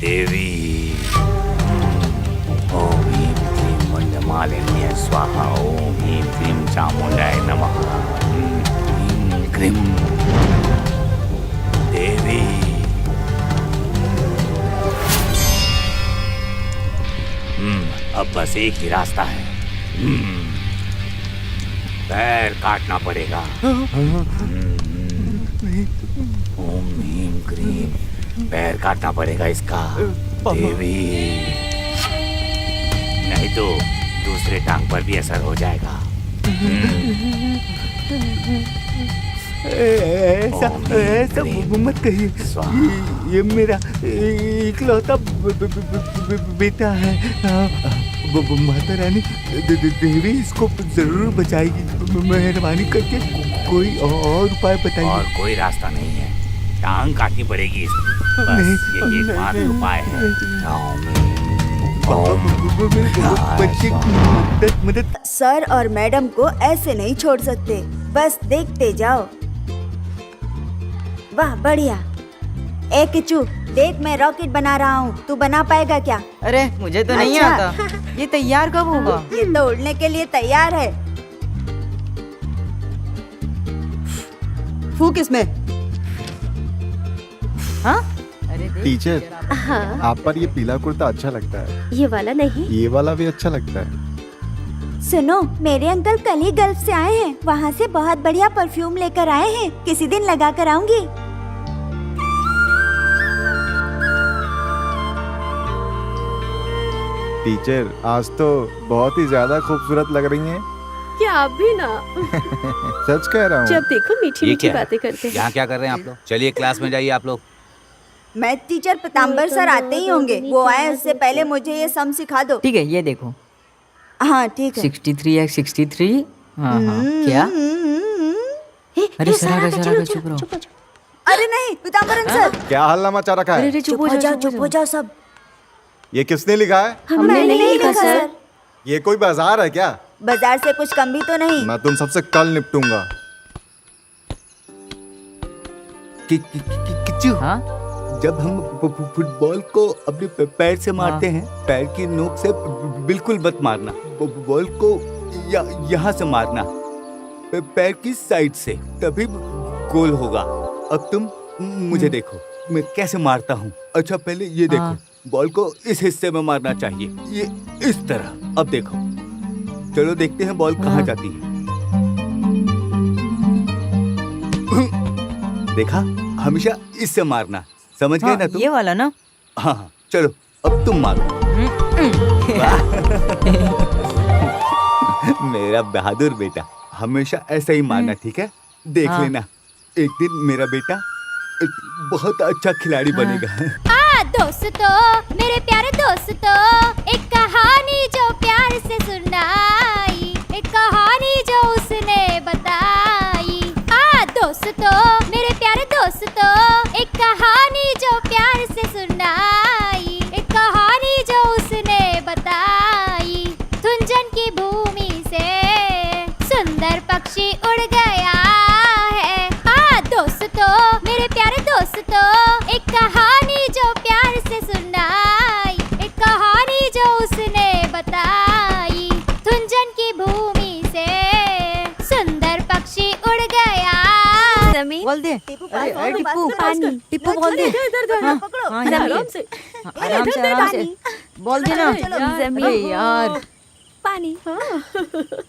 देवी। ओम ह्रीं क्लीं मंडमालिन्ये स्वाहा। ओम ह्रीं क्लीं चामुण्डाय नमः। ह्रीं क्लीं देवी। अब बस एक ही रास्ता है। पैर काटना पड़ेगा। ओम ह्रीं क्लीं, पैर काटना पड़ेगा इसका देवी, नहीं तो दूसरे टांग पर भी असर हो जाएगा। ऐसा मत कहिए, ये मेरा इकलौता बेटा है। माता रानी देवी इसको जरूर बचाएगी। मेहरबानी करके कोई और उपाय बताइए। और कोई रास्ता नहीं है, टांग काटनी पड़ेगी इसकी। बस यही एकमात्र उपाय है। बच्चे की मदद। सर और मैडम को ऐसे नहीं छोड़ सकते, बस देखते जाओ। वाह बढ़िया। ए किच्चू, देख मैं रॉकेट बना रहा हूँ, तू बना पाएगा क्या? अरे मुझे तो नहीं अच्छा। आता। ये तैयार कब होगा? ये तो उड़ने के लिए तैयार है। फूक इसमें। हाँ? अरे टीचर, हाँ, आप पर ये पीला कुर्ता अच्छा लगता है। ये वाला नहीं। ये वाला भी अच्छा लगता है। सुनो, मेरे अंकल कल ही गल्फ से आए हैं, वहाँ से बहुत बढ़िया परफ्यूम लेकर आए हैं, किसी दिन लगा कर आऊंगी। टीचर, आज तो बहुत ही ज्यादा खूबसूरत लग रही हैं। क्या आप भी ना? सच कह रहा हूँ। जब देखो मीठी ये मीठी क्या है? बातें करते हैं। यहाँ क्या कर रहे हैं आप लोग? चलिए क्लास में जाइए आप लोग। मैथ टीचर पताम्बर सर आते ही होंगे, वो आए उससे पहले मुझे ये सम सिखा दो। ठीक है, ये देखो। हाँ ठीक है। 63x63। हाँ हाँ, क्या? अरे सरागा चुप रहो। अरे नहीं पीताम्बरन सर। क्या हल्ला मचा रखा है? अरे चुप हो जाओ, चुप हो जाओ सब। ये किसने लिखा है? हमने नहीं लिखा सर। ये कोई बाजार है क्या? बाजार से कुछ कम भी तो नहीं। मैं तुम सबसे कल निपटूंगा। किच्चू, हाँ? जब हम फुटबॉल को अपने पैर से मारते हैं, पैर की नोक से बिल्कुल मत मारना। बॉल को यहाँ से मारना, पैर की साइड से, तभी गोल होगा। अब तुम मुझे देखो, मैं कैसे मारता हूँ। अच्छा पहले ये देखो, बॉल को इस हिस्से में मारना चाहिए, ये इस तरह। अब देखो, चलो देखते हैं बॉल कहाँ जाती है। देखा, हमेशा इससे मारना, समझ गए ना तुम? ये वाला ना? हाँ हाँ, चलो अब तुम मारो। मेरा बहादुर बेटा, हमेशा ऐसा ही मारना, ठीक है? देख लेना, एक दिन मेरा बेटा एक बहुत अच्छा खिलाड़ी बनेगा। दोस्तों, मेरे प्यारे दोस्तों, एक कहानी जो प्यार से सुनाई, एक कहानी जो उसने बताई। दोस्तों, मेरे प्यारे दोस्तों, एक कहानी जो प्यार से सुनाई, एक कहानी जो उसने बताई। धुंजन की भूमि से सुंदर पक्षी उड़ गया है। दोस्तों, मेरे प्यारे दोस्तों, एक कहानी जो प्यार से सुनाई, एक कहानी जो उसने बताई। धुंजन की भूमि से सुंदर पक्षी उड़ गया। बोल दे। टिप्पू, अरे टिप्पू, पानी। टिप्पू बोल दे। हाँ, हाँ, आराम से। आराम से बोल दे ना। अरे यार, पानी।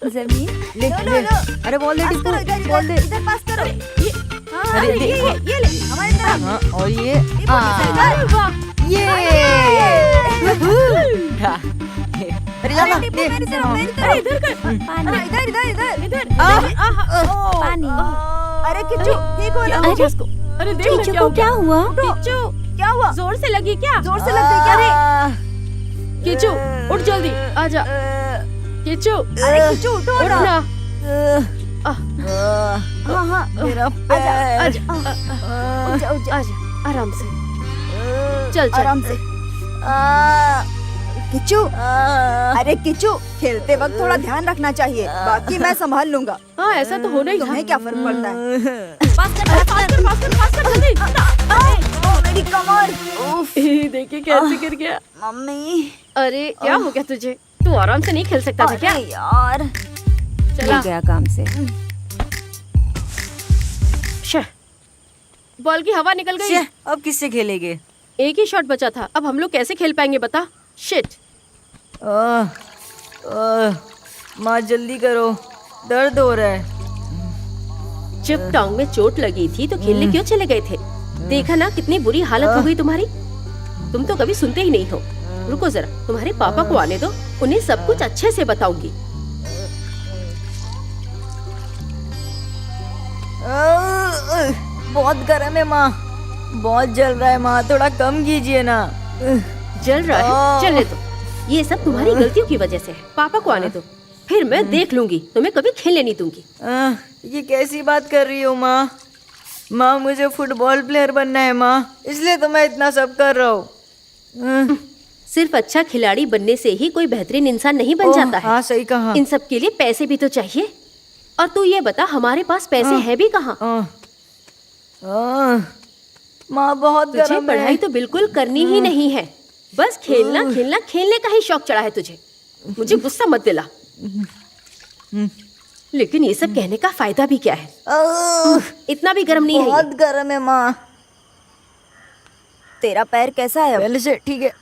जमीन। ले ले। अरे बोल दे टिप्पू, बोल दे। इधर पास करो। अरे ये ले हमारी तरफ। हाँ, और ये ये अरे जा ना, टिप्पू, मेरी तरफ, मेरी तरफ। इधर कर। पानी। इधर इधर इधर इधर। पानी। अरे किच्चू, ठीक हो ना? अरे इसको। अरे देख ना किच्चू को क्या हुआ? किच्चू, क्या हुआ? जोर से लगी क्या? जोर से लग गई क्या? किच्चू, उठ जल्दी, आजा। किच्चू, अरे किच्चू उठो उठ ना। ना। हाँ हाँ, मेरा आजा, उठ जा, उठ जा। आजा, आराम से। चल, चल। आराम से। किच्चू, अरे किच्चू, खेलते वक्त थोड़ा ध्यान रखना चाहिए, बाकी मैं संभाल लूंगा। हाँ, ऐसा तो होना ही था। तुम्हें क्या फर्क पड़ता है? फास्ट कर, जल्दी। मेरी कमर। देखिए कैसे गिर गया? मम्मी अरे क्या हो गया तुझे? तू आराम से नहीं खेल सकता था क्या? अरे यार चला गया काम से। बॉल की हवा निकल गई। अब किससे खेलेंगे? एक ही शॉट बचा था, अब हम लोग कैसे खेल पाएंगे बता? शिट। माँ जल्दी करो, दर्द हो रहा है। जब टांग में चोट लगी थी तो खेलने क्यों चले गए थे? देखा ना कितनी बुरी हालत हो गई तुम्हारी। तुम तो कभी सुनते ही नहीं हो। रुको जरा, तुम्हारे पापा को आने दो, उन्हें सब कुछ अच्छे से बताऊंगी। बहुत गर्म है माँ, बहुत जल रहा है माँ, थोड़ा कम कीजिए ना। जल रहा है? चलने दो, ये सब तुम्हारी गलतियों की वजह से है। पापा को आने दो, फिर मैं देख लूंगी, तुम्हें कभी खेलने नहीं दूंगी। ये कैसी बात कर रही हो माँ? माँ मुझे फुटबॉल प्लेयर बनना है माँ, इसलिए तो मैं इतना सब कर रहा हूँ। सिर्फ अच्छा खिलाड़ी बनने से ही कोई बेहतरीन इंसान नहीं बन जाता है। हाँ सही कहा। इन सब के लिए पैसे भी तो चाहिए। और तू ये बता, हमारे पास पैसे हैं भी कहाँ? माँ बहुत तुझे गर्म पढ़ाई है। तो बिल्कुल करनी ही नहीं है, बस खेलना खेलना खेलने का ही शौक चढ़ा है तुझे। मुझे गुस्सा मत दिला। लेकिन ये सब कहने का फायदा भी क्या है? इतना भी गर्म नहीं है बहुत गर्म है माँ। तेरा पैर कैसा है? पहले से ठीक है,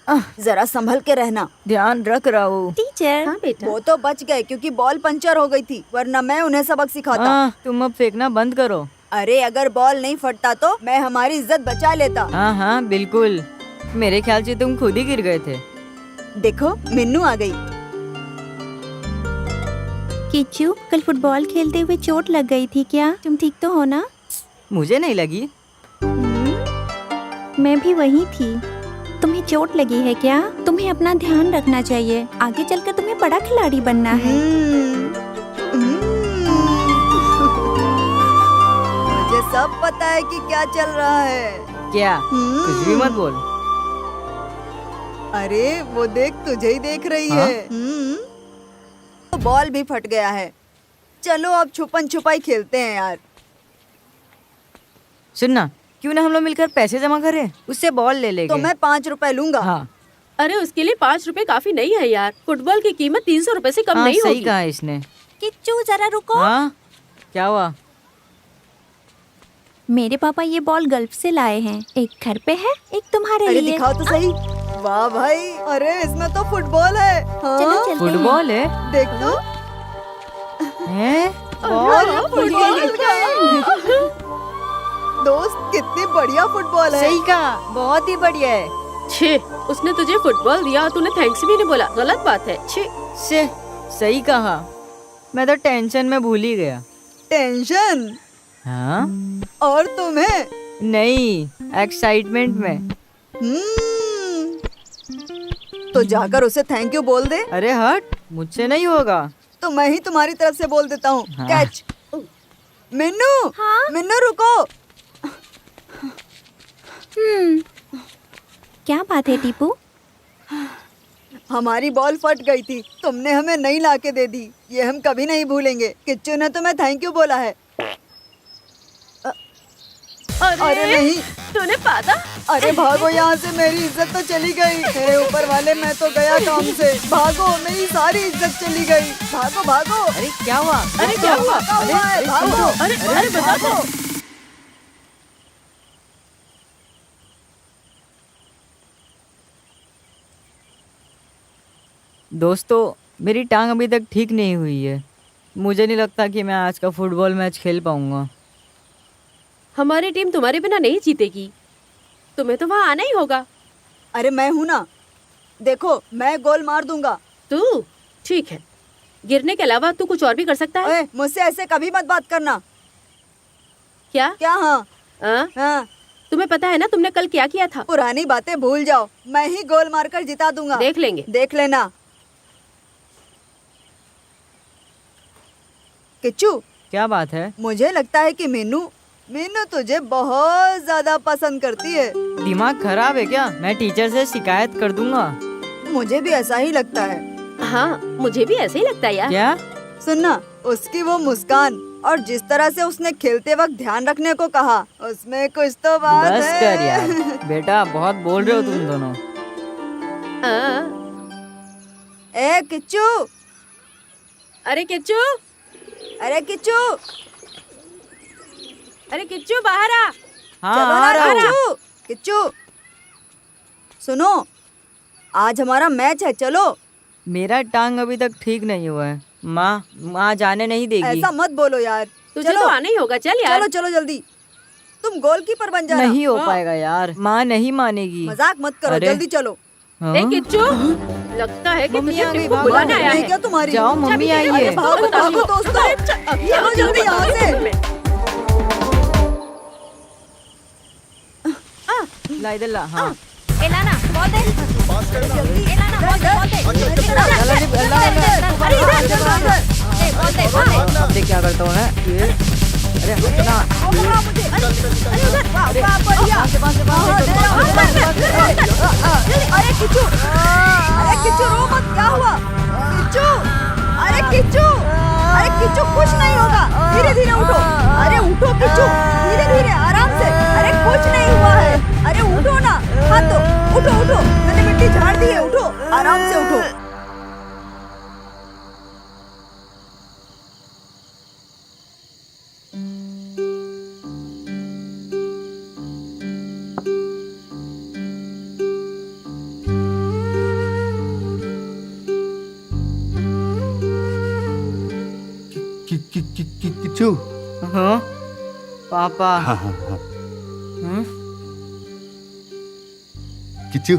जरा संभल के रहना। ध्यान रख रहा हूँ। टीचर हाँ बेटा। वो तो बच गए क्योंकि बॉल पंचर हो गई थी, वरना मैं उन्हें सबक सिखाता। तुम अब फेंकना बंद करो। अरे अगर बॉल नहीं फटता तो मैं हमारी इज्जत बचा लेता। हाँ बिल्कुल, मेरे ख्याल से तुम खुद ही गिर गए थे। देखो मिन्नू आ गई। किच्चू, कल फुटबॉल खेलते हुए चोट लग गई थी क्या? तुम ठीक तो हो ना? मुझे नहीं लगी। मैं भी वही थी। तुम्हें चोट लगी है क्या? तुम्हें अपना ध्यान रखना चाहिए, आगे चलकर तुम्हें बड़ा खिलाड़ी बनना है। मुझे सब पता है कि क्या चल रहा है। क्या? कुछ भी मत बोल। अरे वो देख, तुझे ही देख रही है। तो बॉल भी फट गया है। चलो अब छुपन छुपाई खेलते हैं यार। सुनना, क्यों ना हम लोग मिलकर पैसे जमा करें, उससे बॉल ले लेंगे। तो मैं 5 रुपए लूंगा। हाँ अरे उसके लिए 5 रुपए काफी नहीं है यार। फुटबॉल की कीमत 300 रुपए से कम नहीं सही होगी। कहा इसने। किच्चू जरा रुको। हाँ क्या हुआ? मेरे पापा ये बॉल गल्फ से लाए हैं, एक घर पे है, एक तुम्हारे अरे लिए। दिखाओ तो सही। वाह भाई, अरे इसमें तो फुटबॉल है। हाँ? चलो चलते फुटबॉल है? देख तो। हैं? अरे फुटबॉल है। दोस्त कितनी बढ़िया फुटबॉल है। सही कहा, बहुत ही बढ़िया है। छे, उसने तुझे फुटबॉल दिया और तूने थैंक्स भी नहीं बोला, गलत बात है। छे। से सही कहा, मैं तो टेंशन में भूल ही गया। टेंशन? हाँ? और तुम्हें? नहीं, एक्साइटमेंट में। तो जाकर उसे थैंक यू बोल दे। अरे हट, मुझसे नहीं होगा। तो मैं ही तुम्हारी तरफ से बोल देता हूँ। हाँ। कैच। मिन्नू, मिन्नू रुको। क्या बात है टीपू? हमारी बॉल फट गई थी, तुमने हमें नई लाके दे दी। ये हम कभी नहीं भूलेंगे। किच्चू ने तुम्हें थैंक यू बोला है। अरे नहीं, तूने पाता? अरे भागो यहाँ से, मेरी इज्जत तो चली गई। मेरे ऊपर वाले, मैं तो गया काम से। भागो, मेरी सारी इज्जत चली गई। भागो भागो। अरे क्या हुआ? अरे क्या हुआ? भागो। अरे बता दो। दोस्तों, मेरी टांग अभी तक ठीक नहीं हुई है। मुझे नहीं लगता कि मैं आज का फुटबॉल मैच खेल पाऊंगा। हमारी टीम तुम्हारे बिना नहीं जीतेगी, तुम्हें तो वहाँ आना ही होगा। अरे मैं हूँ ना, देखो मैं गोल मार दूंगा। तू ठीक है, गिरने के अलावा तू कुछ और भी कर सकता है। ओए, मुझसे ऐसे कभी मत बात करना। क्या? क्या? हाँ हाँ? तुम्हें पता है ना तुमने कल क्या किया था? पुरानी बातें भूल जाओ, मैं ही गोल मारकर जिता दूंगा। देख लेंगे। देख लेना। किच्चू, क्या बात है? मुझे लगता है कि मीनू तुझे बहुत ज्यादा पसंद करती है। दिमाग खराब है क्या? मैं टीचर से शिकायत कर दूंगा। मुझे भी ऐसा ही लगता है। हाँ, मुझे भी ऐसे ही लगता है यार। क्या? सुनना, उसकी वो मुस्कान और जिस तरह से उसने खेलते वक्त ध्यान रखने को कहा, उसमें कुछ तो बात बस है। कर यार, बेटा बहुत बोल रहे हो तुम दोनों। ए किच्चू, अरे किच्चू, अरे किच्चू, अरे किच्चू बाहर आ। चलो ना किच्चू, किच्चू सुनो, आज हमारा मैच है, चलो। मेरा टांग अभी तक ठीक नहीं हुआ है माँ जाने नहीं देगी। ऐसा मत बोलो यार। तुझे तो आना ही होगा, चल यार। चलो चलो जल्दी, तुम गोलकीपर बन जाना। नहीं हो पाएगा यार, माँ नहीं मानेगी। मजाक मत करो, अरे। जल्दी चलो। ए किच्चू, लगता है कि मम्मी तुझे आ गई, टिप्पू भागो। बुलाने आया नहीं है। क्या तुम्हारी? जाओ, मम्मी आई है। अरे भागो भागो दोस्तों, चलो जल्दी यहाँ से। ला इधर ला। हाँ एलाना बॉल दे, एलाना बॉल दे, बॉल दे, अरे बॉल दे। अब देख क्या करता हूँ मैं। अरे हटना। अरे किच्चू, अरे किच्चू रो मत, क्या हुआ? किच्चू, अरे किच्चू, अरे किच्चू कुछ नहीं होगा, धीरे धीरे उठो। अरे उठो किच्चू, धीरे धीरे आराम से। अरे कुछ नहीं हुआ है, अरे उठो ना। हाँ तो उठो उठो, मैंने मिट्टी झाड़ दी है, उठो आराम से उठो। किच्चू। हाँ पापा। हाँ हाँ हाँ हम्म? किच्चू,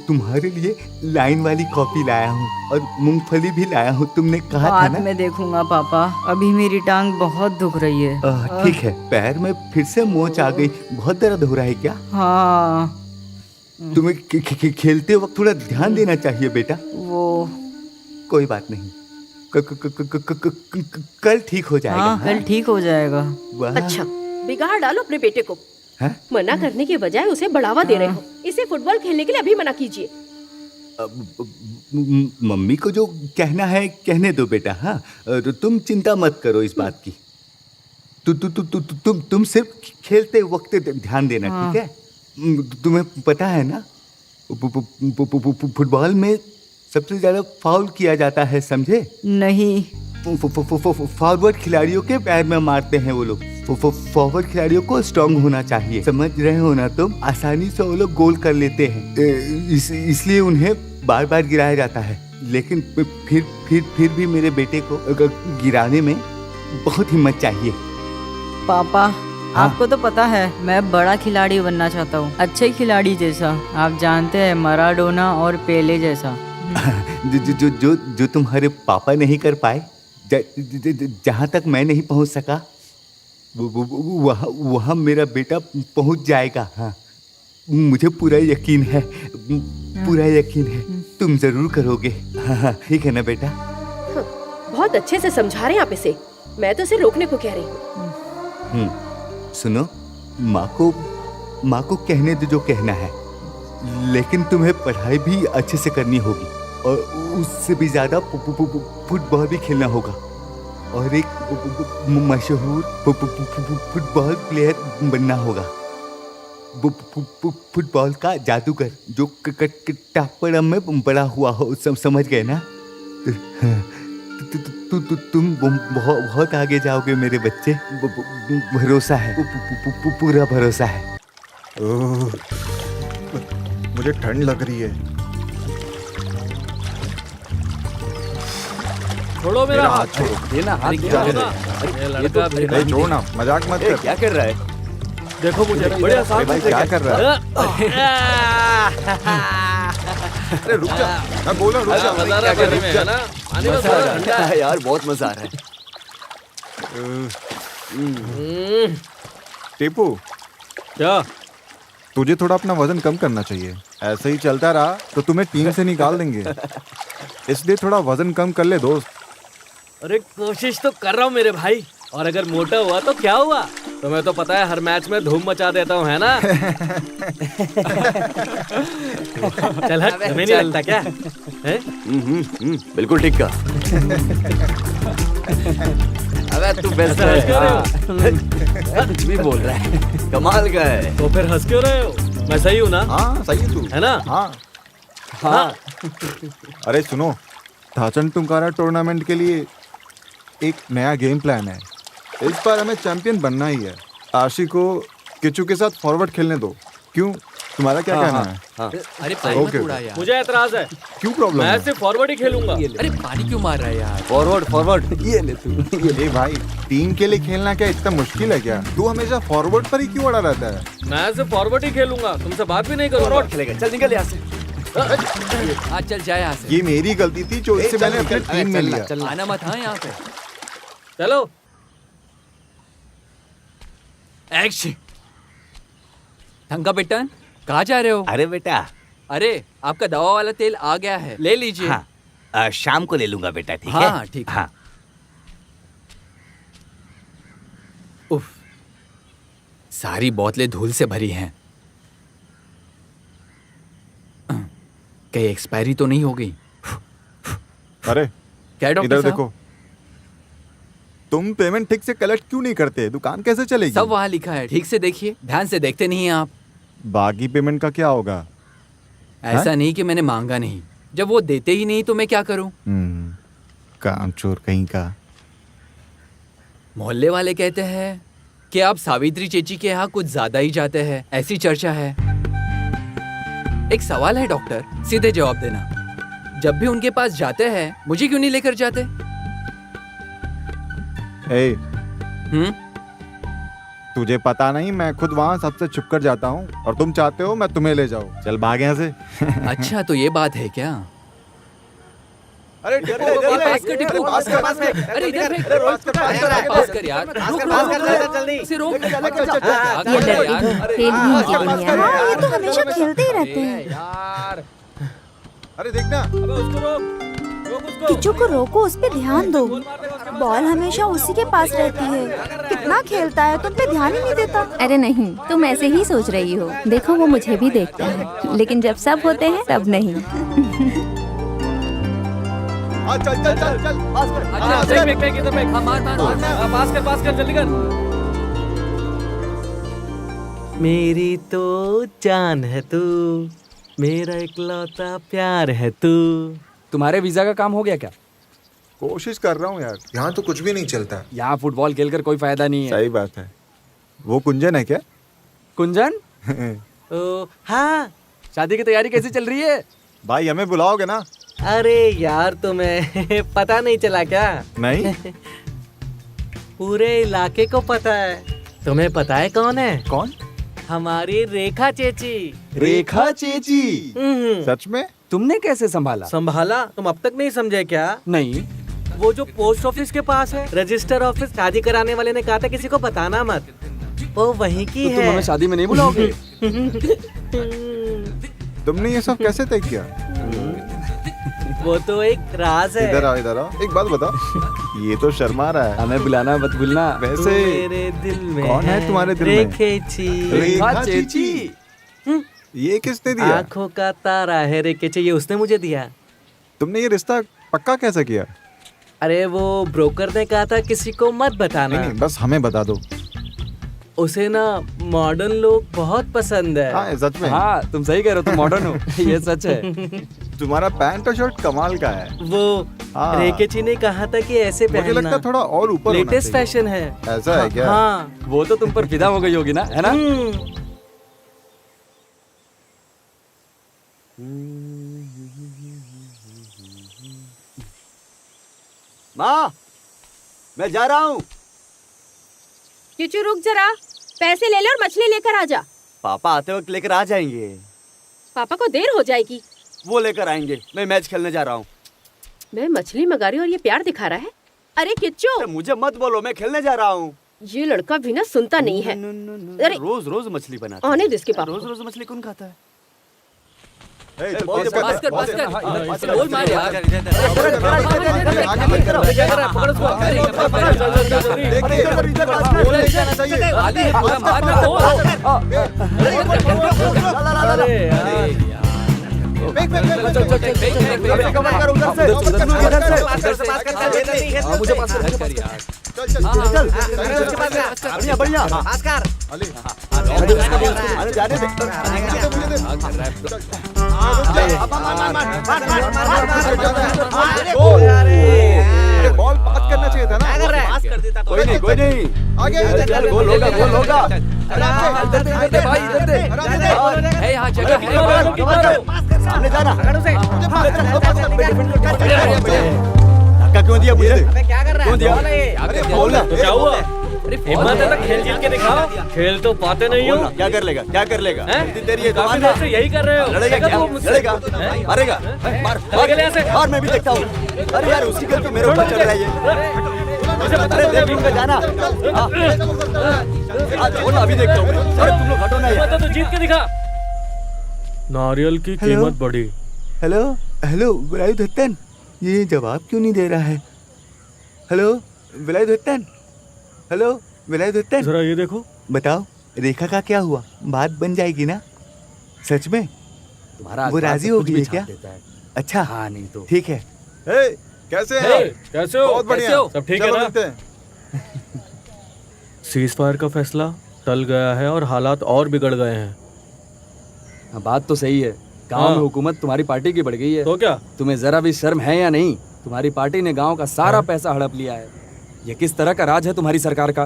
तुम्हारे लिए लाइन वाली कॉफी लाया हूँ और मूंगफली भी लाया हूँ, तुमने कहा था बाद ना। में देखूंगा पापा, अभी मेरी टांग बहुत दुख रही है। ठीक है, पैर में फिर से मोच आ गई, बहुत दर्द हो रहा है क्या? हाँ तुम्हें खेलते वक्त थोड़ा ध्यान देना चाहिए बेटा। वो कोई बात नहीं, कल ठीक हो जाएगा। हाँ कल ठीक हो जाएगा। वाह। अच्छा, बिगाड़ डालो अपने बेटे को। हाँ? मना करने के बजाय उसे बढ़ावा दे रहे हो। इसे फुटबॉल खेलने के लिए अभी मना कीजिए। मम्मी को जो कहना है कहने दो बेटा। हाँ, तुम चिंता मत करो इस बात की। तुम सिर्फ खेलते वक्त ध्यान देना, ठीक है? तुम्हें पता है ना, फुटबॉल में सबसे ज्यादा फाउल किया जाता है, समझे? नहीं। फॉरवर्ड खिलाड़ियों के पैर में मारते हैं वो लोग। फॉरवर्ड खिलाड़ियों को स्ट्रांग होना चाहिए, समझ रहे हो ना तुम? आसानी से वो लोग गोल कर लेते हैं, इसलिए उन्हें बार बार गिराया जाता है। लेकिन फिर भी मेरे बेटे को गिराने में बहुत हिम्मत चाहिए। पापा हाँ? आपको तो पता है मैं बड़ा खिलाड़ी बनना चाहता हूँ, अच्छे खिलाड़ी जैसा। आप जानते हैं, मराडोना और पेले जैसा। जो तुम्हारे पापा नहीं कर पाए, जहाँ तक मैं नहीं पहुँच सका, वहाँ मेरा बेटा पहुँच जाएगा। हाँ, मुझे पूरा यकीन है, पूरा यकीन है तुम जरूर करोगे। हाँ, ठीक है ना बेटा? बहुत अच्छे से समझा रहे हैं आप इसे, मैं तो इसे रोकने को कह रही हूँ। सुनो, माँ को कहने दो जो कहना है, लेकिन तुम्हें पढ़ाई भी अच्छे से करनी होगी और उससे भी ज्यादा फुटबॉल भी खेलना होगा और एक मशहूर फुटबॉल प्लेयर बनना होगा। फुटबॉल का जादूगर जो टापड़म में बड़ा हुआ हो, समझ गए ना? तुम बहुत आगे जाओगे मेरे बच्चे, भरोसा है, पूरा भरोसा है। मुझे ठंड लग रही है। छोड़ो मेरा हाथ, छोड़ो। देना हाथ, ये लड़का भी नहीं, छोड़ ना, मजाक मत कर। क्या कर रहा है? देखो मुझे बड़े आसान भाई से क्या कर रहा है? अरे रुक जा, मैं बोल रहा हूँ रुक जा। मजा आ रहा है पानी में, है ना? पानी में थोड़ा ठंडा है यार, बहुत मजा आ रहा है। टीपू, क्या? तुझे थोड़ा अपना वजन कम करना चाहिए। ऐसे ही चलता रहा तो तुम्हें टीम से निकाल देंगे, इसलिए थोड़ा वजन कम कर ले दोस्त। अरे कोशिश तो कर रहा हूँ मेरे भाई, और अगर मोटा हुआ तो क्या हुआ? तुम्हें तो पता है हर मैच में धूम मचा देता हूँ, है ना? चल हट, तुम्हें नहीं लगता क्या? बिल्कुल ठीक का। अबे तू बेस्ट हंस क्यों रहे हो? कुछ भी बोल रहा है, कमाल का है। तो फिर हंस क्यों रहे हो? मैं सही हूँ ना? हाँ सही है तू, है ना? हाँ। हाँ। अरे सुनो, थाचन टुंकारा टूर्नामेंट के लिए एक नया गेम प्लान है। इस बार हमें चैंपियन बनना ही है। आशी को किचू के साथ फॉरवर्ड खेलने दो। क्यों, तुम्हारा क्या कहना है? अरे पानी मत ओके, उड़ा यार। मुझे एतराज है। क्यों प्रॉब्लम मैं है? सिर्फ फॉरवर्ड ही खेलूंगा। अरे पानी क्यों मार रहा है यार? फॉरवर्ड ये ले तू। ये भाई, टीम के लिए खेलना क्या इतना मुश्किल है क्या? तू हमेशा फॉरवर्ड पर ही क्यों अड़ा रहता है? मैं सिर्फ फॉरवर्ड ही खेलूंगा, तुमसे बात भी नहीं करूंगा। खेलेगा, चल निकल यहाँ से। आज चल जाए यहाँ से। ये मेरी गलती थी जो इससे मैंने अपनी टीम में लिया। आना मत हाँ यहाँ पे। चलो। एक्शन। ढंगा बेटन, कहाँ जा रहे हो? अरे बेटा, अरे आपका दवा वाला तेल आ गया है, ले लीजिए। हाँ, शाम को ले लूंगा बेटा, ठीक है? हाँ ठीक है। हाँ। उफ, सारी बोतलें धूल से भरी हैं। कहीं एक्सपायरी तो नहीं हो गई? अरे क्या डॉक्टर इधर साहब? देखो, तुम पेमेंट ठीक से कलेक्ट क्यों नहीं करते? दुकान कैसे चलेगी? सब वहाँ लिखा है, ठीक से देखिए। ध्यान से देखते नहीं हैं आप। बाकी पेमेंट का क्या होगा? ऐसा नहीं कि मैंने मांगा नहीं, जब वो देते ही नहीं तो मैं क्या करूं? काम चोर कहीं का। मोहल्ले वाले कहते हैं कि आप सावित्री चेची के यहाँ कुछ ज्यादा ही जाते हैं, ऐसी चर्चा है। एक सवाल है डॉक्टर, सीधे जवाब देना। जब भी उनके पास जाते हैं, मुझे क्यों नहीं लेकर जाते? तुझे पता नहीं, मैं खुद वहाँ सबसे छुप कर जाता हूँ और तुम चाहते हो मैं तुम्हें ले जाऊँ। चल भाग यहाँ से। अच्छा तो ये बात है क्या? अरे पास कर टिप्पू, पास कर। अरे इधर फेंक। पास कर यार। रुक इसे रोक। ये लड़के खेल ही नहीं दुनिया। हाँ, ये तो हमेशा खेलते ही रहते हैं। यार अरे देखना, अबे उसको रोक उसको। किचू को रोको, उस पे ध्यान दो। बॉल हमेशा उसी के पास रहती है। कितना खेलता है, तुम पे ध्यान ही नहीं देता। अरे नहीं, तुम ऐसे ही सोच रही हो। देखो वो मुझे भी देखता है, लेकिन जब सब होते हैं तब नहीं। चल चल चल चल पास कर। अच्छा फेंक इधर फेंक। हाँ, मार पास कर जल्दी कर। मेरी तो जान है तू, मेरा इकलौता प्यार है तू। तुम्हारे वीजा का काम हो गया क्या? कोशिश कर रहा हूँ यार, यहाँ तो कुछ भी नहीं चलता। यहाँ फुटबॉल खेलकर कोई फायदा नहीं है। सही बात है। वो कुंजन है क्या? कुंजन? हाँ, शादी की तैयारी कैसी चल रही है? भाई हमें बुलाओगे ना? अरे यार तुम्हें पता नहीं चला क्या? नहीं। पूरे इलाके को पता है। तुम्हें पता है कौन है? कौन? हमारी रेखा चेची। रेखा चेची? सच में? तुमने कैसे संभाला? संभाला? तुम अब तक नहीं समझे क्या? नहीं। वो जो पोस्ट ऑफिस के पास है, रजिस्टर ऑफिस, शादी कराने वाले ने कहा था किसी को बताना मत। वो वहीं की तो है। तुम हमें शादी में नहीं बुलाओगे? तुमने ये सब कैसे तय किया? वो तो एक राज है। इधर आओ। एक बात बताओ, ये तो शर्मा रहा है। हमें बुलाना मत भूलना। वैसे मेरे दिल में कौन है तुम्हारे दिल में? रेखा चेची। ये किसने दिया? आंखों का तारा है रेखा चेची, ये उसने मुझे दिया। तुमने ये रिश्ता पक्का कैसे किया? अरे वो ब्रोकर ने कहा था किसी को मत बताना। नहीं, बस हमें बता दो। उसे ना मॉडर्न लोग बहुत पसंद है। हाँ सच में। हाँ तुम सही कह रहे हो, तुम मॉडर्न हो। ये सच है। तुम्हारा पैंट और शर्ट कमाल का है। वो रेकेची ने कहा था कि ऐसे पहनना। मुझे लगता है थोड़ा और ऊपर होना लेटेस्ट चाहिए। फैशन है। ऐसा है क्या? हाँ। वो तो तुम पर फिदा हो गई होगी ना, है ना? माँ, मैं जा रहा हूँ। किचू रुक जरा, पैसे ले ले और मछली लेकर आ जा। पापा आते वक्त लेकर आ जाएंगे। पापा को देर हो जाएगी। वो लेकर आएंगे, मैं मैच खेलने जा रहा हूँ। मैं मछली मंगा रही हूँ और ये प्यार दिखा रहा है। अरे किच्चू, मुझे मत बोलो, मैं खेलने जा रहा हूँ। ये लड़का भी ना सुनता नहीं है। अरे रोज रोज मछली बनाता आने दो इसके पापा। रोज रोज मछली कौन खाता है? पास कर। बोल मार यार। बढ़िया बॉल पास करना चाहिए था ना। कोई नहीं कोई नहीं, आगे चल गोल होगा गोल होगा। इधर दे भाई, इधर दे। है यहाँ जगह है। सामने जाना। धक्का क्यों दिया मुझे? क्यों दिया? बोलना। तो क्या हुआ? हिम्मत है तो खेल जीत के दिखाओ। खेल तो पाते नहीं हो। क्या कर लेगा? क्या कर लेगा? हैं? तेरी ये काफी दुकान देर है। से यही कर रहे हो। लड़ेगा क्या? लड़ेगा? मारेगा? मार चले गए ऐसे। और मैं भी देखता हूँ। अरे यार उसकी गलती मेरे ऊपर चल रहा है ये। अरे देख लूंगा जाना। बोल अभी देखता हूँ। अरे तुम लोग हटो ना यार। तो जीत के दिखा। नारियल की कीमत बढ़ी। हेलो हेलो विलायत दत्तन, ये जवाब क्यों नहीं दे रहा है? हेलो विलायत दत्तन, हेलो विलायत दत्तन, जरा ये देखो। बताओ रेखा का क्या हुआ? बात बन जाएगी ना? सच में तुम्हारा वो राजी हो गई है क्या? अच्छा हाँ नहीं तो ठीक है। हे, कैसे हैं? हे, कैसे हो? बहुत बढ़िया। कैसे हो? सब ठीक है चलो ना? मिलते हैं। सीज फायर का फैसला टल गया है और हालात और बिगड़ गए हैं। हाँ, बात तो सही है। गांव में हुकूमत तुम्हारी पार्टी की बढ़ गई है। तो क्या? तुम्हें जरा भी शर्म है या नहीं? तुम्हारी पार्टी ने गांव का सारा पैसा हड़प लिया है। ये किस तरह का राज है तुम्हारी सरकार का?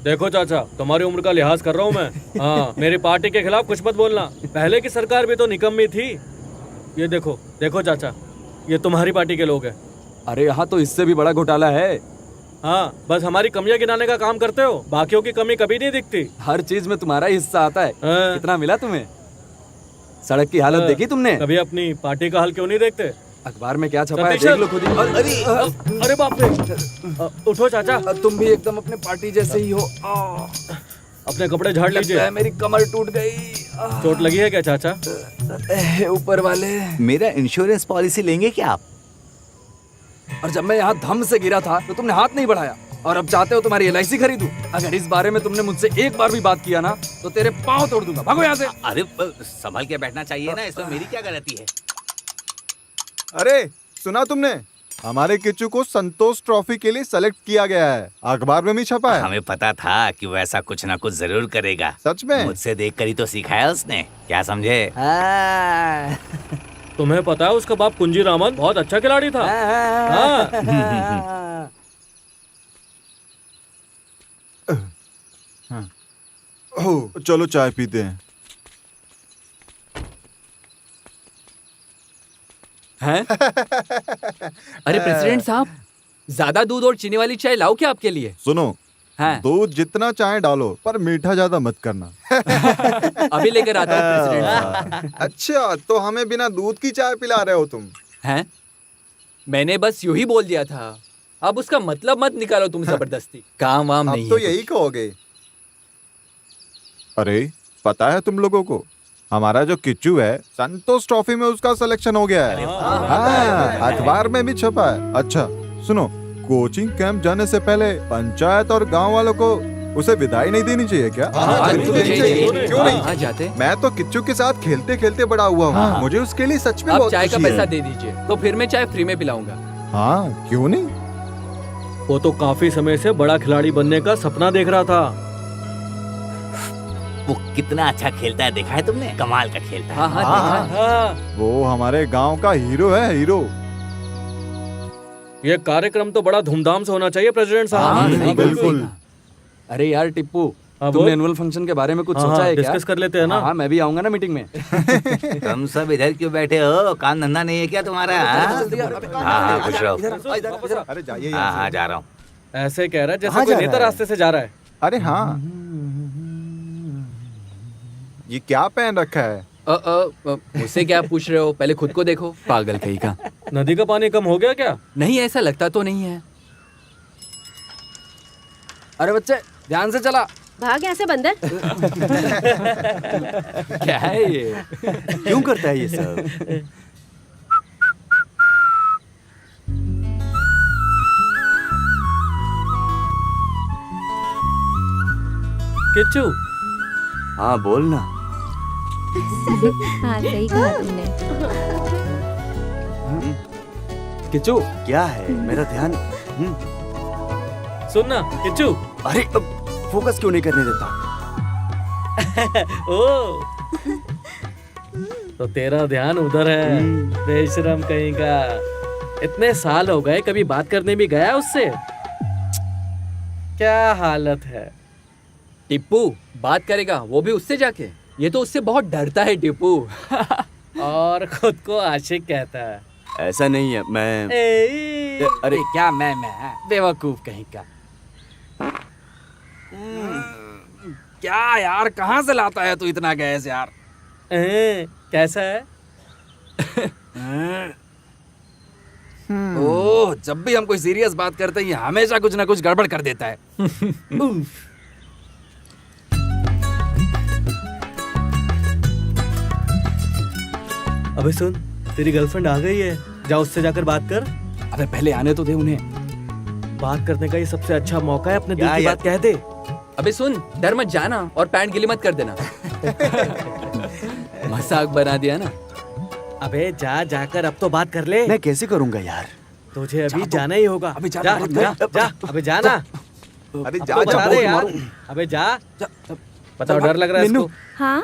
देखो चाचा, तुम्हारी उम्र का लिहाज कर रहा हूँ मैं। हाँ, मेरी पार्टी के खिलाफ कुछ मत बोलना। पहले की सरकार भी तो निकम्मी थी। ये देखो देखो चाचा, ये तुम्हारी पार्टी के लोग हैं। अरे यहाँ तो इससे भी बड़ा घोटाला है। हाँ, बस हमारी कमियां गिनाने का काम करते हो, बाकियों की कमी कभी नहीं दिखती। हर चीज में तुम्हारा ही हिस्सा आता है। हाँ। कितना मिला तुम्हें? सड़क की हालत देखी तुमने? कभी अपनी पार्टी का हाल क्यों नहीं देखते? अखबार में क्या छपा है सतीश, देख लो खुद ही। अरे बाप रे, उठो चाचा, तुम भी एकदम अपने पार्टी जैसे ही हो। अपने कपड़े झाड़ लीजिए। मेरी कमर टूट गई। चोट लगी है क्या चाचा? ऊपर वाले। मेरा इंश्योरेंस पॉलिसी लेंगे क्या आप? और जब मैं यहाँ धम से गिरा था तो तुमने हाथ नहीं बढ़ाया, और अब चाहते हो तुम्हारी LIC खरीदूं? अगर इस बारे में तुमने मुझसे एक बार भी बात किया ना तो तेरे पाँव तोड़ दूंगा। भागो यहाँ से। अरे संभल के बैठना चाहिए ना, इसमें मेरी क्या गलती है? अरे सुना तुमने? हमारे किच्चू को संतोष ट्रॉफी के लिए सेलेक्ट किया गया है। अखबार में भी छपा है। हमें पता था कि वैसा कुछ ना कुछ जरूर करेगा। सच में? मुझसे देख कर ही तो सिखाया उसने, क्या समझे? तुम्हें पता है उसका बाप कुंजी रामन बहुत अच्छा खिलाड़ी था। हाँ। ओह, चलो चाय पीते हैं। हैं? अरे प्रेसिडेंट साहब, ज्यादा दूध और चीनी वाली चाय लाओ क्या आपके लिए? सुनो, हाँ। दूध जितना चाहे डालो पर मीठा ज्यादा मत करना। अभी लेकर आता हूँ प्रेसिडेंट साहब। अच्छा, तो हमें बिना दूध की चाय पिला रहे हो तुम? हैं? मैंने बस यूं ही बोल दिया था। अब उसका मतलब मत निकालो तुम जबरदस्ती। काम वाम नहीं अब तो है यही कहोगे। अरे पता है तुम लोगों को, हमारा जो किच्चू है संतोष ट्रॉफी में उसका सिलेक्शन हो गया है। हाँ, अखबार में भी छपा है। अच्छा सुनो, कोचिंग कैंप जाने से पहले पंचायत और गांव वालों को उसे विदाई नहीं देनी चाहिए क्या? बिल्कुल चाहिए। क्यों नहीं? हाँ, जाते। मैं तो किच्चू के साथ खेलते खेलते बड़ा हुआ हूँ। मुझे उसके लिए सच में आप बहुत चाय का खुशी पैसा है। दे दीजिए तो फिर मैं चाय फ्री में पिलाऊंगा। हाँ क्यों नहीं? वो तो काफी समय से बड़ा खिलाड़ी बनने का सपना देख रहा था। वो कितना अच्छा खेलता है, देखा है तुमने? कमाल का खेलता है। हाँ हाँ, देखा। वो हमारे गांव का हीरो है, हीरो। ये कार्यक्रम तो बड़ा धूमधाम से होना चाहिए प्रेसिडेंट साहब। हाँ, बिल्कुल। अरे यार टिप्पू, हाँ, तुमने बोल। एनुअल फंक्शन के बारे में कुछ हाँ, सोचा है क्या? डिस्कस कर लेते हैं ना। हाँ, मैं भी आऊंगा ना मीटिंग में। तुम सब इधर क्यों बैठे हो? काम धंधा नहीं है क्या तुम्हारा? हाँ, खुश रहो। अरे जाइए हाँ हाँ, जा रहा हूँ। ऐसे कह रहा है जैसे कहाँ कोई जा नेता रहा है? रास्ते से जा रहा है। अरे हाँ, ये क्या पहन रखा है? मुझसे क्या पूछ रहे हो? पहले खुद को देखो। पागल कहीं का। नदी का पानी कम हो गया क्या? नहीं, ऐसा लगता तो नहीं है। अरे बच्चे ध्यान से चला। भाग यहाँ से बंदर। क्या है ये? क्यों करता है ये सब? किच्चू, हाँ बोल ना। हाँ सही कहा तुमने। किच्चू, क्या है? मेरा ध्यान सुन ना किच्चू। अरे फोकस क्यों नहीं करने देता? ओ तो तेरा ध्यान उधर है। बेशरम कहीं का। इतने साल हो गए, कभी बात करने भी गया उससे? क्या हालत है। टिप्पू बात करेगा, वो भी उससे जाके। ये तो उससे बहुत डरता है टिप्पू। और खुद को आशिक कहता है। ऐसा नहीं है, मैं अरे क्या मैं बेवकूफ कहीं का। क्या यार, कहाँ से लाता है तू इतना गैस यार? कैसा है? ओह, जब भी हम कोई सीरियस बात करते हैं ये हमेशा कुछ ना कुछ गड़बड़ कर देता है। अबे सुन, तेरी गर्लफ्रेंड आ गई है, जा उससे जाकर बात कर। अबे पहले आने तो दे उन्हें। बात करने का ये सबसे अच्छा मौका है, अपने दिल की बात कह दे। अबे सुन, डर मत जाना और पैंट गिली मत कर देना। मजाक बना दिया ना। अबे जा, जाकर अब तो बात कर ले। मैं कैसे करूंगा यार? तुझे अभी जाना ही होगा। अभी जा, अबे जाना। अरे अब जा तो जा, बता दे यार। अबे जा। बताओ, डर लग रहा है इसको? हाँ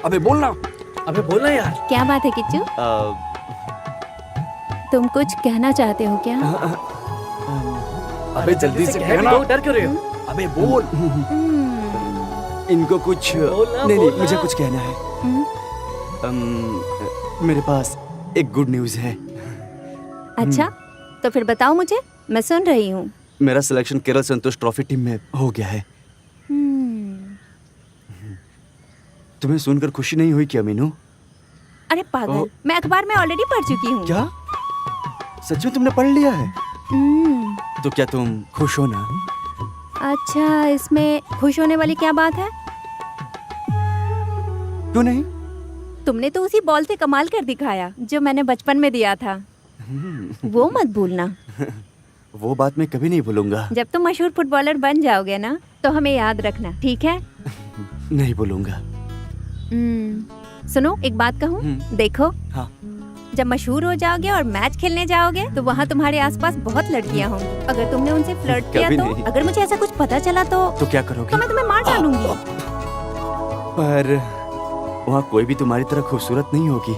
अबे बोलना। अबे बोलना यार। क्या बात है किच्चू? तुम कुछ कहना चाहते हो क्या? अबे जल्दी से कहना। डर क्यों रहे हो? अबे बोल। इनको कुछ नहीं, मुझे कुछ कहना है। मेरे पास एक गुड न्यूज़ है। अच्छा, तो फिर बताओ मुझे, मैं सुन रही हूँ। मेरा सिलेक्शन केरल संतोष ट्रॉफी टीम में हो गया है। तुम्हें सुनकर खुशी नहीं हुई क्या मीनू? अरे पागल, मैं अखबार में ऑलरेडी पढ़ चुकी हूँ। क्या सच में तुमने पढ़ लिया है? तो क्या तुम खुश हो ना? अच्छा, इसमें खुश होने वाली क्या बात है? क्यों नहीं? तुमने तो उसी बॉल से कमाल कर दिखाया जो मैंने बचपन में दिया था। वो मत भूलना। वो बात मैं कभी नहीं भूलूंगा। जब तुम मशहूर फुटबॉलर बन जाओगे ना, तो हमें याद रखना, ठीक है? नहीं भूलूंगा। सुनो, एक बात कहूँ? देखो, हाँ। जब मशहूर हो जाओगे और मैच खेलने जाओगे तो वहाँ तुम्हारे आसपास बहुत लड़कियाँ होंगी। अगर तुमने उनसे फ्लर्ट किया तो, अगर मुझे ऐसा कुछ पता चला तो क्या करोगे? तो मैं तुम्हें मार डालूंगी। पर वहाँ कोई भी तुम्हारी तरह खूबसूरत नहीं होगी।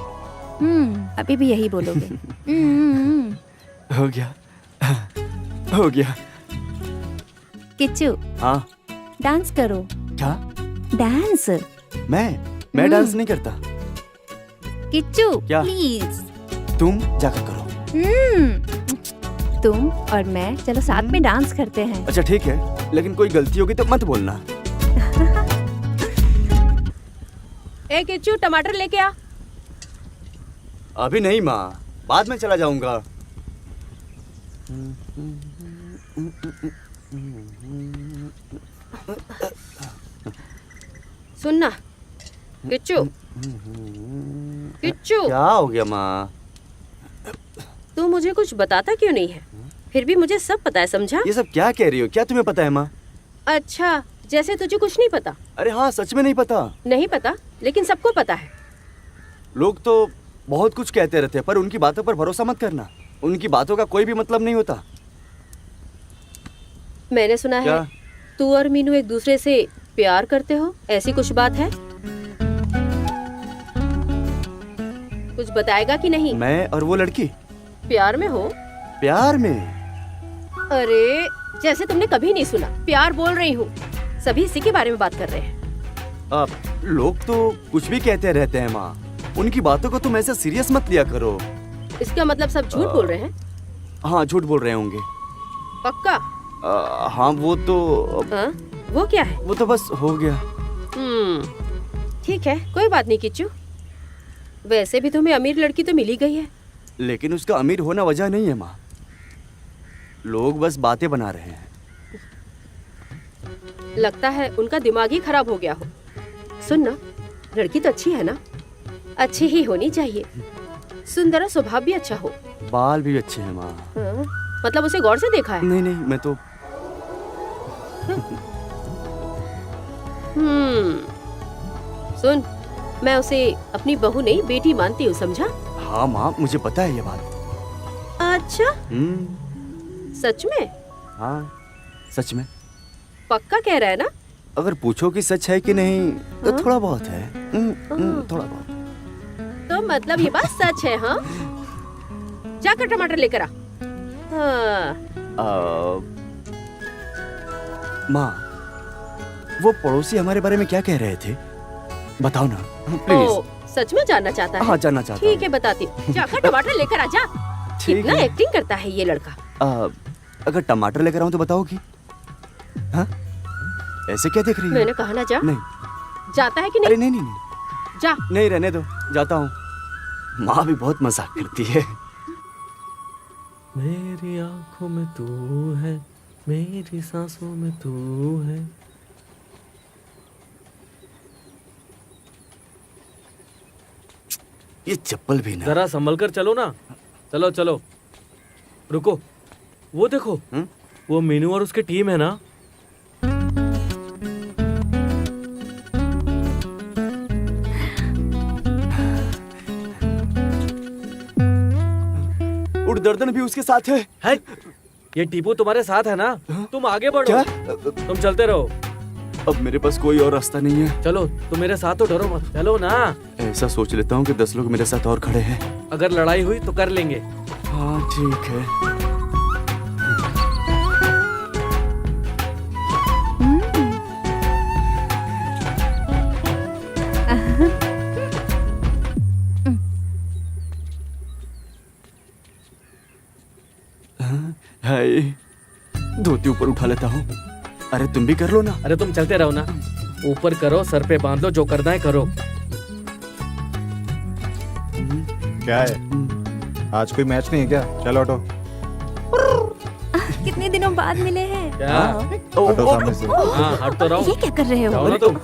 अभी भी यही बोलोगे। हो गया, हो गया। किच्चू, हाँ डांस करो। क्या? डांस? मैं डांस नहीं करता। किच्चू, क्या? प्लीज तुम जाकर करो। तुम और मैं चलो साथ में डांस करते हैं। अच्छा ठीक है, लेकिन कोई गलती होगी तो मत बोलना। ए किच्चू, टमाटर लेके आ। अभी नहीं माँ, बाद में चला जाऊंगा। सुनना किच्चू, किच्चू, क्या हो गया माँ? तू मुझे कुछ बताता क्यों नहीं है? फिर भी मुझे सब पता है, समझा? ये सब क्या कह रही हो? क्या तुम्हें पता है माँ? अच्छा, जैसे तुझे कुछ नहीं पता। अरे हाँ, सच में नहीं पता। नहीं पता, लेकिन सबको पता है। लोग तो बहुत कुछ कहते रहते हैं, पर उनकी बातों पर भरोसा मत करना। उनकी बातों का कोई भी मतलब नहीं होता। मैंने सुना है तू और मीनू एक दूसरे से प्यार करते हो, ऐसी कुछ बात है? कुछ बताएगा कि नहीं? मैं और वो लड़की प्यार में हो? प्यार में? अरे जैसे तुमने कभी नहीं सुना। प्यार बोल रही हूँ, सभी इसी के बारे में बात कर रहे हैं। अब लोग तो कुछ भी कहते रहते हैं माँ, उनकी बातों को तुम ऐसे सीरियस मत लिया करो। इसका मतलब सब झूठ बोल रहे हैं? हाँ, झूठ बोल रहे होंगे। पक्का? हाँ, वो तो वो क्या है? वो तो बस हो गया। ठीक है, कोई बात नहीं किच्चू। वैसे भी तुम्हें अमीर लड़की तो मिल ही गई है। लेकिन उसका अमीर होना वजह नहीं है माँ, लोग बस बातें बना रहे हैं। लगता है उनका दिमाग ही खराब हो गया हो। सुन ना, लड़की तो अच्छी है ना? अच्छी ही होनी चाहिए। सुंदर और स्वभाव भी अच्छा हो। बाल भी अच्छे हैं माँ। मतलब उसे गौर से देखा है? नहीं नहीं, मैं तो सुन, मैं उसे अपनी बहू नहीं बेटी मानती हूँ, समझा? हाँ माँ, मुझे पता है ये बात। अच्छा? सच में? हाँ, सच में। पक्का कह रहा है ना? अगर पूछो कि सच है कि नहीं तो थोड़ा बहुत है। थोड़ा बहुत। तो मतलब ये बात सच है? हाँ, जाकर टमाटर लेकर आ। हाँ। माँ, वो पड़ोसी हमारे बारे में क्या कह रहे थे? बताओ ना प्लीज। सच में जानना चाहता है? हाँ, जानना चाहता हूँ। ठीक है, बताती हूँ। जाकर टमाटर लेकर आ जा। कितना एक्टिंग करता है ये लड़का। अगर टमाटर लेकर आऊँ तो बताओगी? हाँ? ऐसे क्या देख रही है? मैंने कहा ना जा। नहीं। जाता है कि नहीं? अरे नहीं। जा। नहीं, रहने दो, जाता हूँ। माँ भी बहुत मजाक करती है। मेरी आंखों में तू है, मेरी सांसों में तू है। ये चप्पल भी ना। जरा संभल कर चलो ना। चलो चलो, रुको। वो देखो, वो मीनू और उसकी टीम है ना। उड़दर्दन भी उसके साथ है। ये टीपू तुम्हारे साथ है ना? तुम आगे बढ़ो। क्या? तुम चलते रहो। अब मेरे पास कोई और रास्ता नहीं है। चलो, तुम मेरे साथ तो डरो मत। चलो ना। ऐसा सोच लेता हूँ कि 10 लोग मेरे साथ और खड़े हैं। अगर लड़ाई हुई तो कर लेंगे। हाँ, ठीक है। हाय, धोती ऊपर उठा लेता हूँ। अरे तुम भी कर लो ना। अरे तुम चलते रहो ना। ऊपर करो, सर पे बांध लो, जो करना है करो। क्या है, आज कोई मैच नहीं है क्या? चलो ऑटो। कितने दिनों बाद मिले हैं। क्या? ऑटो सामने से। हाँ, हट तो रहो। ये क्या कर रहे हो? जाओ ना तुम।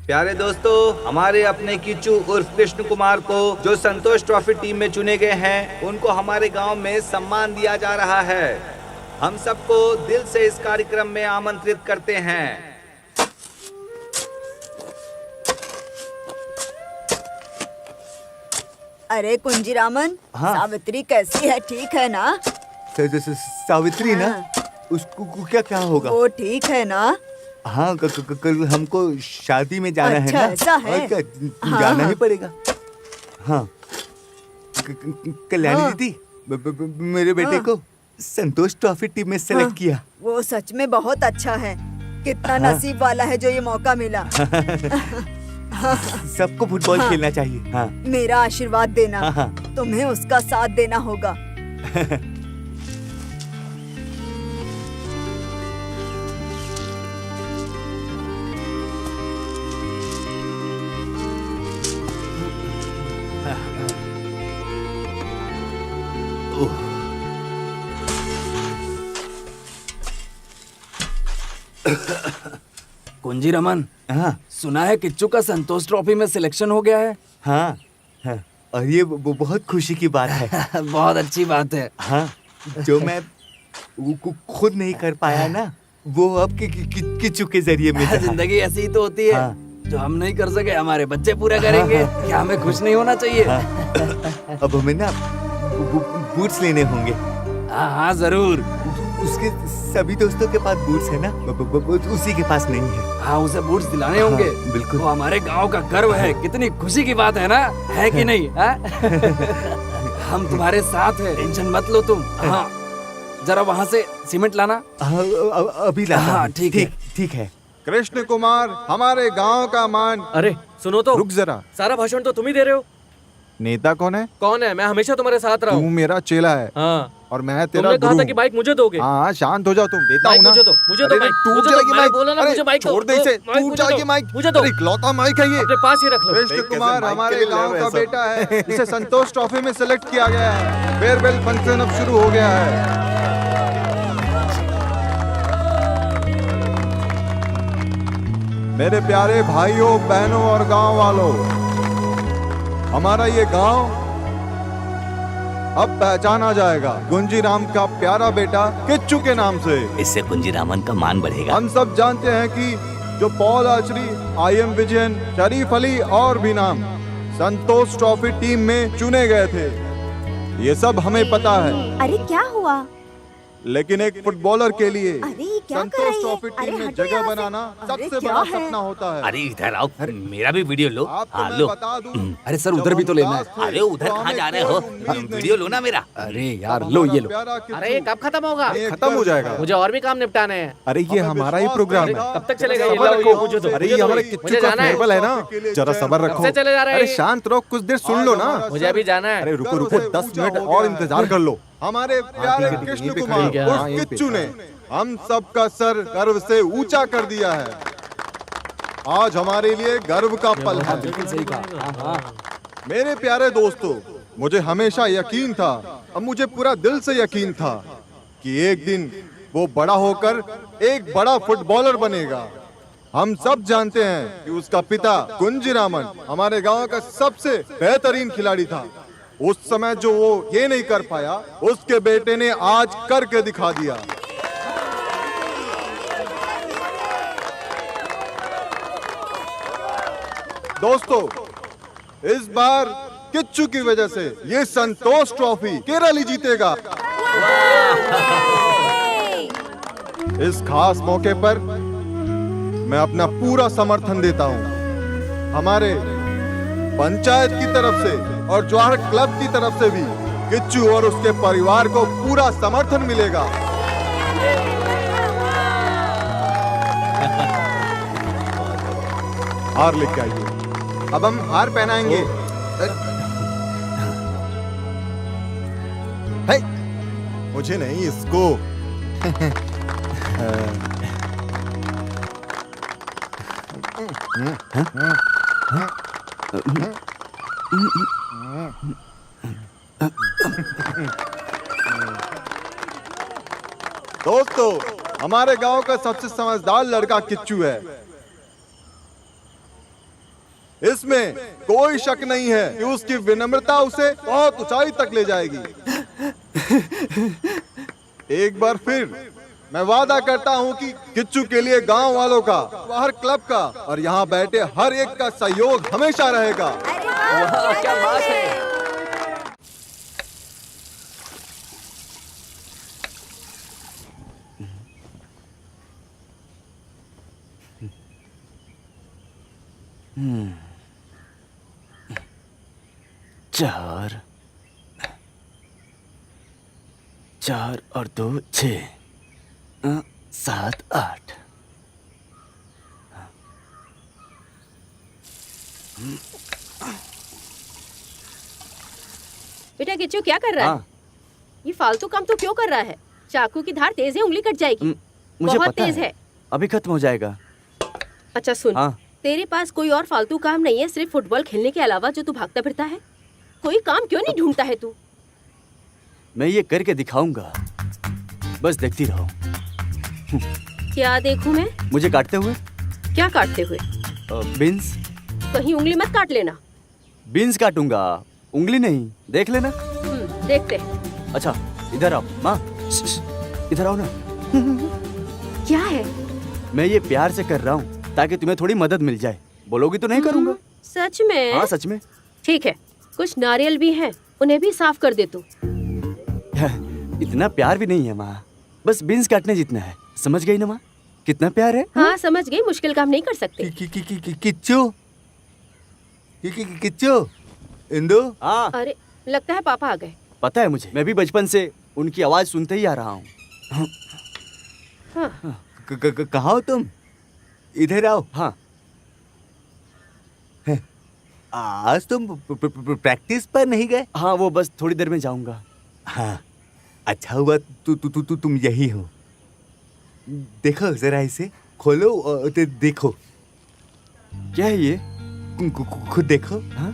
प्यारे दोस्तों, हमारे अपने किच्चू उर्फ कृष्ण कुमार को जो संतोष ट्रॉफी टीम में चुने गए हैं, उनको हमारे गांव में सम्मान दिया जा रहा है। हम सबको दिल से इस कार्यक्रम में आमंत्रित करते हैं। अरे कुंजीरामन, हाँ। सावित्री कैसी है? ठीक है ना? सावित्री ना, उसको क्या होगा? वो ठीक है ना? हाँ, कल हमको शादी में जाना है ना। ऐसा है? और क्या, हाँ, जाना हाँ। ही पड़ेगा। हाँ, कल्याणी हाँ। दीदी मेरे बेटे हाँ। को संतोष ट्रॉफी टीम में सेलेक्ट किया। वो सच में बहुत अच्छा है। कितना हाँ। नसीब वाला है जो ये मौका मिला। सबको फुटबॉल हाँ। खेलना चाहिए। हाँ। मेरा आशीर्वाद देना। हाँ, हाँ। तुम्हें उसका साथ देना होगा। कुंजी रमन, हाँ। सुना है किच्चू का संतोष ट्रॉफी में सिलेक्शन हो गया है। हाँ, हाँ। और ये बहुत खुशी की बात है। बहुत अच्छी बात है। हाँ, जो मैं खुद नहीं कर पाया ना, वो अब किच्चू के जरिए मिला। जिंदगी ऐसी ही तो होती है। हाँ। जो हम नहीं कर सके हमारे बच्चे पूरा करेंगे। क्या हमें खुश नहीं होना चाहिए? अब हमें ना बूट्स लेने होंगे। हाँ हाँ जरूर। उसके सभी दोस्तों के पास बूट्स है ना, उसी के पास नहीं है। हाँ, उसे बूट्स दिलाने होंगे। हाँ, बिल्कुल। वो हमारे गांव का गर्व है। कितनी खुशी की बात है ना, है कि नहीं? हम तुम्हारे साथ हैं, टेंशन मत लो तुम। हाँ, जरा वहाँ से सीमेंट लाना। अभी लाता हूँ। हाँ, ठीक है। ठीक है। कृष्ण कुमार हमारे गांव का मान। अरे सुनो तो। रुक जरा। सारा भाषण तो तुम ही दे रहे हो। नेता कौन है? कौन है? मैं हमेशा तुम्हारे साथ रहा तू हूँ। मेरा चेला है। हाँ। और मैं तेरा तुमने कहा गुरु। था कि बाइक मुझे दोगे। हाँ, शांत हो जाओ तुम। देता हूँ ना। मुझे दो अरे बाइक। टूट मुझे जाएगी दो, माइक। बोला ना अरे मुझे बाइक दो। छोड़ दे इसे, बाइक टूट मुझे जाएगी दो। माइक। मुझे दो। अरे इकलौता माइक है ये। अपने पास ही रख लो। कृष्ण कुमार हमारे गांव का बेटा है। इसे संतोष ट्रॉफी में सिलेक्ट किया गया है। फेयरवेल फंक्शन अब शुरू हो गया है। मेरे प्यारे भाइयों, बहनों और गांव वालों, हमारा ये गांव अब पहचाना जाएगा गुंजीराम का प्यारा बेटा किच्चू के नाम से। इससे कुंजीरामन का मान बढ़ेगा। हम सब जानते हैं कि जो पॉल आर्चरी, आई.एम. विजयन, शरीफ अली और भी नाम संतोष ट्रॉफी टीम में चुने गए थे, ये सब हमें पता है। अरे क्या हुआ? लेकिन एक फुटबॉलर के लिए अरे ये क्या कर संतोष रही है? ट्रॉफी अरे टीम में हटो जगह यहाँ से। बनाना अरे सबसे क्या बड़ा है? सपना होता है। अरे इधर आओ, मेरा भी वीडियो लो। आपको हाँ मैं लो। बता दूं, अरे सर उधर भी तो लेना है। अरे उधर कहाँ जा रहे हो? वीडियो लो ना मेरा। अरे यार लो ये लो। अरे ये कब खत्म होगा? खत्म हो जाएगा। मुझे और भी काम निपटाने हैं। अरे ये हमारा ही प्रोग्राम है। कब तक चलेगा ये? सब्र लाओ, रखो। ये मुझे दो, अरे मुझे ये दो, हमारे मुझे किच्चू का जाना है। फेयरवेल है ना, जरा सब्र रखो। कब से चले जा रहे हैं अरे ये? शांत रहो, कुछ देर सुन लो ना। मुझे अभी जाना है। अरे रुको रुको, 10 मिनट और इंतजार कर लो। हमारे प्यारे कृष्ण कुमार उर्फ किच्चू ने हम सबका सर गर्व से ऊंचा कर दिया है। आज हमारे लिए गर्व का पल है। बिल्कुल सही कहा। हाँ। मेरे प्यारे दोस्तों, मुझे हमेशा यकीन था, अब मुझे पूरा दिल से यकीन था कि एक दिन वो बड़ा होकर एक बड़ा फुटबॉलर बनेगा। हम सब जानते हैं कि उसका पिता कुंजीरामन हमारे गांव का सबसे बेहतरीन खिलाड़ी था। उस समय जो वो ये नहीं कर पाया, उसके बेटे ने आज करके दिखा दिया। दोस्तों, इस बार किच्चू की वजह से ये संतोष ट्रॉफी केरल ही जीतेगा। इस खास मौके पर मैं अपना पूरा समर्थन देता हूँ। हमारे पंचायत की तरफ से और जवाहर क्लब की तरफ से भी किच्चू और उसके परिवार को पूरा समर्थन मिलेगा। हार लेके आइए। अब हम हार पहनाएंगे। है, मुझे नहीं, इसको। दोस्तों, हमारे गांव का सबसे समझदार लड़का किच्चू है। इसमें कोई शक नहीं है कि उसकी विनम्रता उसे बहुत ऊंचाई तक ले जाएगी। एक बार फिर मैं वादा करता हूं कि किच्चू के लिए गांव वालों का, बाहर क्लब का और यहाँ बैठे हर एक का सहयोग हमेशा रहेगा। क्या बात है। चार, 4 और 2 6, 7 8। बेटा किच्चू क्या कर रहा है? हाँ। ये फालतू काम तो क्यों कर रहा है? चाकू की धार तेज है, उंगली कट जाएगी। मुझे बहुत पता तेज है। अभी खत्म हो जाएगा। अच्छा सुन, हाँ। तेरे पास कोई और फालतू काम नहीं है सिर्फ फुटबॉल खेलने के अलावा जो तू भागता फिरता है? कोई काम क्यों नहीं ढूंढता है तू? मैं ये करके दिखाऊंगा, बस देखती रहो। क्या देखूं मैं? मुझे काटते हुए। क्या काटते हुए? बीन्स। कहीं उंगली मत काट लेना। बीन्स काटूंगा, उंगली नहीं, देख लेना। देखते हैं। अच्छा इधर आओ माँ, इधर आओ ना। क्या है? मैं ये प्यार से कर रहा हूँ ताकि तुम्हें थोड़ी मदद मिल जाए। बोलोगी तो नहीं करूँगा। सच में? हाँ सच में। ठीक है, कुछ नारियल भी हैं, उन्हें भी साफ कर दे तू। इतना प्यार भी नहीं है माँ, बस बीन्स काटने जितना है। समझ गई ना माँ, कितना प्यार है? हाँ समझ गई, मुश्किल काम नहीं कर सकते। किच्चू, किच्चू, इंदु। हाँ। अरे लगता है पापा आ गए। पता है मुझे, मैं भी बचपन से उनकी आवाज सुनते ही आ रहा हूँ। हाँ। कहाँ हो तुम? इधर आओ। हाँ। आज तुम प्रैक्टिस पर नहीं गए? हाँ वो बस थोड़ी देर में जाऊंगा। हाँ अच्छा हुआ तुम यही हो। देखो जरा इसे खोलो और देखो। क्या है ये? खुद देखो। हाँ?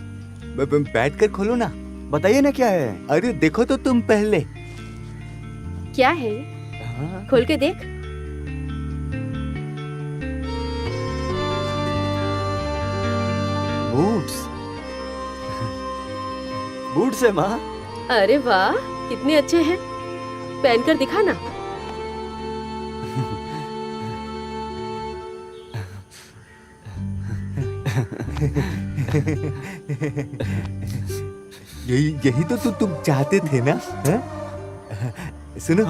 बैठ कर खोलो ना। बताइए ना क्या है। अरे देखो तो तुम पहले। क्या है ये? हाँ? खोल के देख। बूट्स। बूट्स है माँ। अरे वाह, कितने अच्छे हैं। पहनकर दिखा ना। यही तो तुम चाहते थे ना? सुनो,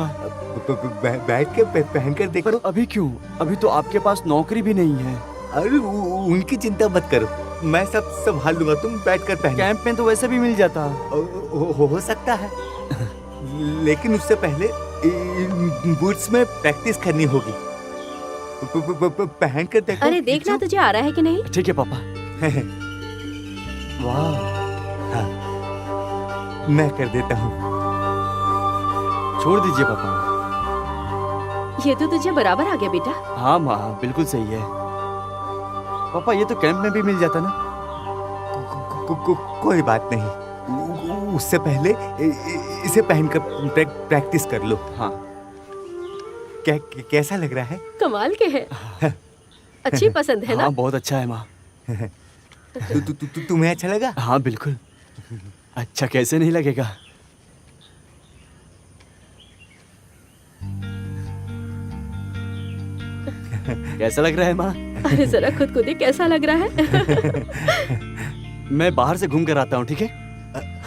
बैठ के पहन कर देखो। पर अभी क्यों? अभी तो आपके पास नौकरी भी नहीं है। अरे उनकी चिंता मत करो, मैं सब संभाल लूंगा, तुम बैठ कर पहनो। कैंप में तो वैसे भी मिल जाता। हो सकता है, लेकिन उससे पहले इन बूट्स में प्रैक्टिस करनी होगी। पहन कर देखो। अरे देखना तुझे आ रहा है कि नहीं। ठीक है पापा। वाह, हाँ, मैं कर देता हूँ। छोड़ दीजिए पापा। ये तो तुझे बराबर आ गया बेटा। हाँ माँ, बिल्कुल सही है। पापा ये तो कैंप में भी मिल जाता ना। कोई बात नहीं, उससे पहले इसे पहनकर प्रैक्टिस कर लो। हाँ। कैसा लग रहा है? कमाल के है। अच्छी पसंद है ना? हाँ बहुत अच्छा है माँ। तुम्हें अच्छा लगा? हाँ बिल्कुल। अच्छा कैसे नहीं लगेगा। कैसा लग रहा है माँ? अरे जरा खुद को देख कैसा लग रहा है। मैं बाहर से घूम कर आता हूँ, ठीक है?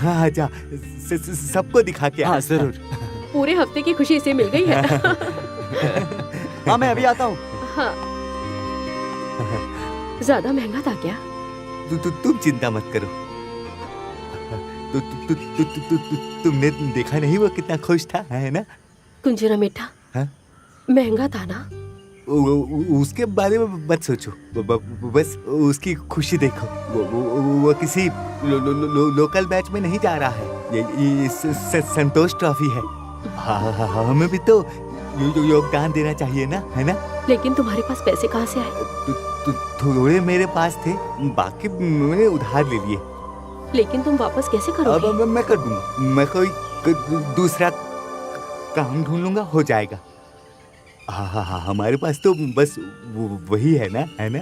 हाँ जा, सबको दिखा के। हाँ जरूर। पूरे हफ्ते की खुशी इसे मिल गई है। हाँ मैं अभी आता हूँ। हाँ। ज्यादा महंगा था क्या? तुम चिंता मत करो। तुमने देखा नहीं वो कितना खुश था, है ना? कुंजरा मीठा। हाँ? महंगा था ना? उसके बारे में मत सोचो, बस उसकी खुशी देखो। वो किसी लोकल मैच में नहीं जा रहा है, ये संतोष ट्रॉफी है। हमें भी तो योगदान देना चाहिए ना, है ना? लेकिन तुम्हारे पास पैसे कहाँ से आए? थोड़े मेरे पास थे, बाकी मैंने उधार ले लिए। लेकिन तुम वापस कैसे करोगे? अब मैं कर दूंगा, मैं कोई दूसरा काम ढूंढ लूंगा, हो जाएगा। हाँ, हमारे पास तो बस वही है ना, है ना?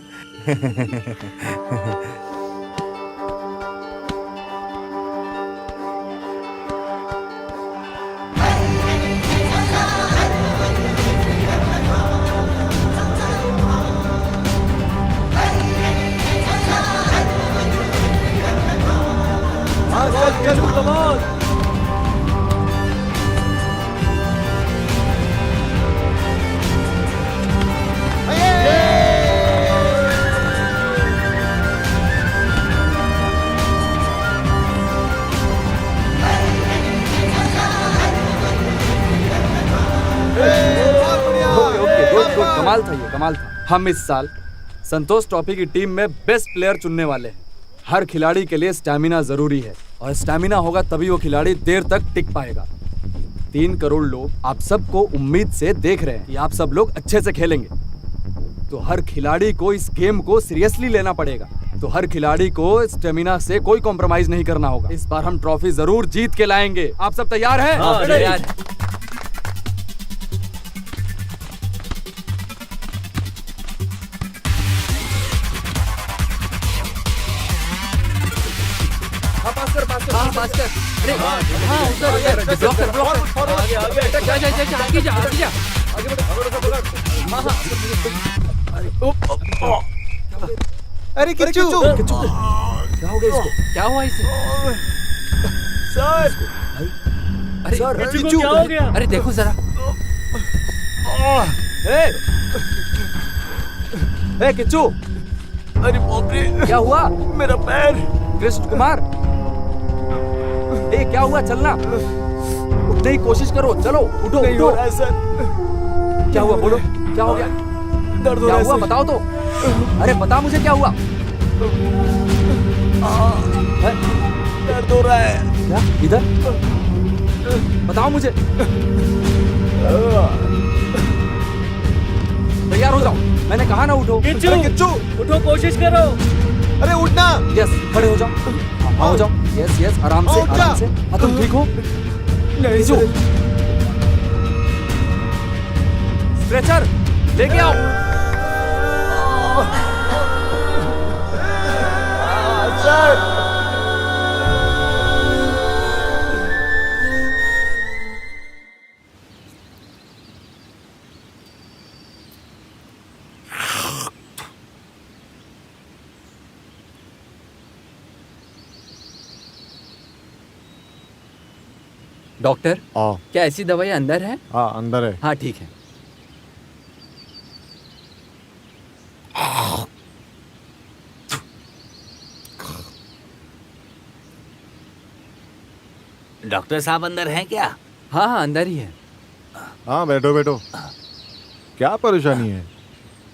कमाल था, ये कमाल था। हम इस साल संतोष ट्रॉफी की टीम में बेस्ट प्लेयर चुनने वाले हैं। हर खिलाड़ी के लिए स्टैमिना जरूरी है, और स्टैमिना होगा तभी वो खिलाड़ी देर तक टिक पाएगा। 3 करोड़ लोग आप सबको उम्मीद से देख रहे हैं कि आप सब लोग अच्छे से खेलेंगे, तो हर खिलाड़ी को इस गेम को सीरियसली लेना पड़ेगा। तो हर खिलाड़ी को स्टेमिना से कोई कॉम्प्रोमाइज नहीं करना होगा। इस बार हम ट्रॉफी जरूर जीत के लाएंगे। आप सब तैयार हैं? हाँ, तैयार। अरे किच्चू, क्या हो गया इसको? क्या हुआ इसे? सर, अरे सर, किच्चू को क्या हो गया? अरे देखो जरा। ए किच्चू, अरे बाप रे, क्या हुआ? मेरा पैर। कृष्ण कुमार, ए क्या हुआ? चलना, उठने की कोशिश करो। चलो उठो, नहीं उठो। हो रहा है सर। क्या हुआ? बोलो, क्या हो गया? दर्द हो क्या रहा है हुआ? सर। बताओ तो। अरे बता मुझे क्या हुआ? दर्द हो रहा है। क्या? इधर बताओ मुझे। तैयार हो जाओ, मैंने कहा ना उठो। किच्चू, अरे किच्चू, उठो, कोशिश करो। अरे उठना। यस, खड़े हो जाओ। हाँ, हो जाओ। यस यस, आराम से, उठ जा। आराम से। हाँ, तुम ठीक हो? नहीं किच्चू, सर। स्ट्रेचर लेके आओ। सर, डॉक्टर हाँ क्या ऐसी दवाई अंदर है? हाँ अंदर है। हाँ ठीक है। डॉक्टर साहब अंदर हैं क्या? हाँ हाँ अंदर ही है। हाँ बैठो बैठो। क्या परेशानी है?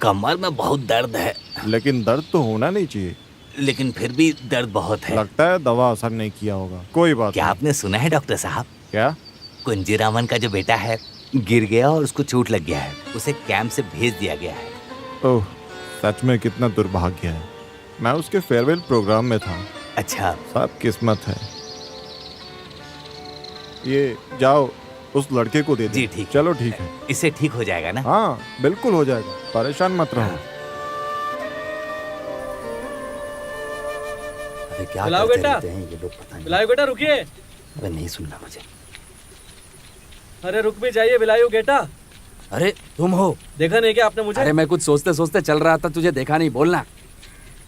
कमर में बहुत दर्द है। लेकिन दर्द तो होना नहीं चाहिए। लेकिन फिर भी दर्द बहुत है। लगता है दवा असर नहीं किया होगा। कोई बात क्या नहीं। आपने सुना है डॉक्टर साहब? क्या? कुंजीरामन का जो बेटा है गिर गया और उसको चोट लग गया है। उसे कैंप से भेज दिया गया है। ओह सच में कितना दुर्भाग्य है। मैं उसके फेयरवेल प्रोग्राम में था। अच्छा सब किस्मत है। ये जाओ उस लड़के को दे दो। जी ठीक। चलो ठीक है। इससे ठीक हो जाएगा ना? हाँ बिल्कुल हो जाएगा, परेशान मत रहो। अरे क्या बुलाओ करते बेटा। रहते हैं ये लोग, पता नहीं। बिलायू बेटा रुकिए। अरे नहीं सुनना मुझे। अरे रुक भी जाइए बिलायू बेटा। अरे तुम हो? देखा नहीं क्या आपने मुझे? अरे मैं कुछ सोचते सोचते चल रहा था, तुझे देखा नहीं। बोलना।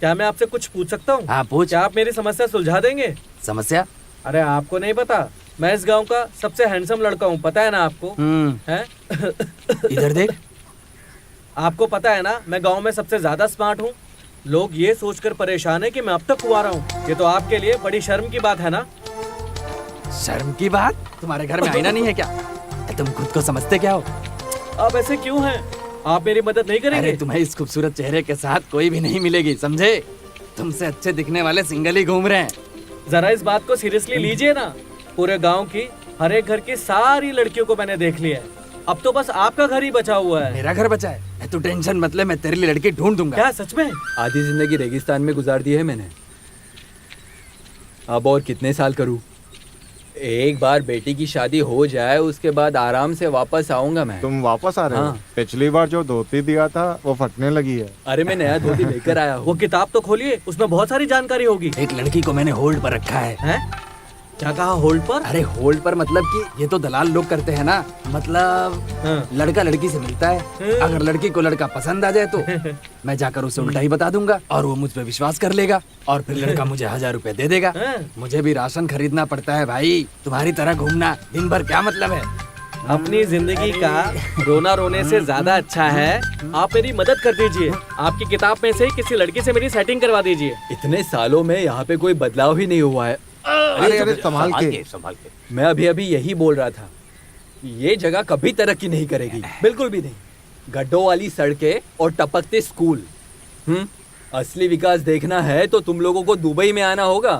क्या मैं आपसे कुछ पूछ सकता हूँ? हाँ पूछ। क्या आप मेरी समस्या सुलझा देंगे? समस्या? अरे आपको नहीं पता, मैं इस गांव का सबसे हैंडसम लड़का हूँ, पता है ना आपको? हैं? इधर देख। आपको पता है ना मैं गांव में सबसे ज्यादा स्मार्ट हूँ। लोग ये सोचकर परेशान है कि मैं अब तक कुंवारा हूँ। ये तो आपके लिए बड़ी शर्म की बात है ना? शर्म की बात? तुम्हारे घर में आईना नहीं है क्या? तुम खुद को समझते क्या हो? आप ऐसे क्यों हैं? आप मेरी मदद नहीं करेंगे? अरे तुम्हें इस खूबसूरत चेहरे के साथ कोई भी नहीं मिलेगी, समझे? तुमसे अच्छे दिखने वाले सिंगल ही घूम रहे हैं। जरा इस बात को सीरियसली लीजिए ना। पूरे गांव की हर एक घर की सारी लड़कियों को मैंने देख लिया है। अब तो बस आपका घर ही बचा हुआ है। मेरा घर बचा है? तू टेंशन मत ले, मैं तेरे लिए लड़की ढूंढ दूंगा। क्या सच में? आधी जिंदगी रेगिस्तान में गुजार दी है मैंने। अब और कितने साल करूं? एक बार बेटी की शादी हो जाए उसके बाद आराम से वापस आऊंगा मैं। तुम वापस आ रहे हो? हाँ। पिछली बार जो धोती दिया था वो फटने लगी है। अरे मैं नया धोती लेकर आया हूँ। वो किताब तो खोलिए, उसमें बहुत सारी जानकारी होगी। एक लड़की को मैंने होल्ड पर रखा है। हैं? क्या कहा होल्ड पर? अरे होल्ड पर मतलब कि ये तो दलाल लोग करते हैं ना। मतलब लड़का लड़की से मिलता है, अगर लड़की को लड़का पसंद आ जाए तो मैं जाकर उसे उल्टा ही बता दूंगा और वो मुझ पे विश्वास कर लेगा और फिर लड़का मुझे 1000 रुपए दे देगा। मुझे भी राशन खरीदना पड़ता है भाई, तुम्हारी तरह घूमना दिन भर क्या मतलब है? अपनी जिंदगी का रोना रोने से ज्यादा अच्छा है आप मेरी मदद कर दीजिए। आपकी किताब में से किसी लड़की से मेरी सेटिंग करवा दीजिए। इतने सालों में यहाँ पे कोई बदलाव ही नहीं हुआ है। अरे संभाल के। मैं अभी अभी यही बोल रहा था, ये जगह कभी तरक्की नहीं करेगी, बिल्कुल भी नहीं। गड्ढों वाली सड़कें और टपकते स्कूल। असली विकास देखना है तो तुम लोगों को दुबई में आना होगा।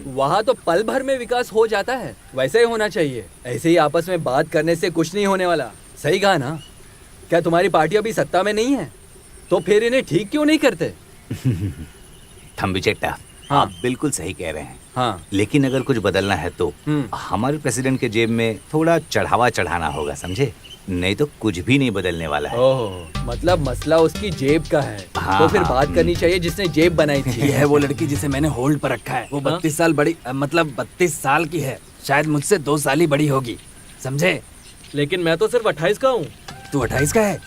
वहाँ तो पल भर में विकास हो जाता है। वैसे ही होना चाहिए। ऐसे ही आपस में बात करने से कुछ नहीं होने वाला। सही कहा ना? क्या तुम्हारी पार्टी अभी सत्ता में नहीं है? तो फिर इन्हें ठीक क्यों नहीं करते? थम्बी चट्टा, हाँ। आप बिल्कुल सही कह रहे हैं। हाँ। लेकिन अगर कुछ बदलना है तो हमारे प्रेसिडेंट के जेब में थोड़ा चढ़ावा चढ़ाना होगा, समझे? नहीं तो कुछ भी नहीं बदलने वाला है। ओह, मतलब मसला उसकी जेब का है। हाँ, तो फिर हाँ, बात करनी चाहिए जिसने जेब बनाई थी। ये है वो लड़की जिसे मैंने होल्ड पर रखा है। वो 32 साल बड़ी, मतलब 32 साल की है। शायद मुझसे 2 साल ही बड़ी होगी, समझे? लेकिन मैं तो सिर्फ 28 का हूँ। तू 28 का है?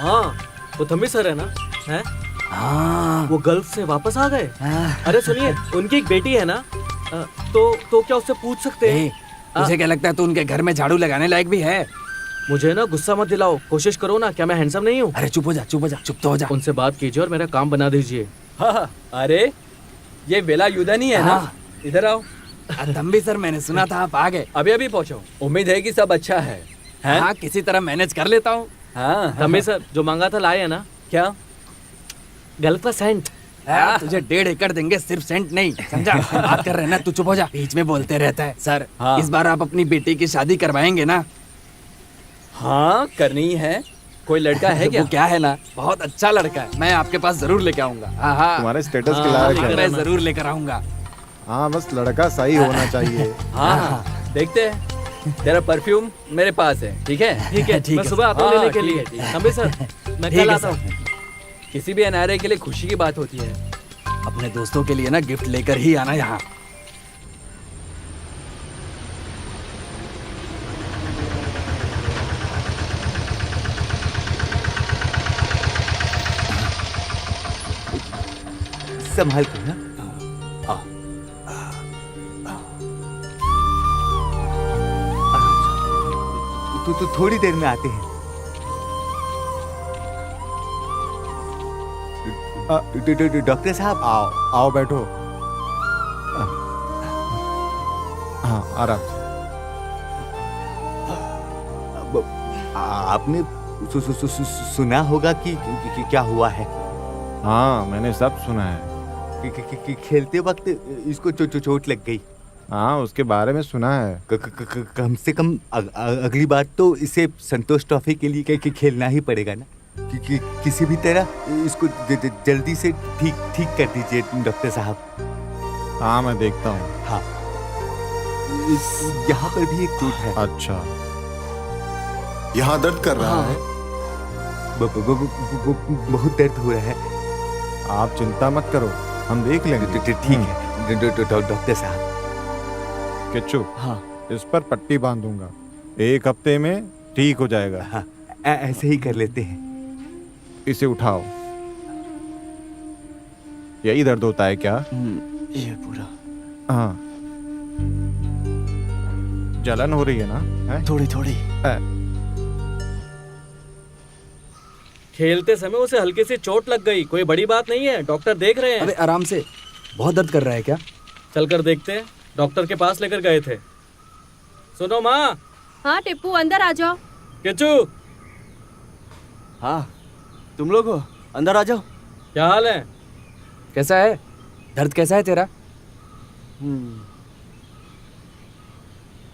हाँ, वो थम्बी सर है ना? है? हाँ। वो गल्फ से वापस आ गए। अरे सुनिए, उनकी एक बेटी है ना, तो क्या उससे पूछ सकते हैं? तुझे क्या लगता है तू उनके घर में झाड़ू लगाने लायक भी है? मुझे ना गुस्सा मत दिलाओ, कोशिश करो ना। क्या मैं हैंडसम नहीं हूँ? अरे चुप हो जा, चुप हो जा, चुप तो हो जा। उनसे बात कीजिए और मेरा काम बना दीजिए। हाँ, अरे ये वेला युद्धन ही है ना? इधर आओ। थम्बी सर, मैंने सुना था आप आ गए। अभी अभी पहुँचा हूँ। उम्मीद है कि सब अच्छा है? हाँ, किसी तरह मैनेज कर लेता हूँ। हाँ थम्बी सर, जो मांगा था लाए है ना? क्या? गल्फ का सेंट। तुझे 1.5 एकड़ देंगे, सिर्फ सेंट नहीं, समझा? बात कर रहे हैं ना, तू चुप हो जा, बीच में बोलते रहता है। सर, इस बार आप अपनी बेटी की शादी करवाएंगे ना? हाँ, करनी है। कोई लड़का है क्या? वो क्या है ना, बहुत अच्छा लड़का है, मैं आपके पास जरूर लेके आऊंगा। हाँ, तुम्हारे स्टेटस के लायक है। मैं जरूर लेकर आऊंगा। हाँ, बस लड़का सही होना चाहिए। हाँ, देखते हैं। तेरा परफ्यूम मेरे पास है, ठीक है? ठीक है, मैं सुबह आता हूँ लेने के लिए। थम्बी सर, मैं कल आता हूँ। किसी भी अनारे के लिए खुशी की बात होती है। अपने दोस्तों के लिए ना गिफ्ट लेकर ही आना यहाँ। संभाल कर ना। तो थोड़ी देर में आते हैं। डॉक्टर साहब आओ आओ बैठो। हाँ आराम से। आपने सुना होगा कि क्या हुआ है। हाँ मैंने सब सुना है। खेलते वक्त इसको चोट लग गई। हाँ उसके बारे में सुना है। कम से कम अगली बार तो इसे संतोष ट्रॉफी के लिए खेलना ही पड़ेगा ना। किसी भी तरह इसको जल्दी से ठीक कर दीजिए डॉक्टर साहब। हाँ मैं देखता हूँ। हाँ यहाँ पर भी एक चोट है। अच्छा यहाँ दर्द कर रहा है? बहुत दर्द हो रहा है। आप चिंता मत करो, हम देख लेंगे। ठीक है डॉक्टर साहब। किच्चू हाँ इस पर पट्टी बांधूंगा, 1 हफ्ते में ठीक हो जाएगा। हाँ ऐसे ही कर लेते हैं। इसे उठाओ। यही दर्द होता है क्या? ये पूरा। हाँ जलन हो रही है ना? है? थोड़ी थोड़ी। खेलते समय उसे हल्की सी चोट लग गई, कोई बड़ी बात नहीं है, डॉक्टर देख रहे हैं। अरे आराम से, बहुत दर्द कर रहा है क्या? चलकर देखते हैं। डॉक्टर के पास लेकर गए थे। सुनो माँ। हाँ टिप्पू अंदर आ जाओ। किच्चू। हाँ तुम लोग हो, अंदर आ जाओ। क्या हाल है? कैसा है? दर्द कैसा है तेरा?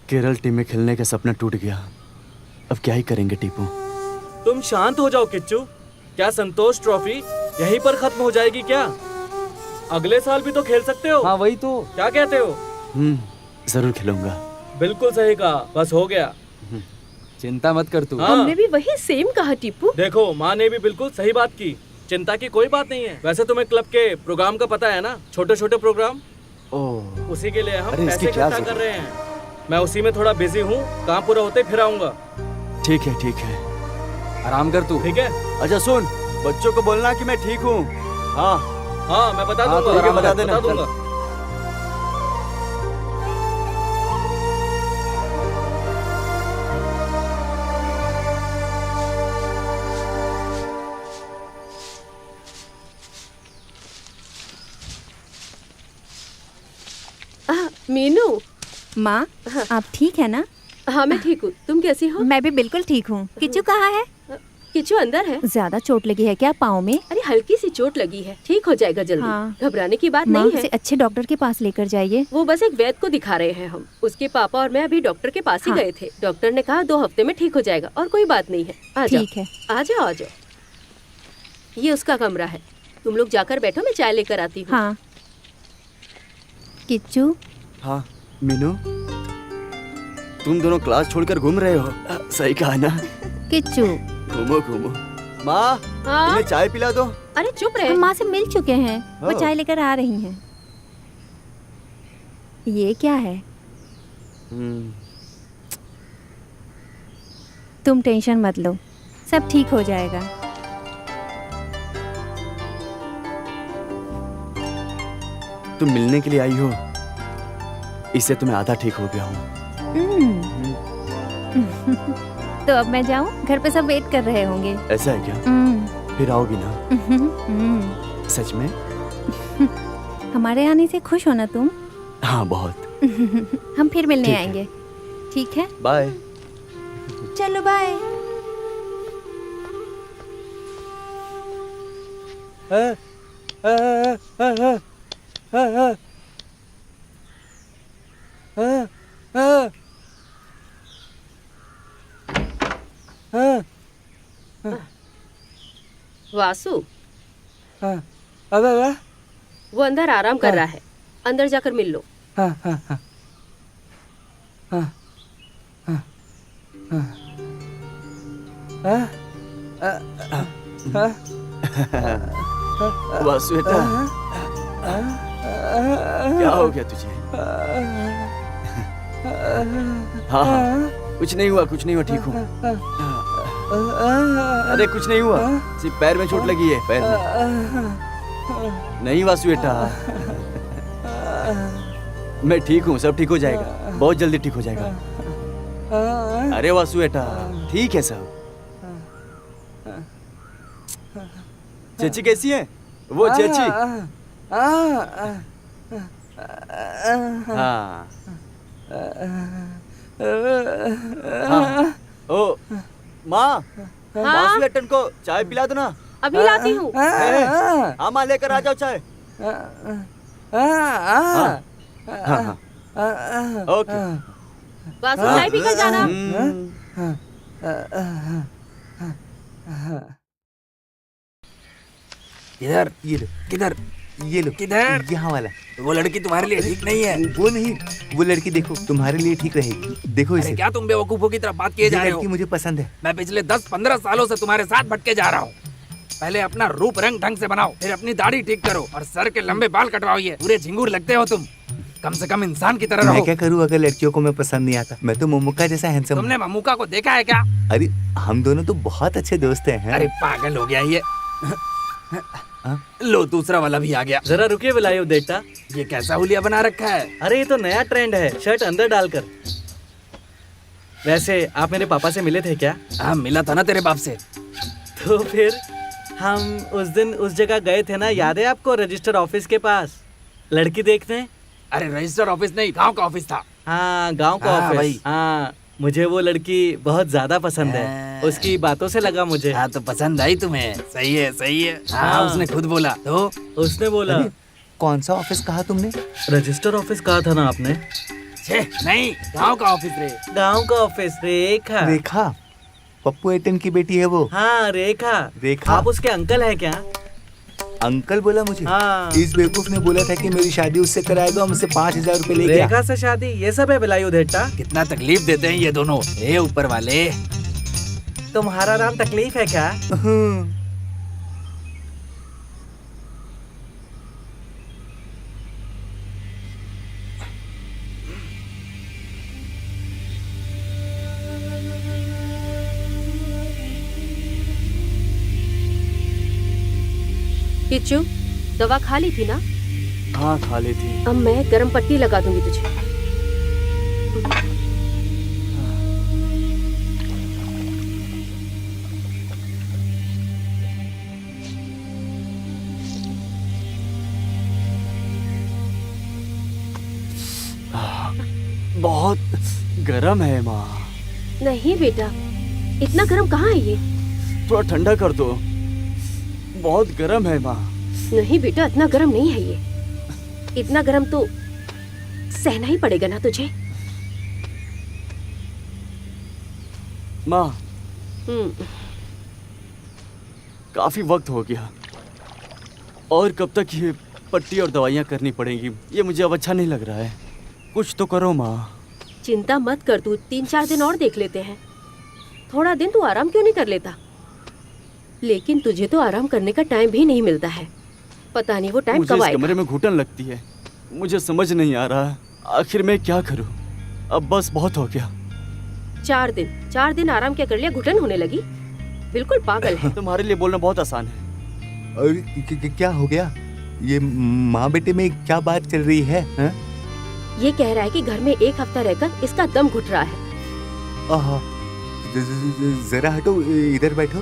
केरल टीम में खेलने का सपना टूट गया, अब क्या ही करेंगे टीपू। तुम शांत हो जाओ किच्चू। क्या संतोष ट्रॉफी यहीं पर खत्म हो जाएगी क्या? अगले साल भी तो खेल सकते हो। हाँ वही तो। क्या कहते हो? जरूर खेलूंगा। बिल्कुल सही कहा, बस हो गया। चिंता मत कर तू। हाँ। हमने भी वही सेम कहा टिप्पू। देखो माँ ने भी बिल्कुल सही बात की, चिंता की कोई बात नहीं है। वैसे तुम्हें क्लब के प्रोग्राम का पता है ना, छोटे छोटे प्रोग्राम। ओह उसी के लिए हम अरे, पैसे इसकी क्या इकट्ठा कर रहे हैं। मैं उसी में थोड़ा बिजी हूँ, काम पूरा होते फिर आऊंगा। ठीक है ठीक है, आराम कर तू। ठीक है। अच्छा सुन, बच्चों को बोलना कि मैं ठीक हूँ। हाँ हाँ मैं बता हाँ, दूंगा। तो बता देना। बता दूंगा। मीनू। माँ आप ठीक है ना? हाँ मैं ठीक हूँ, तुम कैसी हो? मैं भी बिल्कुल ठीक हूँ। किच्चू कहाँ है? किच्चू अंदर है। ज्यादा चोट लगी है क्या पाँव में? अरे हल्की सी चोट लगी है, ठीक हो जाएगा जल्दी। हाँ। घबराने की बात माँ नहीं है। उसे अच्छे डॉक्टर के पास लेकर जाइए। वो बस एक वैद्य को दिखा रहे हैं हम। उसके पापा और मैं अभी डॉक्टर के पास ही हाँ। गए थे। डॉक्टर ने कहा 2 हफ्ते में ठीक हो जाएगा और कोई बात नहीं है। आ जाओ। ठीक है। आ जाओ आ जाओ। ये उसका कमरा है, तुम लोग जाकर बैठो, मैं चाय लेकर आती हूँ। हाँ किच्चू। हाँ मीनू, तुम दोनों क्लास छोड़कर घूम रहे हो, सही कहा ना? किच्चू घूमो घूमो। माँ तुम्हें चाय पिला दो। अरे चुप रहे। हम माँ से मिल चुके हैं, वो हाँ। चाय लेकर आ रही हैं। ये क्या है? तुम टेंशन मत लो, सब ठीक हो जाएगा। तुम मिलने के लिए आई हो, इससे तुम्हें आधा ठीक हो गया हूँ। तो अब मैं जाऊँ? घर पे सब वेट कर रहे होंगे। ऐसा है क्या? फिर आओगी ना? सच में? हमारे आने से खुश हो ना तुम? हाँ बहुत। हम फिर मिलने ठीक है। आएंगे। ठीक है, बाय। चलो बाय। वासु। वो अंदर आराम कर रहा है, अंदर जाकर मिल लो। वासु बेटा, क्या हो गया तुझे? हाँ हाँ, कुछ नहीं हुआ, कुछ नहीं हुआ, ठीक हूँ। अरे कुछ नहीं हुआ, सिर्फ पैर में चोट लगी है, पैर में। नहीं वासु बेटा, मैं ठीक हूँ, सब ठीक हो जाएगा, बहुत जल्दी ठीक हो जाएगा। अरे वासु बेटा ठीक है सब। चेची कैसी है? वो चेची। हाँ। ओ माँ, वासु बेटन को चाय पिला दो ना। अभी लाती हूँ। हाँ माँ, लेकर आ जाओ चाय। हाँ। ओके। वासु चाय पीकर जाना। किधर किधर ये लो किधर? यहाँ वाला। वो लड़की तुम्हारे लिए ठीक नहीं है। वो नहीं, वो लड़की देखो तुम्हारे लिए ठीक रहेगी। देखो इसे। क्या तुम बेवकूफों की तरह बात किए जा रहे हो? लड़की मुझे पसंद है। मैं पिछले 10-15 सालों से तुम्हारे साथ भटके जा रहा हूँ। पहले अपना रूप रंग ढंग से बनाओ, फिर अपनी दाढ़ी ठीक करो और सर के लंबे बाल कटवाओ। ये पूरे झिंगूर लगते हो तुम। कम से कम इंसान की तरह रहो। मैं क्या करूँ अगर लड़कियों को मैं पसंद नहीं आता? मैं तो ममुका जैसा हैंडसम। तुमने ममुका को देखा है क्या? अरे हम दोनों तो बहुत अच्छे दोस्त हैं। अरे पागल हो गया ये। लो दूसरा वाला भी आ गया। जरा रुकिए बिलायो देखता। ये कैसा हुलिया बना रखा है? अरे ये तो नया ट्रेंड है, शर्ट अंदर डालकर। वैसे आप मेरे पापा से मिले थे क्या? हाँ मिला था ना तेरे बाप से। तो फिर हम उस दिन उस जगह गए थे ना, याद है आपको? रजिस्टर ऑफिस के पास लड़की देखने। अरे रजिस्टर ऑफिस नहीं, गांव का ऑफिस था। हाँ गांव का हाँ, ऑफिस। भाई। हाँ मुझे वो लड़की बहुत ज्यादा पसंद है, उसकी बातों से लगा मुझे। हाँ तो पसंद आई तुम्हें? सही है सही है। हाँ हाँ। उसने खुद बोला। तो उसने बोला। कौन सा ऑफिस कहा तुमने? रजिस्टर ऑफिस कहा था ना आपने? छे नहीं, गांव का ऑफिस रे। गांव का ऑफिस। रेखा। रेखा पप्पू एटन की बेटी है वो। हाँ रेखा। रेखा। आप उसके अंकल हैं क्या? अंकल बोला मुझे? हाँ। इस बेवकूफ ने बोला था कि मेरी शादी उससे कराएगा, मुझसे 5000 रुपए ले गया। रेखा से शादी, ये सब है बिलायु धेट्टा। कितना तकलीफ देते हैं ये दोनों। ए ऊपर वाले, तुम्हारा नाम तकलीफ है क्या? किच्चू दवा खा ली थी ना? हाँ खा ली थी। अब मैं गरम पट्टी लगा दूंगी तुझे। बहुत गरम है माँ। नहीं बेटा, इतना गरम कहाँ है ये? थोड़ा ठंडा कर दो, बहुत गरम है माँ। नहीं बेटा, इतना गरम नहीं है ये। इतना गरम तो सहना ही पड़ेगा ना तुझे। माँ काफी वक्त हो गया, और कब तक ये पट्टी और दवाइयाँ करनी पड़ेंगी? ये मुझे अब अच्छा नहीं लग रहा है। कुछ तो करो माँ। चिंता मत कर तू, 3-4 दिन और देख लेते हैं। थोड़ा दिन तू आराम क्यों नहीं कर लेता? लेकिन तुझे तो आराम करने का टाइम भी नहीं मिलता है। पता नहीं वो टाइम मुझे कब इस आएगा। कमरे में घुटन लगती है, मुझे समझ नहीं आ रहा आखिर मैं क्या करूं। अब बस बहुत हो गया। 4 दिन आराम क्या कर लिया, घुटन होने लगी? बिल्कुल पागल है। तुम्हारे लिए बोलना बहुत आसान है। और क्या हो गया? ये माँ बेटे में क्या बात चल रही है? हा? ये कह रहा है कि घर में 1 हफ्ता रहकर इसका दम घुट रहा है। आहा, जरा हटो, इधर बैठो।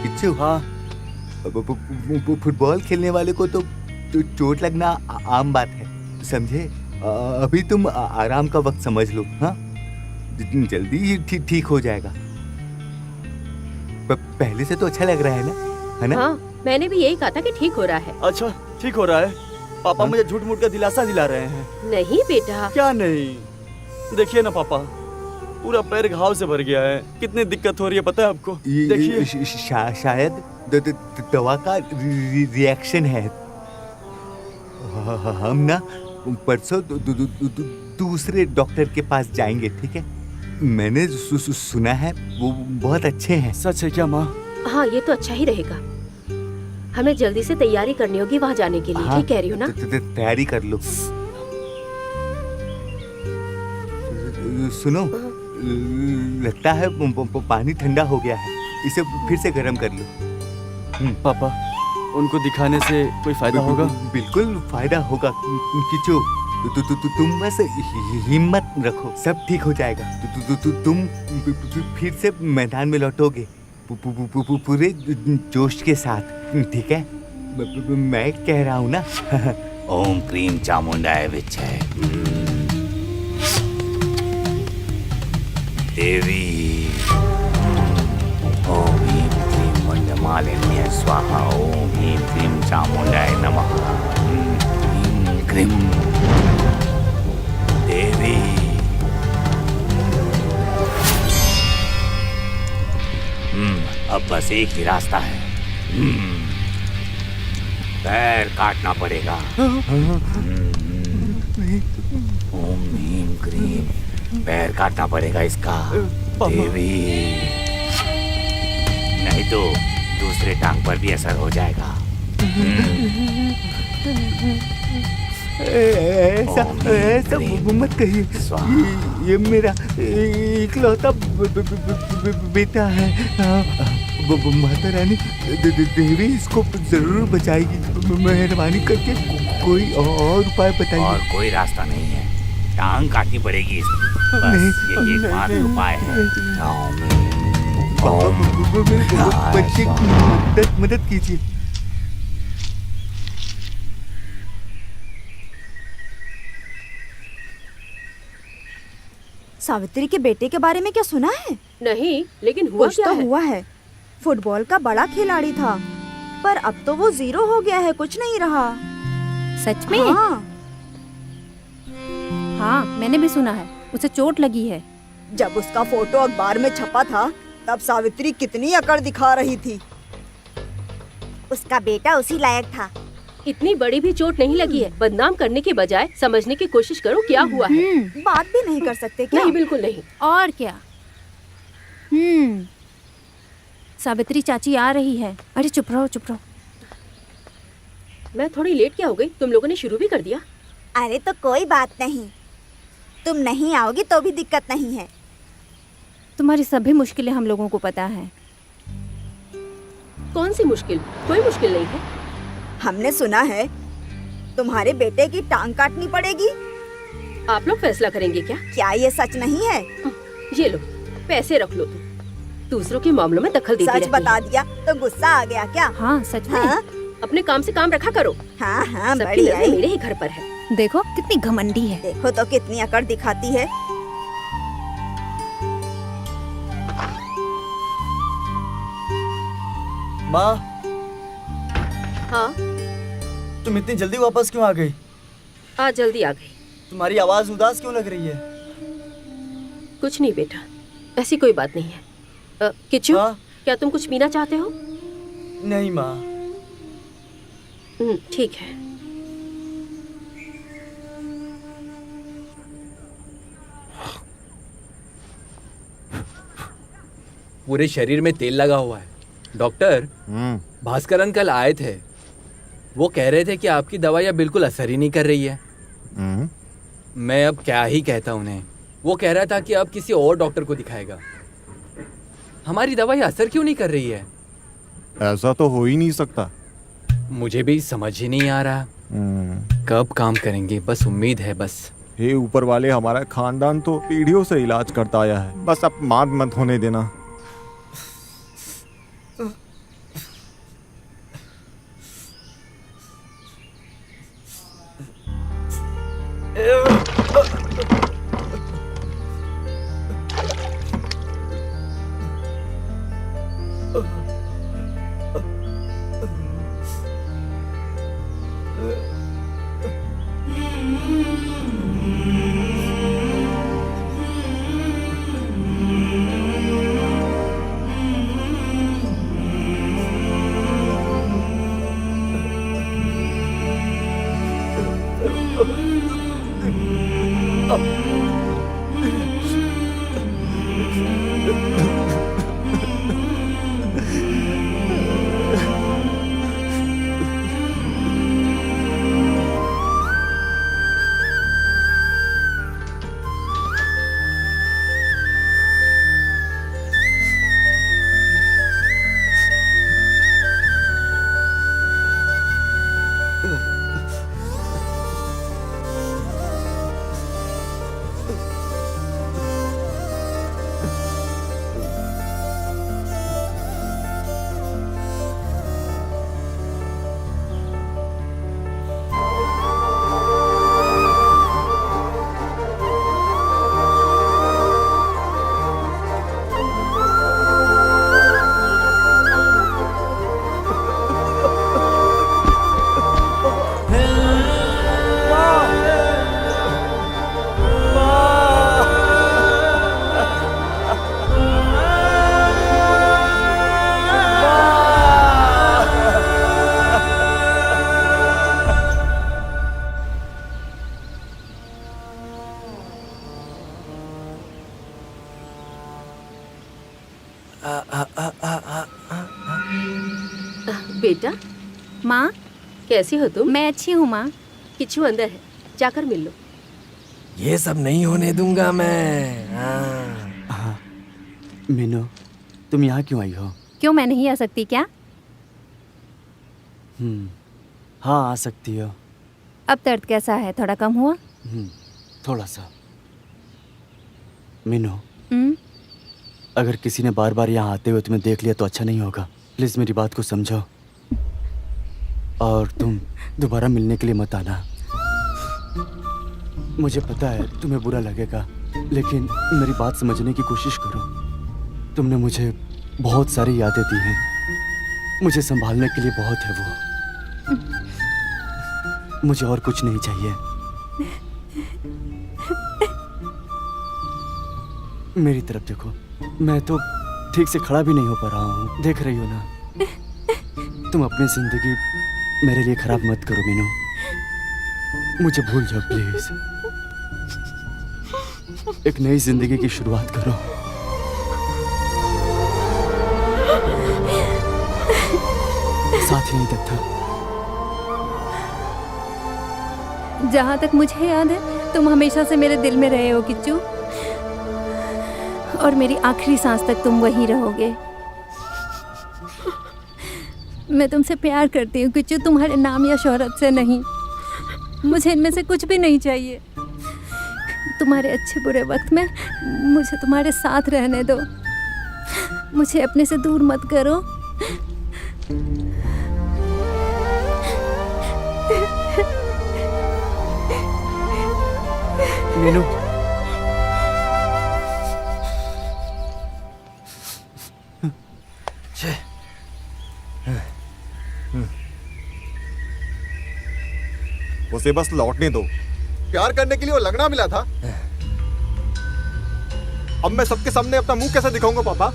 किच्चू, हाँ फुटबॉल खेलने वाले को तो चोट लगना आम बात है, समझे? अभी तुम आराम का वक्त समझ लो। हाँ जल्दी ही ठीक हो जाएगा। पहले से तो अच्छा लग रहा है ना, है ना? हाँ, मैंने भी यही कहा था कि ठीक हो रहा है। अच्छा ठीक हो रहा है। पापा हाँ? मुझे झूठ मूठ का दिलासा दिला रहे हैं। नहीं बेटा। क्या नहीं? देखिए ना पापा, पूरा पैर घाव से भर गया है। कितनी दिक्कत हो रही है पता है आपको? देखिए शायद दवा का रिएक्शन है। हम ना परसों दूसरे डॉक्टर के पास जाएंगे, ठीक है? मैंने सुना है वो बहुत अच्छे हैं। सच है क्या माँ? हाँ ये तो अच्छा ही रहेगा। हमें जल्दी से तैयारी करनी होगी वहाँ जाने के लिए। हाँ, ठीक कह रही हो ना? तैयारी कर लो। सुनो, लगता है पानी ठंडा हो गया है, इसे फिर से गर्म कर लो। पापा उनको दिखाने से कोई फायदा होगा? बिल्कुल फायदा होगा किचू। तुम बस हिम्मत रखो, सब ठीक हो जाएगा। तुम फिर से मैदान में लौटोगे पूरे जोश के साथ, ठीक है? मैं कह रहा हूँ ना। ओम क्रीम चामुंडाय विच्चय देवी। ओम ह्रीं क्लीं मंडमालिन्य स्वाहा। ओम ह्रीं क्लीं चामुंडाय नमः। ह्रीं क्लीं देवी। अब बस एक ही रास्ता है, पैर काटना पड़ेगा। ओम ह्रीं क्रीं, पैर काटना पड़ेगा इसका देवी, नहीं तो दूसरे टांग पर भी असर हो जाएगा। ऐसा मत कहिए, ये मेरा इकलौता बेटा है। माता रानी देवी इसको जरूर बचाएगी। मेहरबानी करके कोई और उपाय बताइए। और कोई रास्ता नहीं है, टांग काटनी पड़ेगी इसकी, बस यही एकमात्र उपाय है। बच्चे की मदद कीजिए। सावित्री के बेटे के बारे में क्या सुना है? नहीं, लेकिन हुआ कुछ क्या तो है? हुआ है। फुटबॉल का बड़ा खिलाड़ी था, पर अब तो वो 0 हो गया है, कुछ नहीं रहा। सच में? हाँ, मैंने भी सुना है, उसे चोट लगी है। जब उसका फोटो अखबार में छपा था, तब सावित्री कितनी अकड़ दिखा रही थी। उसका बेटा उसी लायक था। इतनी बड़ी भी चोट नहीं लगी है। बदनाम करने के बजाय समझने की कोशिश करो क्या हुआ है। बात भी नहीं कर सकते क्या? नहीं, बिल्कुल नहीं। और क्या? सावित्री चाची आ रही है। अरे चुप रहो, चुप रहो। मैं थोड़ी लेट क्या हो गई? तुम लोगों ने शुरू भी कर दिया। अरे तो कोई बात नहीं, तुम नहीं आओगी तो भी दिक्कत नहीं है। तुम्हारी सभी मुश्किलें हम लोगों को पता है। कौन सी मुश्किल? कोई मुश्किल नहीं है। हमने सुना है तुम्हारे बेटे की टांग काटनी पड़ेगी। आप लोग फैसला करेंगे क्या? क्या ये सच नहीं है? ये लो, पैसे रख लो। तुम दूसरों के मामलों में दखल देती रहती सच बता दिया तो गुस्सा आ गया क्या? हाँ, सच में। हाँ? अपने काम से काम रखा करो। हाँ हाँ, सबकी बढ़िया नजर मेरे ही घर पर है। देखो कितनी घमंडी है। देखो तो कितनी अकड़ दिखाती है। माँ, हाँ, तुम इतनी जल्दी वापस क्यों आ गई? आज जल्दी आ गई। तुम्हारी आवाज उदास क्यों लग रही है? कुछ नहीं बेटा, ऐसी कोई बात नहीं है। किच्चू, हाँ? क्या तुम कुछ पीना चाहते हो? नहीं माँ। ठीक है। पूरे शरीर में तेल लगा हुआ है। डॉक्टर, भास्कर अंकल आए थे। वो कह रहे थे कि आपकी दवाइयाँ बिल्कुल असर ही नहीं कर रही है। मैं अब क्या ही कहता उन्हें। वो कह रहा था कि अब किसी और डॉक्टर को दिखाएगा। हमारी दवाई असर क्यों नहीं कर रही है? ऐसा तो हो ही नहीं सकता। मुझे भी समझ ही नहीं आ रहा कब काम करेंगे। बस उम्मीद है बस। हे ऊपर वाले, हमारा खानदान तो पीढ़ियों से इलाज करता आया है, बस अब मात मत होने देना। बेटा, माँ कैसी हो तुम? मैं अच्छी हूँ माँ। किच्चू अंदर है, जाकर मिल लो। ये सब नहीं होने दूंगा मैं। हाँ मीनू, तुम यहाँ क्यों आई हो? क्यों, मैं नहीं आ सकती क्या? हाँ आ सकती हो। अब दर्द कैसा है, थोड़ा कम हुआ? थोड़ा सा। मीनू, हम्म? अगर किसी ने बार बार यहाँ आते हुए तुम्हें देख लिया तो अच्छा नहीं होगा। प्लीज मेरी बात को समझो और तुम दोबारा मिलने के लिए मत आना। मुझे पता है तुम्हें बुरा लगेगा, लेकिन मेरी बात समझने की कोशिश करो। तुमने मुझे बहुत सारी यादें दी हैं, मुझे संभालने के लिए बहुत है वो। मुझे और कुछ नहीं चाहिए। मेरी तरफ देखो, मैं तो ठीक से खड़ा भी नहीं हो पा रहा हूँ, देख रही हो ना। तुम अपनी जिंदगी मेरे लिए खराब मत करो मीनू, मुझे भूल जाओ प्लीज। एक नई जिंदगी की शुरुआत करो। साथ ही नहीं तक था। जहाँ तक मुझे याद है तुम हमेशा से मेरे दिल में रहे हो किच्चू, और मेरी आखिरी सांस तक तुम वहीं रहोगे। मैं तुमसे प्यार करती हूँ किच्चू, तुम्हारे नाम या शोहरत से नहीं। मुझे इनमें से कुछ भी नहीं चाहिए। तुम्हारे अच्छे बुरे वक्त में मुझे तुम्हारे साथ रहने दो, मुझे अपने से दूर मत करो। मीनू, उसे बस लौटने दो। प्यार करने के लिए वो लगना मिला था। अब मैं सबके सामने अपना मुंह कैसे दिखाऊंगा पापा?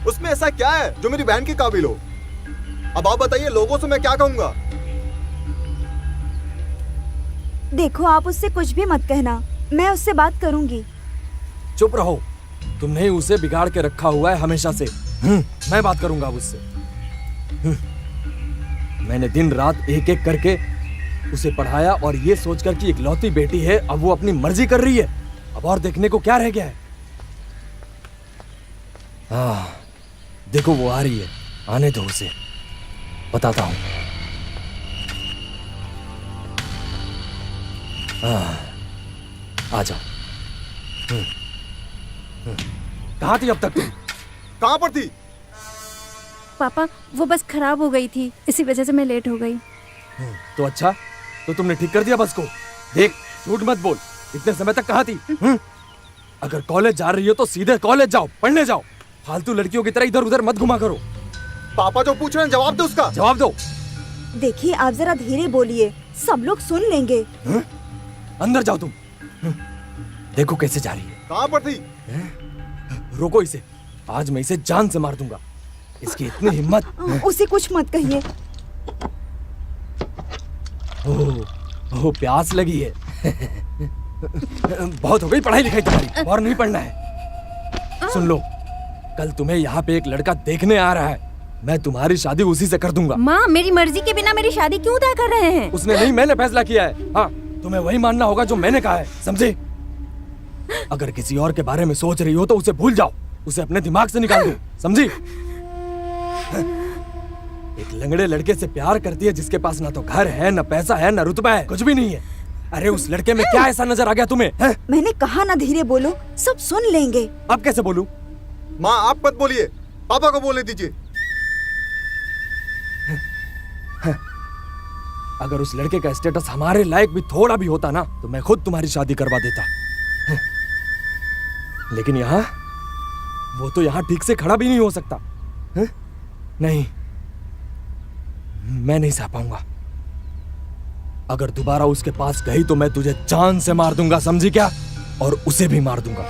उसमें ऐसा क्या है जो मेरी बहन के काबिल हो? अब आप बताइए, लोगों से मैं क्या कहूंगा? देखो, आप उससे कुछ भी मत कहना, मैं उससे बात करूंगी। चुप रहो, तुमने ही उसे बिगाड़ के रखा हुआ है हमेशा से। मैं बात करूंगा अब उससे। मैंने दिन रात एक एक करके उसे पढ़ाया, और ये सोचकर कि इकलौती बेटी है, अब वो अपनी मर्जी कर रही है। अब और देखने को क्या रह गया है? देखो वो आ रही है, आने दो उसे, बताता हूं। आ जाओ। कहाँ थी अब तक तुम? कहाँ पर थी? पापा, वो बस खराब हो गई थी, इसी वजह से मैं लेट हो गई। तो अच्छा, तो तुमने ठीक कर दिया बस को। देख, झूठ मत बोल, इतने समय तक कहाँ थी? अगर कॉलेज जा रही हो तो सीधे कॉलेज जाओ, पढ़ने जाओ। फालतू लड़कियों की तरह इधर उधर मत घुमा करो। पापा जो पूछ रहे हैं जवाब दो उसका। जवाब दो। देखिए, आप जरा धीरे बोलिए, सब लोग सुन लेंगे। अंदर जाओ तुम। देखो कैसे जा रही है। कहाँ पर थी? रोको इसे, आज मैं इसे जान से मार दूंगा। इसकी इतनी हिम्मत। उसे कुछ मत कहिए। ओह, प्यास लगी है। बहुत हो गई पढ़ाई लिखाई तुम्हारी, और नहीं पढ़ना है। सुन लो, कल तुम्हें यहाँ पे एक लड़का देखने आ रहा है, मैं तुम्हारी शादी उसी से कर दूंगा। माँ, मेरी मर्जी के बिना मेरी शादी क्यों तय कर रहे हैं? उसने नहीं, मैंने फैसला किया है। हाँ, तुम्हें वही मानना होगा जो मैंने कहा है, समझे? अगर किसी और के बारे में सोच रही हो तो उसे भूल जाओ, उसे अपने दिमाग से निकाल दो, समझी? एक लंगड़े लड़के से प्यार करती है जिसके पास ना तो घर है, ना पैसा है, ना रुतबा है, कुछ भी नहीं है। अरे उस लड़के में क्या ऐसा नजर आ गया तुम्हें? है? मैंने कहा ना धीरे बोलो, सब सुन लेंगे। अब कैसे बोलूं? माँ आप मत बोलिए, पापा को बोलने दीजिए। अगर उस लड़के का स्टेटस हमारे लायक भी थोड़ा भी होता ना, तो मैं खुद तुम्हारी शादी करवा देता। लेकिन यहाँ, वो तो यहाँ ठीक से खड़ा भी नहीं हो सकता। नहीं, मैं नहीं सह पाऊंगा। अगर दोबारा उसके पास गई तो मैं तुझे जान से मार दूंगा, समझी क्या? और उसे भी मार दूंगा।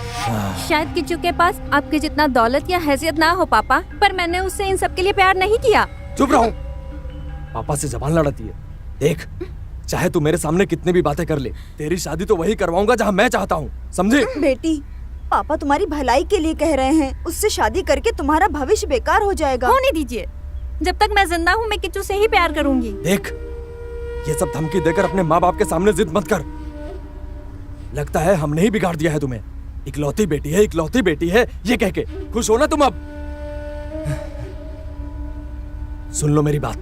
शायद किच्चू के पास आपके जितना दौलत या हैसियत ना हो पापा, पर मैंने उससे इन सब के लिए प्यार नहीं किया। चुप रहो, पापा से जबान लड़ाती है। देख, चाहे तू मेरे सामने कितनी भी बातें कर ले, तेरी शादी तो वही करवाऊंगा जहाँ मैं चाहता हूँ, समझी? बेटी, पापा तुम्हारी भलाई के लिए कह रहे हैं। उससे शादी करके तुम्हारा भविष्य बेकार हो जाएगा। होने दीजिए, जब तक मैं जिंदा हूँ मैं किच्चू से ही प्यार करूंगी। देख, ये सब धमकी देकर अपने माँ बाप के सामने जिद मत कर। लगता है हमने ही बिगाड़ दिया है तुम्हें। इकलौती बेटी है, इकलौती बेटी है, ये कह के खुश हो ना तुम अब? सुन लो मेरी बात,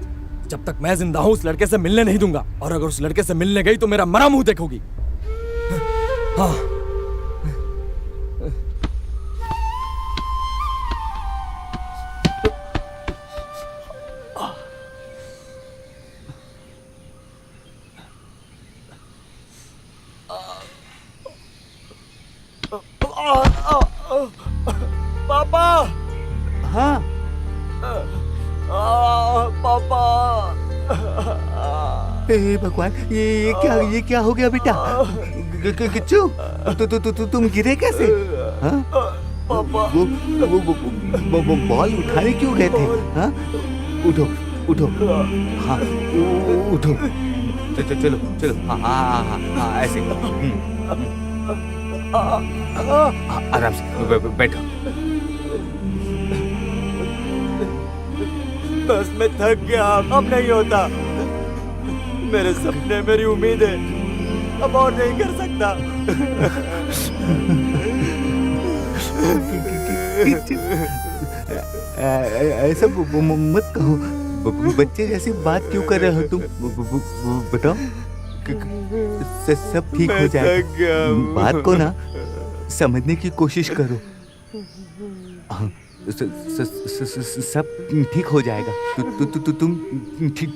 जब तक मैं जिंदा हूं उस लड़के से मिलने नहीं दूंगा, और अगर उस लड़के से मिलने गई तो मेरा मरा मुंह देखोगी। हाँ। पापा। हाँ पापा। हे भगवान, ये क्या हो गया बेटा? किच्चू, तुम गिरे कैसे? हाँ? वो बॉल उठाने क्यों गए थे? हाँ? उठो उठो, हाँ उठो, चलो चलो, हाँ हाँ हाँ हाँ, ऐसे आराम से बैठो। बस मैं थक गया, अब नहीं होता। मेरे सपने, मेरी उम्मीद है, अब और नहीं कर सकता। ऐसा मत कहो, बच्चे जैसी बात क्यों कर रहे हो तुम? बताओ, सब ठीक हो जाएगा। बात को ना समझने की कोशिश करो। सब ठीक हो जाएगा। तुम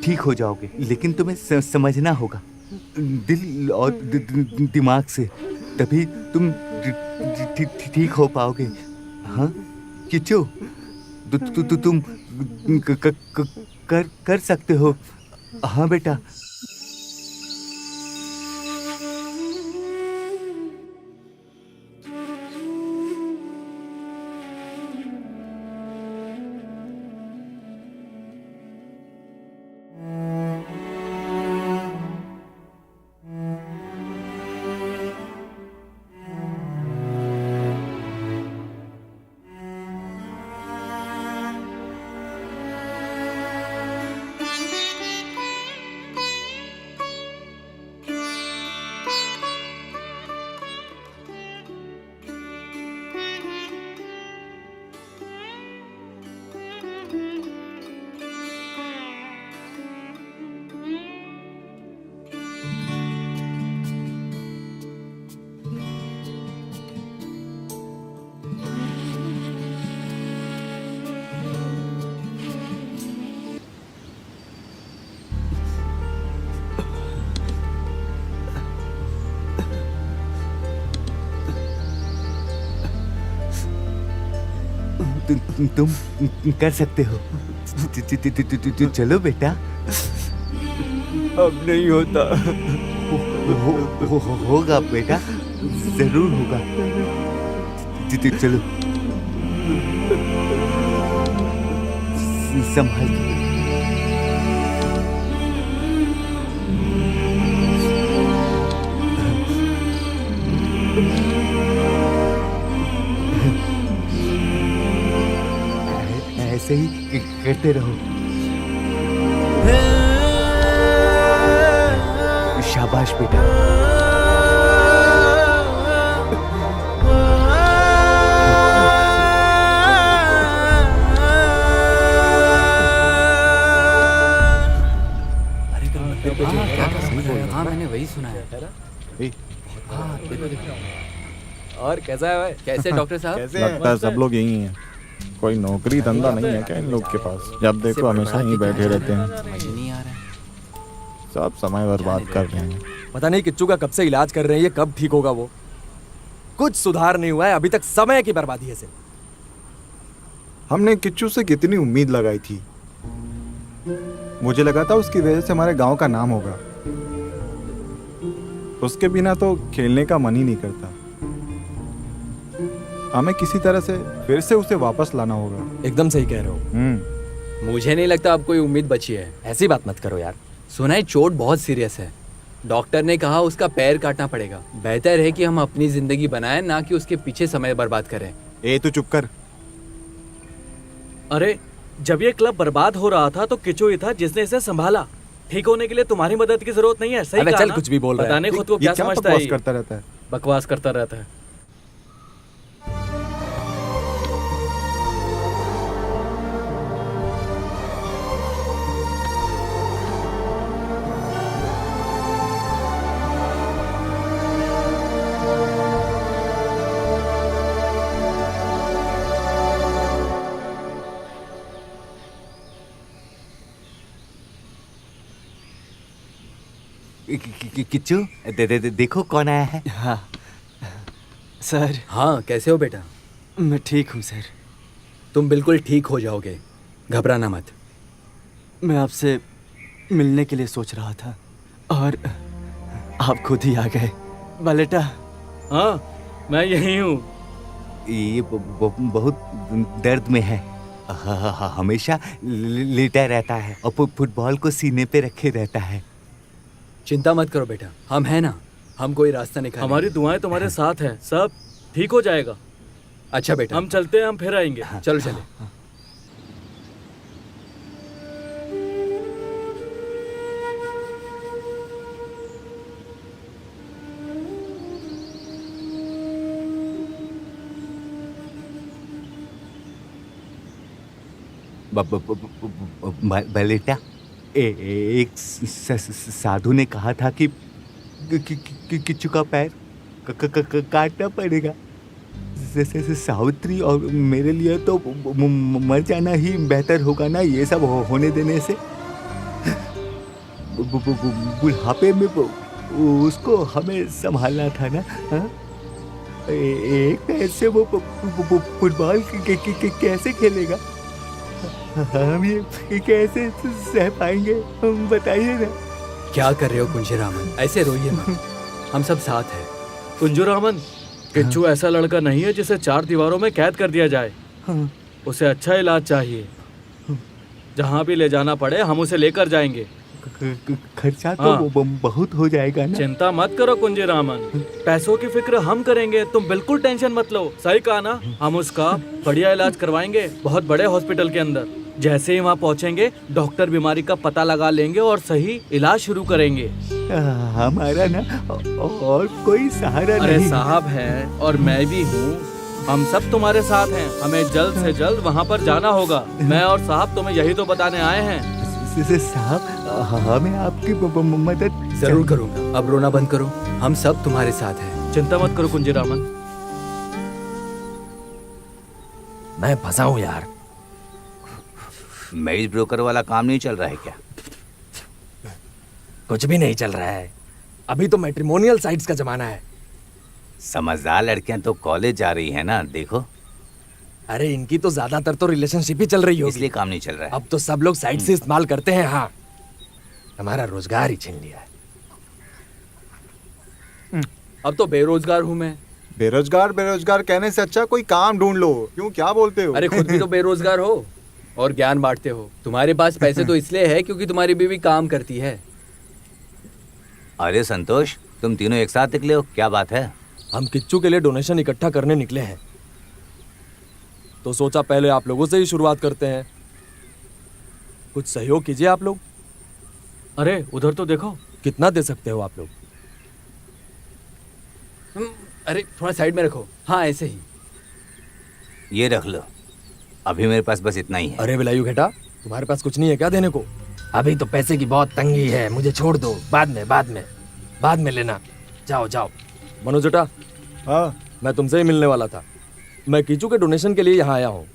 ठीक हो जाओगे, लेकिन तुम्हें समझना होगा दिल और दिमाग से, तभी तुम ठीक हो पाओगे। हाँ किच्चू, तुम कर सकते हो। हाँ बेटा। तुम कर सकते हो। चलो बेटा। अब नहीं होता। होगा बेटा, जरूर होगा। चलो, संभाल के। ऐसे ही करते रहो। शाबाश बेटा। हाँ मैंने वही सुना है। हाँ देखो देखो। और कैसा है भाई? कैसे डॉक्टर साहब? लगता है सब लोग यही हैं। कोई नौकरी धंधा नहीं है क्या इन लोग के पास? जब देखो हमेशा यहीं बैठे रहते हैं। समझ नहीं आ रहा है। सब समय बर्बाद कर रहे हैं। पता नहीं किच्चू का कब से इलाज कर रहे हैं, ये कब ठीक होगा? वो कुछ सुधार नहीं हुआ है अभी तक, समय की बर्बादी है सिर्फ। हमने किच्चू से कितनी उम्मीद लगाई थी। मुझे लगा था उसकी वजह से हमारे गांव का नाम होगा। उसके बिना तो खेलने का मन ही नहीं करता। हमें किसी तरह से फिर से उसे वापस लाना होगा। एकदम सही कह रहे हो। मुझे नहीं लगता अब कोई उम्मीद बची है। ऐसी बात मत करो यार। सुना है चोट बहुत सीरियस है, डॉक्टर ने कहा उसका पैर काटना पड़ेगा। बेहतर है कि हम अपनी जिंदगी बनाएं, ना कि उसके पीछे समय बर्बाद करें। ए तू चुप कर। अरे जब ये क्लब बर्बाद हो रहा था तो किचू ही था जिसने इसे संभाला। ठीक होने के लिए तुम्हारी मदद की जरूरत नहीं है। सही अबे कहा चल, ना? कुछ भी बोल रहा है। पता नहीं खुद को ये क्या क्या समझता बकवास है। करता रहता है। बकवास करता रहता है। किच्चू देखो कौन आया है। हाँ सर। हाँ, कैसे हो बेटा? मैं ठीक हूँ सर। तुम बिल्कुल ठीक हो जाओगे, घबराना मत। मैं आपसे मिलने के लिए सोच रहा था और आप खुद ही आ गए। बालेटा। हाँ मैं यही हूँ। ये बहुत दर्द में है। हमेशा लेटा रहता है और फुटबॉल को सीने पे रखे रहता है। चिंता मत करो बेटा, हम हैं ना, हम कोई रास्ता निकालेंगे। हमारी दुआएं तुम्हारे साथ हैं, सब ठीक हो जाएगा। अच्छा बेटा, हम चलते हैं, हम फिर आएंगे। चलो चले। बलेटा, एक साधु ने कहा था कि किच्चू का पैर काटना पड़ेगा। जैसे सावित्री और मेरे लिए तो मर जाना ही बेहतर होगा ना, ये सब होने देने से। बुढ़ापे में उसको हमें संभालना था ना। एक पैर से वो फुटबॉल कैसे खेलेगा? हम ये कैसे सह पाएंगे, हम बताइए ना। क्या कर रहे हो कुंजीरामन? ऐसे रोइए मत, हम सब साथ हैं। कुंजीरामन, किच्चू ऐसा लड़का नहीं है जिसे 4 दीवारों में कैद कर दिया जाए। उसे अच्छा इलाज चाहिए। जहाँ भी ले जाना पड़े हम उसे लेकर जाएंगे। खर्चा तो बहुत हो जाएगा ना। चिंता मत करो कुंजीरामन, पैसों की फिक्र हम करेंगे, तुम बिल्कुल टेंशन मत लो। सही कहा ना, हम उसका बढ़िया इलाज करवाएंगे बहुत बड़े हॉस्पिटल के अंदर। जैसे ही वहाँ पहुँचेंगे डॉक्टर बीमारी का पता लगा लेंगे और सही इलाज शुरू करेंगे। हमारा ना और कोई सहारा नहीं। अरे साहब है और मैं भी हूँ, हम सब तुम्हारे साथ हैं। हमें जल्द से जल्द वहाँ पर जाना होगा। मैं और साहब तुम्हें यही तो बताने आए हैं। साहब, हमें आपकी मदद जरूर करूंगा। अब रोना बंद करो, हम सब तुम्हारे साथ हैं। चिंता मत करो कुंजीरामन। मैं फंसा हूँ यार। मैरिज ब्रोकर वाला काम नहीं चल रहा है क्या? कुछ भी नहीं चल रहा है, अभी तो मैट्रिमोनियल साइट्स का जमाना है। समझदार लड़कियां तो कॉलेज जा रही है ना, देखो। अरे इनकी तो ज्यादातर तो रिलेशनशिप ही चल रही होगी, इसलिए काम नहीं चल रहा है। अब तो सब लोग साइट से इस्तेमाल करते हैं। हाँ, हमारा रोजगार ही छीन लिया है। अब तो बेरोजगार हूँ मैं। बेरोजगार कहने से अच्छा कोई काम ढूंढ लो। क्यों, क्या बोलते हो? अरे खुद भी तो बेरोजगार हो और ज्ञान बांटते हो। तुम्हारे पास पैसे तो इसलिए है क्योंकि तुम्हारी बीवी काम करती है। अरे संतोष, तुम तीनों एक साथ निकले हो, क्या बात है? हम किच्चू के लिए डोनेशन इकट्ठा करने निकले हैं, तो सोचा पहले आप लोगों से ही शुरुआत करते हैं। कुछ सहयोग कीजिए आप लोग। अरे उधर तो देखो। कितना दे सकते हो आप लोग? अरे थोड़ा साइड में रखो। हाँ ऐसे ही। ये रख लो, अभी मेरे पास बस इतना ही है। अरे विलायू घेटा, तुम्हारे पास कुछ नहीं है क्या देने को? अभी तो पैसे की बहुत तंगी है, मुझे छोड़ दो, बाद में लेना। जाओ जाओ। मनोज जटा। हाँ, मैं तुमसे ही मिलने वाला था। मैं किच्चू के डोनेशन के लिए यहाँ आया हूँ।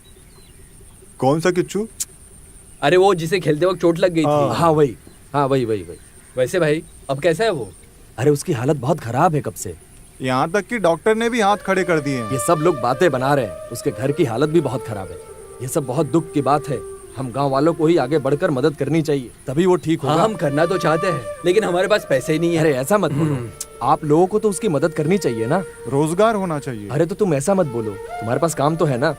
कौन सा किच्चू? अरे वो जिसे खेलते वक्त चोट लग गई थी। हाँ वही। वैसे भाई अब कैसा है वो? अरे उसकी हालत बहुत खराब है कब से। यहाँ तक कि डॉक्टर ने भी हाथ खड़े कर दिए हैं। ये सब लोग बातें बना रहे हैं, उसके घर की हालत भी बहुत खराब है। ये सब बहुत दुख की बात है। हम गांव वालों को ही आगे बढ़कर मदद करनी चाहिए, तभी वो ठीक होगा। हाँ, हम करना तो चाहते हैं लेकिन हमारे पास पैसे ही नहीं है। अरे ऐसा मत बोलो, आप लोगों को तो उसकी मदद करनी चाहिए ना। रोजगार होना चाहिए। अरे तो तुम ऐसा मत बोलो, तुम्हारे पास काम तो है ना।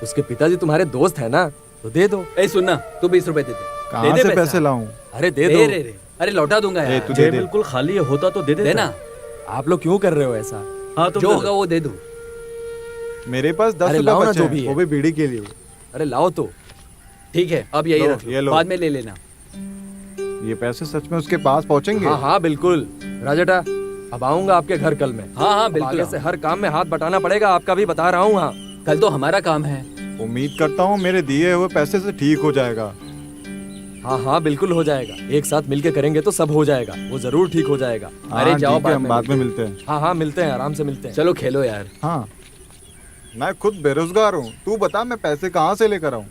उसके पिताजी तुम्हारे दोस्त है ना, तो दे दो। ए सुनना, तू 20 रुपए दे दे। कहाँ से पैसे लाऊं? अरे दे दो। अरे लौटा दूंगा ए, यार। तू दे जेब दे। बिल्कुल खाली है, होता तो दे देता। देना। आप लोग क्यों कर रहे हो ऐसा? हाँ तुम जो दे होगा दो। वो दे दूं। मेरे पास 10 अरे रुपए लाओ ना बचे जो हैं, भी है। वो भी बीड़ी के लिए। अरे लाओ तो। ठीक है, अब यही लो, रख ये लो, लो। बाद में ले लेना। ये पैसे सच में उसके पास पहुंचेंगे? हाँ हाँ बिल्कुल। राजेटा, अब आऊंगा आपके घर कल में। हाँ हाँ अब बिल्कुल। आगे से हर काम में हाथ बटाना पड़ेगा, आपका भी बता रहा हूँ। हाँ कल तो हमारा काम है। उम्मीद करता हूँ मेरे दिए हुए पैसे से ठीक हो जाएगा। हाँ हाँ बिल्कुल हो जाएगा। एक साथ मिलके करेंगे तो सब हो जाएगा, वो जरूर ठीक हो जाएगा। अरे हाँ, जाओ, ठीक है, हम बाद में मिलते हैं। हाँ हाँ मिलते हैं, आराम से मिलते हैं। चलो खेलो यार। हाँ, मैं खुद बेरोजगार हूँ, तू बता मैं पैसे कहाँ से लेकर आऊँ?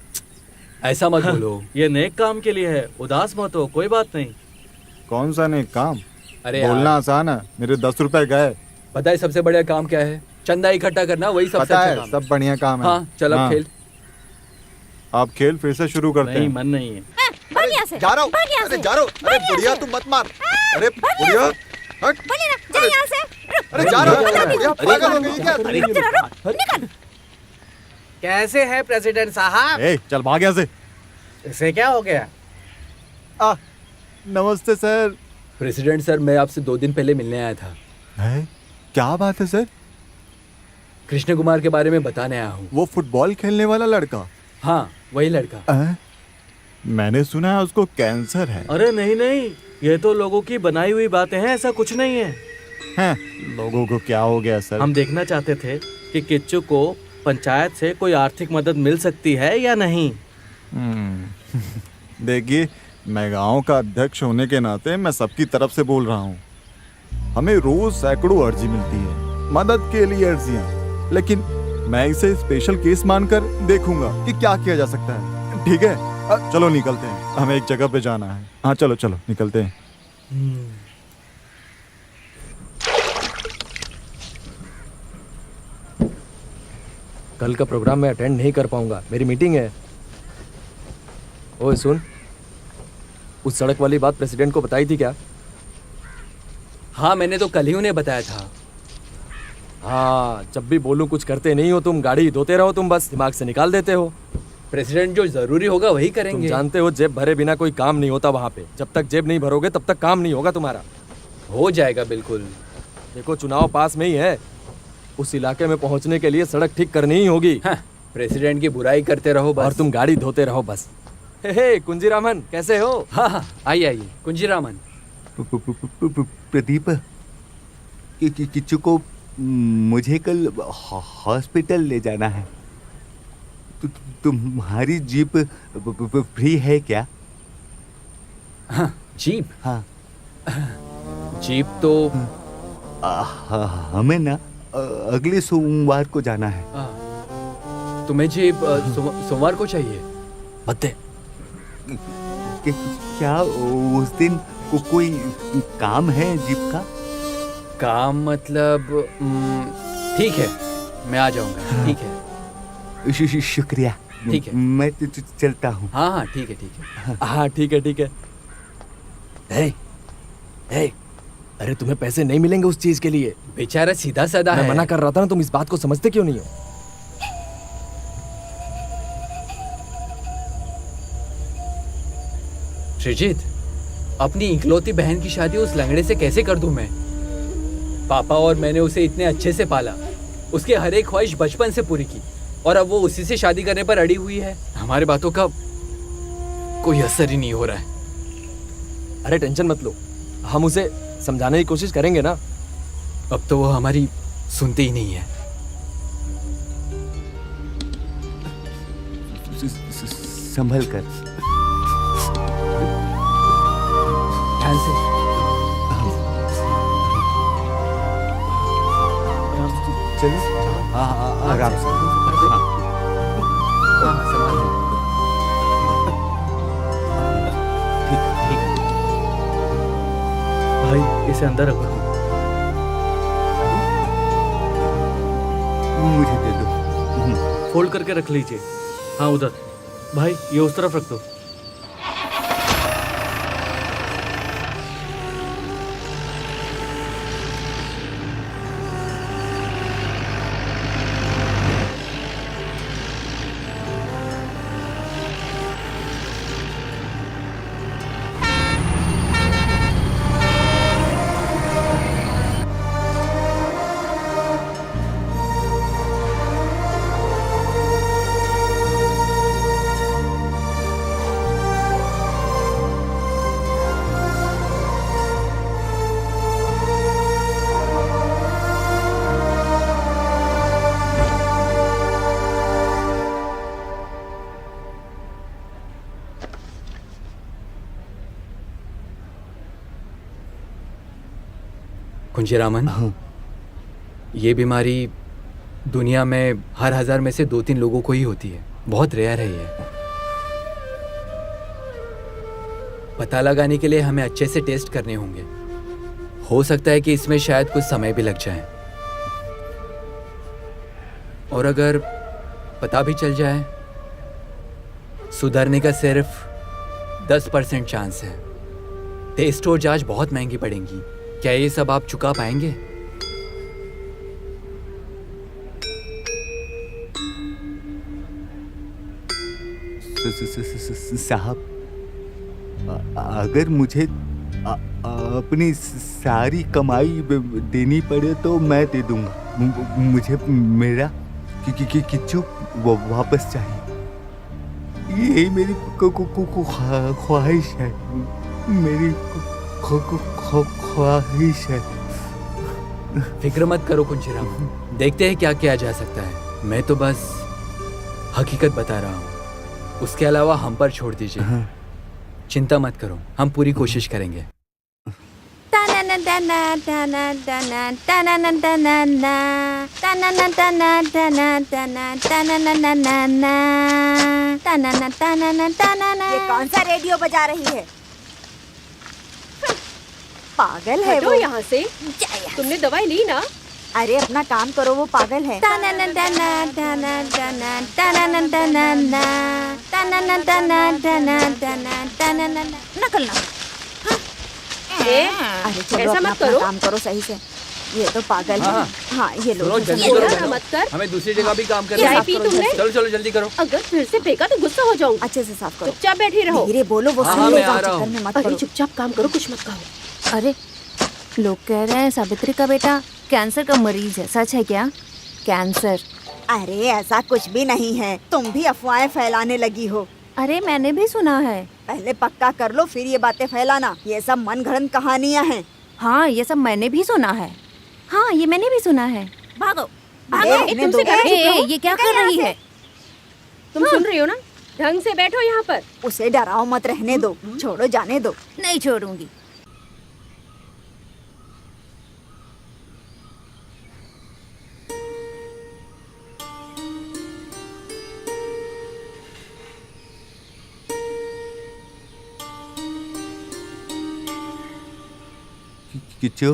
ऐसा मत बोलो। ये नेक काम के लिए है, उदास मत हो, कोई बात नहीं। कौन सा नहीं काम? अरे बोलना यार, आसान है, मेरे 10 रुपए गए। पता है सबसे बढ़िया काम क्या है? चंदा इकट्ठा करना, वही सबसे पता अच्छा है, काम सब बढ़िया काम है। हाँ चल अब खेल। आप खेल फिर से शुरू करते नहीं, हैं। मन नहीं है। भाग यहाँ से, जा रहा हूँ, भाग यहाँ अरे से। जा रहा हूँ। अरे बुढ़िया तू मत मार। अरे बुढ़िया, हट। बोले ना, जा यहाँ से। अरे जा रहा हूँ। अरे बुढ़िया पागल हो गई क्या? जरा रुक, निकल। कैसे है प्रेसिडेंट साहब? ए, चल भाग यहाँ से। इसे क्या हो गया? नमस्ते सर। प्रेसिडेंट सर, मैं आपसे 2 दिन पहले मिलने आया था। है? क्या बात है सर? कृष्ण कुमार के बारे में बताने आया हूँ। वो फुटबॉल खेलने वाला लड़का? हाँ वही लड़का। मैंने सुना है उसको कैंसर है। अरे नहीं नहीं, ये तो लोगों की बनाई हुई बातें हैं, ऐसा कुछ नहीं है। हैं? लोगों को क्या हो गया सर? हम देखना चाहते थे कि किच्चू को पंचायत से कोई आर्थिक मदद मिल सकती है या नहीं। देखिए, मैं गांव का अध्यक्ष होने के नाते मैं सबकी तरफ से बोल रहा हूँ। हमें रोज सैकड़ों अर्जी मिलती है, मदद के लिए अर्जियाँ, लेकिन मैं इसे स्पेशल केस मानकर देखूंगा कि क्या किया जा सकता है। ठीक है, चलो निकलते हैं, हमें एक जगह पे जाना है। हाँ चलो चलो निकलते हैं। कल का प्रोग्राम मैं अटेंड नहीं कर पाऊंगा, मेरी मीटिंग है। ओए सुन, उस सड़क वाली बात प्रेसिडेंट को बताई थी क्या? हाँ मैंने तो कल ही उन्हें बताया था। हाँ, जब भी बोलूं कुछ करते नहीं हो तुम, गाड़ी धोते रहो तुम, बस दिमाग से निकाल देते हो। प्रेसिडेंट जो जरूरी होगा वही तुम करेंगे। जानते हो जेब भरे बिना कोई काम नहीं होता वहाँ पे। जब तक जेब नहीं भरोगे तब तक काम नहीं होगा तुम्हारा। हो जाएगा बिल्कुल। देखो चुनाव पास में ही है, उस इलाके में पहुँचने के लिए सड़क ठीक करनी ही होगी। हाँ, प्रेसिडेंट की बुराई करते रहो बस। और तुम गाड़ी धोते रहो बस। हे कुंजीरामन, कैसे हो? हाँ हाँ आइए आइए कुंजीरामन। प्रदीप, किच्चू को मुझे कल हॉस्पिटल ले जाना है। तुम्हारी जीप फ्री है क्या? हाँ, जीप? हाँ जीप तो हमें ना अगले सोमवार को जाना है। तुम्हें जीप सोमवार को चाहिए? बत्ते क्या उस दिन कोई काम है जीप का? काम मतलब ठीक है, मैं आ जाऊंगा। ठीक है, शुक्रिया। ठीक है, मैं चलता हूँ। हाँ हाँ ठीक है ठीक है। हाँ ठीक है ठीक है। हे, अरे तुम्हें पैसे नहीं मिलेंगे उस चीज के लिए। बेचारा सीधा साधा है। मैं मना कर रहा था ना, तुम इस बात को समझते क्यों नहीं हो? श्रीजीत, अपनी इकलौती बहन की शादी उस लंगड़े से कैसे कर दूं मैं? पापा और मैंने उसे इतने अच्छे से पाला, उसकी हर एक ख्वाहिश बचपन से पूरी की, और अब वो उसी से शादी करने पर अड़ी हुई है। हमारी बातों का कोई असर ही नहीं हो रहा है। अरे टेंशन मत लो, हम उसे समझाने की कोशिश करेंगे ना। अब तो वो हमारी सुनते ही नहीं है। संभल कर। ध्यान से। चलो आराम से। ठीक है भाई, इसे अंदर रखो। मुझे दे दो। फोल्ड करके रख लीजिए। हाँ उधर भाई, ये उस तरफ रख दो। कुंजीरामन, ये बीमारी दुनिया में हर 1000 में से 2-3 लोगों को ही होती है। बहुत रेयर है ये। पता लगाने के लिए हमें अच्छे से टेस्ट करने होंगे। हो सकता है कि इसमें शायद कुछ समय भी लग जाए, और अगर पता भी चल जाए, सुधरने का सिर्फ 10% चांस है। टेस्ट और जांच बहुत महंगी पड़ेंगी। क्या ये सब आप चुका पाएंगे? साहब, अगर मुझे अपनी सारी कमाई देनी पड़े तो मैं दे दूंगा। मुझे मेरा किच्चू वापस चाहिए। यही मेरी ख्वाहिश है। मेरी ख्वाहिश है। फिक्र मत करो कुंजीराम, देखते हैं क्या किया जा सकता है। मैं तो बस हकीकत बता रहा हूँ, उसके अलावा हम पर छोड़ दीजिए। चिंता मत करो, हम पूरी कोशिश करेंगे। ये कौन सा रेडियो बजा रही है? पागल है हटो वो। यहाँ से। तुमने दवाई ली ना? अरे अपना काम करो, वो पागल है। नकल ना। अरे चलो ऐसा अपना मत करो। काम करो सही से। ये तो पागल है। हाँ ये लो। सुनो, जल्दी बोला करो। ना मत कर। हमें दूसरी जगह भी काम चाय पी करना तुमने? है। चलो चलो जल्दी करो। अगर फिर से फेंका तो गुस्सा हो जाऊंगी। अच्छे से साफ करो। चुपचाप बैठी रहो। धीरे बोलो, वो हाँ, सुन मैं लेगा। आ रहा हूँ। चक्कर में मत अरे पड़ो। चुपचाप काम करो, कुछ मत कहो। अरे लोग कह रहे हैं सावित्री का बेटा कैंसर का मरीज है, सच है क्या? कैंसर? अरे ऐसा कुछ भी नहीं है, तुम भी अफवाहें फैलाने लगी हो। अरे मैंने भी सुना है। पहले पक्का कर लो, फिर ये बातें फैलाना। ये सब मनगढ़ंत कहानियां हैं। हाँ ये सब मैंने भी सुना है। हाँ ये मैंने भी सुना है। भागो अरे, भागो। रहने तुमसे दो। कह रही ए, हूँ, ये क्या निकल कर यहाँ रही से। है? तुम सुन रही हो ना? ढंग से बैठो यहाँ पर। उसे डराओ मत, रहने दो। छोड़ो, जाने दो। नहीं छोड़ूंगी। किच्चू,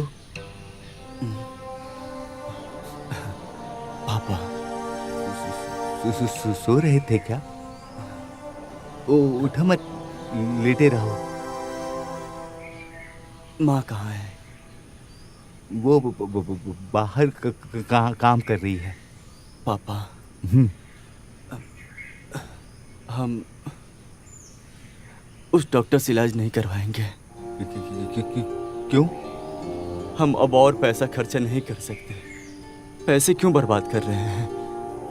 पापा, सो रहे थे क्या? उठो मत, लेटे रहो। माँ कहाँ है? वो बाहर काम कर रही है। पापा, हम उस डॉक्टर से इलाज नहीं करवाएंगे। क्यों? हम अब और पैसा खर्चा नहीं कर सकते। पैसे क्यों बर्बाद कर रहे हैं?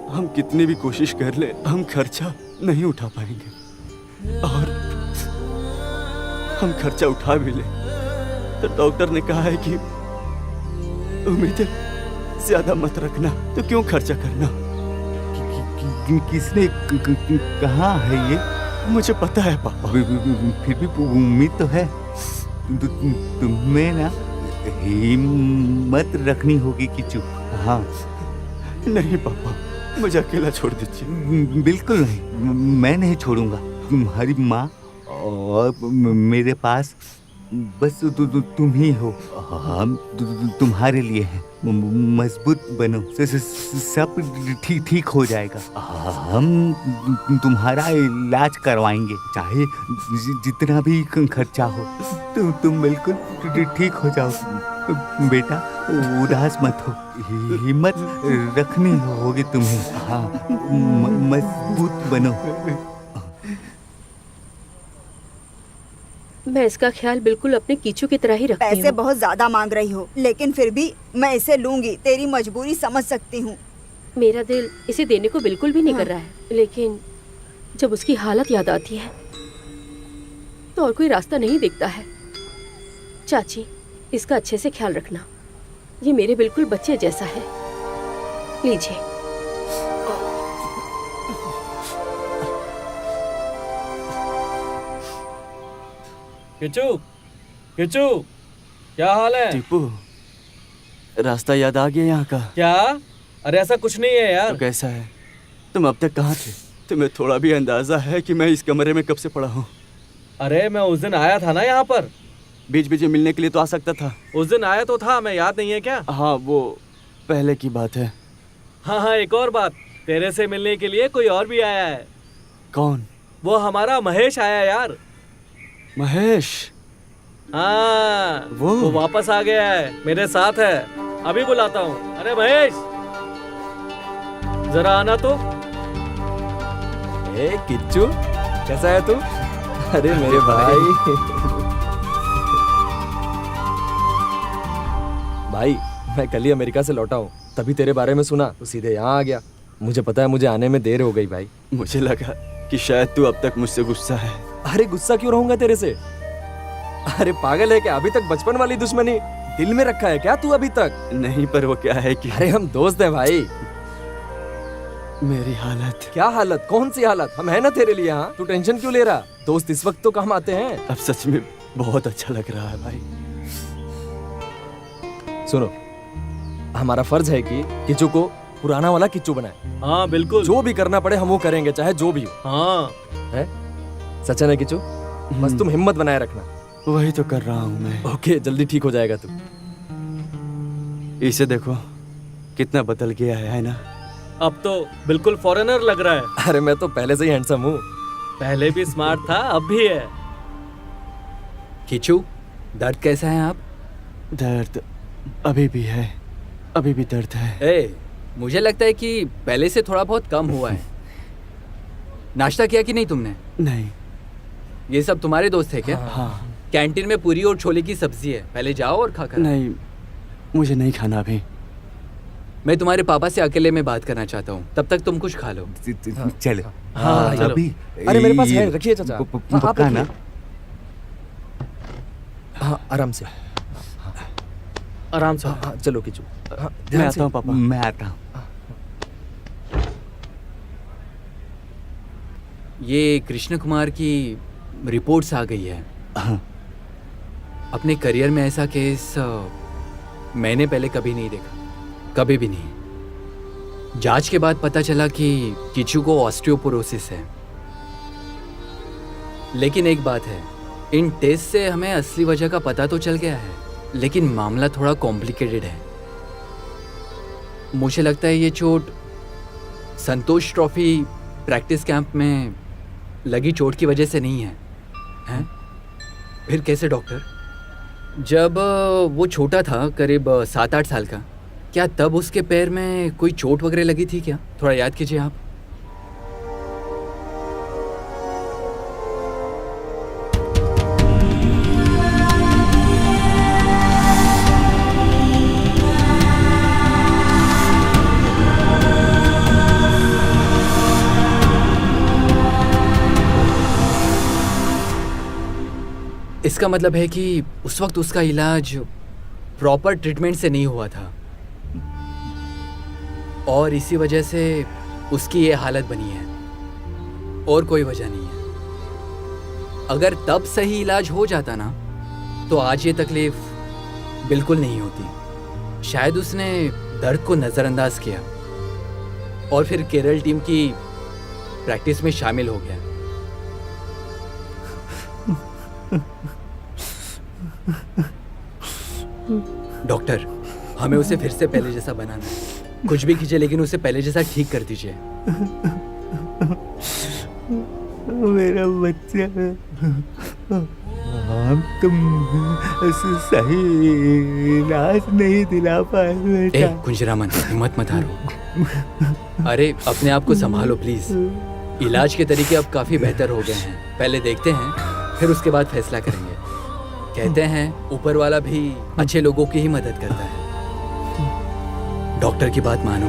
हम कितनी भी कोशिश कर ले, हम खर्चा नहीं उठा पाएंगे। और हम खर्चा उठा भी ले तो डॉक्टर ने कहा है कि उम्मीदें ज्यादा मत रखना। तो क्यों खर्चा करना? किसने कहा है ये? मुझे पता है पापा। फिर भी उम्मीद तो है। तुम्हें ना हिम्मत रखनी होगी किच्चू। हाँ। नहीं पापा, मुझे अकेला छोड़ दीजिए। बिल्कुल नहीं, मैं नहीं छोड़ूंगा। तुम्हारी माँ और मेरे पास बस तुम ही हो। हम तुम्हारे लिए हैं। मजबूत बनो, सब ठीक हो जाएगा। हम तुम्हारा इलाज करवाएंगे, चाहे जितना भी खर्चा हो। तुम बिल्कुल ठीक हो जाओ। बेटा उदास मत हो, हिम्मत रखनी होगी तुम्हें। हाँ, मजबूत बनो। मैं इसका ख्याल बिल्कुल अपने कीचू की तरह ही रखती हूँ। पैसे बहुत ज्यादा मांग रही हो, लेकिन फिर भी मैं इसे लूंगी। तेरी मजबूरी समझ सकती हूँ। मेरा दिल इसे देने को बिल्कुल भी नहीं कर रहा है, लेकिन जब उसकी हालत याद आती है तो और कोई रास्ता नहीं दिखता है। चाची, इसका अच्छे से ख्याल रखना। ये मेरे बिल्कुल बच्चे जैसा है। लीजिए। किचू, किचू, क्या हाल है? टीपू, रास्ता याद आ गया यहाँ का? क्या? अरे ऐसा कुछ नहीं है यार। तो कैसा है? तुम अब तक कहाँ थे? तुम्हें थोड़ा भी अंदाजा है कि मैं इस कमरे में कब से पड़ा हूँ? अरे मैं उस दिन आया था ना यहाँ पर। बीच बीच में मिलने के लिए तो आ सकता था। उस दिन आया तो था, मैं याद नहीं है क्या? हाँ, वो पहले की बात है। हाँ हाँ, एक और बात, तेरे से मिलने के लिए कोई और भी आया है। कौन? वो हमारा महेश आया यार। महेश? हाँ, वो वापस आ गया है, मेरे साथ है। अभी बुलाता हूँ। अरे महेश, जरा आना तो। ए किच्चू, कैसा है तू? अरे मेरे भाई। भाई, मैं कल ही अमेरिका से लौटा हूँ, तभी तेरे बारे में सुना तो सीधे यहाँ आ गया। मुझे पता है मुझे आने में देर हो गई भाई। मुझे लगा कि शायद तू अब तक मुझसे गुस्सा है। अरे गुस्सा क्यों रहूंगा तेरे से? अरे पागल है क्या? अभी तक बचपन वाली दुश्मनी दिल में रखा है क्या तू अभी तक? नहीं, पर वो क्या है कि अरे हम दोस्त हैं भाई। मेरी हालत। क्या हालत? कौन सी हालत? हम है ना तेरे लिए यहाँ। तू टेंशन क्यों ले रहा? दोस्त इस वक्त तो काम आते हैं। अब सच में बहुत अच्छा लग रहा है भाई। सुनो, हमारा फर्ज है कि किच्चू को पुराना वाला किच्चू बनाए। हाँ बिल्कुल, जो भी करना पड़े हम वो करेंगे, चाहे जो भी हो। हाँ है? सच है ना किच्चू? बस तुम हिम्मत बनाए रखना। वही तो कर रहा हूँ मैं। ओके, जल्दी ठीक हो जाएगा तू। इसे देखो कितना बदल गया है ना? अब तो बिल्कुल फॉरेनर लग रहा है। अरे मैं तो पहले से ही हैंडसम हूँ। पहले भी स्मार्ट था, अब भी है। किचू, दर्द कैसा है आप? दर्द अभी भी है, अभी भी दर्द है। मुझे लगता है कि पहले से थोड़ा बहुत कम हुआ है। नाश्ता किया कि नहीं तुमने? नहीं। ये सब तुम्हारे दोस्त है क्या? हाँ। कैंटीन में पूरी और छोले की सब्जी है, पहले जाओ और खा कर। नहीं, मुझे नहीं खाना अभी। मैं तुम्हारे पापा से अकेले में बात करना चाहता हूँ, तब तक तुम कुछ खा लो। चलो। हाँ, चलो। अभी अरे मेरे पास है, रखिए चाचा। हाँ, आप पक्का ना? रखिए। हाँ, आराम से। आराम से। हाँ, चलो किचू। हाँ, मैं आता हूँ पापा। मैं आता हूँ। ये कृष्ण कुमार की रिपोर्ट्स आ गई है। हाँ। अपने करियर में ऐसा केस मैंने पहले कभी नहीं देखा, कभी भी नहीं। जांच के बाद पता चला कि किचू को ऑस्टियोपोरोसिस है। लेकिन एक बात है, इन टेस्ट से हमें असली वजह का पता तो चल गया है, लेकिन मामला थोड़ा कॉम्प्लिकेटेड है। मुझे लगता है ये चोट संतोष ट्रॉफी प्रैक्टिस कैंप में लगी चोट की वजह से नहीं है। हैं? फिर कैसे डॉक्टर? जब वो छोटा था, करीब 7-8 साल का, क्या तब उसके पैर में कोई चोट वगैरह लगी थी क्या? थोड़ा याद कीजिए आप। इसका मतलब है कि उस वक्त उसका इलाज प्रॉपर ट्रीटमेंट से नहीं हुआ था और इसी वजह से उसकी ये हालत बनी है, और कोई वजह नहीं है। अगर तब सही इलाज हो जाता ना, तो आज ये तकलीफ बिल्कुल नहीं होती। शायद उसने दर्द को नज़रअंदाज किया और फिर केरल टीम की प्रैक्टिस में शामिल हो गया। डॉक्टर, हमें उसे फिर से पहले जैसा बनाना है। कुछ भी कीजिए, लेकिन उसे पहले जैसा ठीक कर दीजिए। मेरा बच्चा, हम तुम सही इलाज नहीं दिला पाए बेटा। कुंजरामन, हिम्मत मत हारो। अरे अपने आप को संभालो प्लीज। इलाज के तरीके अब काफी बेहतर हो गए हैं, पहले देखते हैं, फिर उसके बाद फैसला करेंगे। कहते हैं ऊपर वाला भी अच्छे लोगों की ही मदद करता है। डॉक्टर की बात मानो।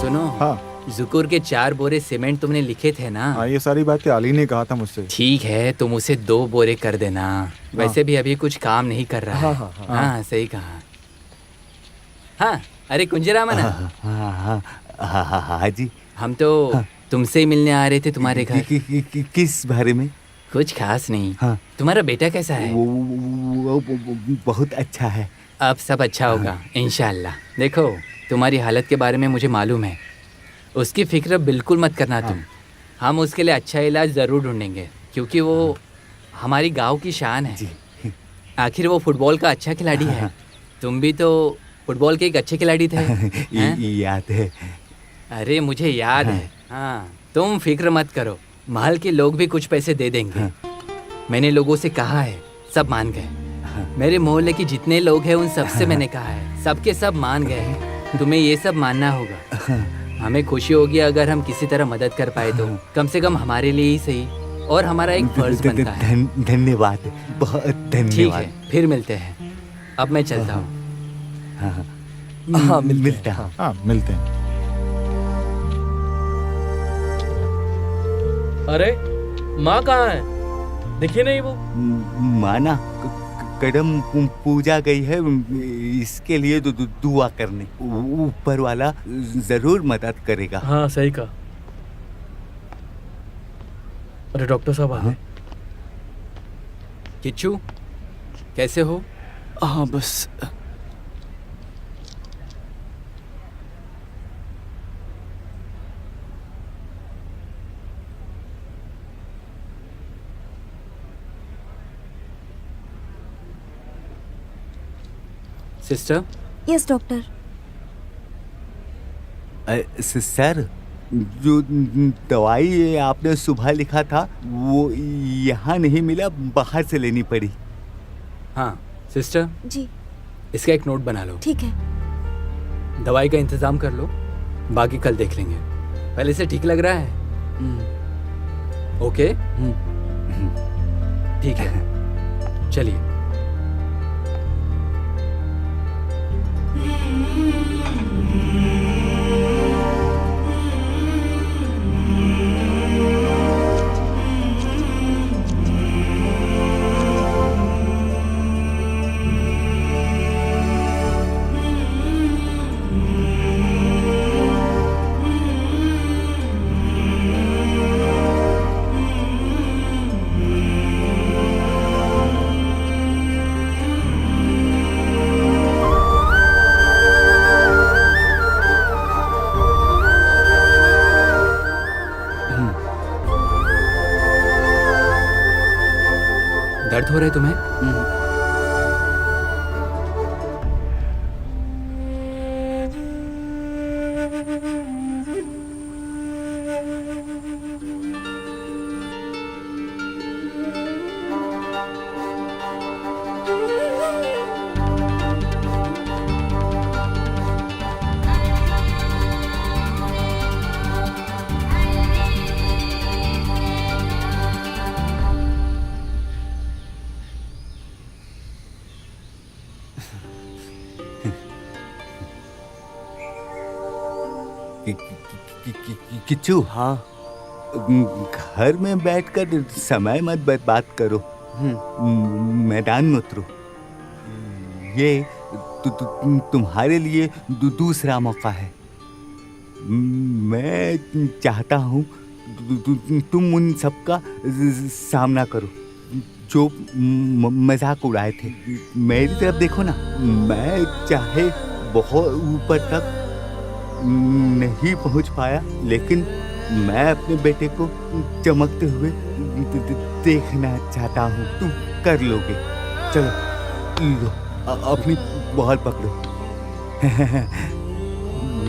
सुनो। हाँ। जुकुर के 4 बोरे सीमेंट तुमने लिखे थे ना? हाँ, ये सारी बातें अली ने कहा था मुझसे। ठीक है, तुम उसे 2 बोरे कर देना। वैसे भी अभी कुछ काम नहीं कर रहा है। हाँ, सही कहा। हाँ, अरे कुंजरामन। हाँ जी। हम तो तुमसे ही मिलने आ रहे थे तुम्हारे घर। किस बारे में? कुछ खास नहीं। हाँ। तुम्हारा बेटा कैसा है? वो बहुत अच्छा है। अब सब अच्छा होगा इंशाल्लाह। देखो, तुम्हारी हालत के बारे में मुझे मालूम है, उसकी फिक्र बिल्कुल मत करना तुम। हम उसके लिए अच्छा इलाज ज़रूर ढूंढेंगे, क्योंकि वो हमारी गांव की शान है। आखिर वो फुटबॉल का अच्छा खिलाड़ी है। तुम भी तो फुटबॉल के एक अच्छे खिलाड़ी थे। याद है। अरे मुझे याद है। हाँ, तुम फिक्र मत करो, महल के लोग भी कुछ पैसे दे देंगे। मैंने लोगों से कहा है, सब मान गए। मेरे मोहल्ले के जितने लोग हैं उन सबसे मैंने कहा है, सबके सब मान गए। तुम्हें ये सब मानना होगा। हमें खुशी होगी अगर हम किसी तरह मदद कर पाए तो, कम से कम हमारे लिए ही सही, और हमारा एक फर्ज बनता है। धन्यवाद, बहुत धन्यवाद। ठीक है, फिर मिलते हैं। अब मैं चलता हूँ। हाँ, मिलते हैं। हाँ, मिलते हैं। अरे माँ कहाँ है? दिखी नहीं वो। माना कदम पूजा गई है, इसके लिए दुआ करने। ऊपर वाला जरूर मदद करेगा। हाँ सही कहा। अरे डॉक्टर साहब आ गए। किच्चू, कैसे हो? हाँ बस सिस्टर। Yes doctor. सर, जो दवाई आपने सुबह लिखा था वो यहाँ नहीं मिला, बाहर से लेनी पड़ी। हाँ सिस्टर जी। इसका एक नोट बना लो। ठीक है। दवाई का इंतजाम कर लो, बाकी कल देख लेंगे। पहले से ठीक लग रहा है? ओके, ठीक है, चलिए। दर्द हो रहा है तुम्हें? किच्चू। हाँ। घर में बैठकर समय मत बर्बाद करो, मैदान में उतरो। ये तुम्हारे लिए दूसरा मौका है। मैं चाहता हूँ तुम उन सबका सामना करो जो मजाक उड़ाए थे। मेरी तरफ देखो ना, मैं चाहे बहुत ऊपर तक नहीं पहुंच पाया, लेकिन मैं अपने बेटे को चमकते हुए देखना चाहता हूँ। तुम कर लोगे। चलो लो, अपनी बॉल पकड़ो।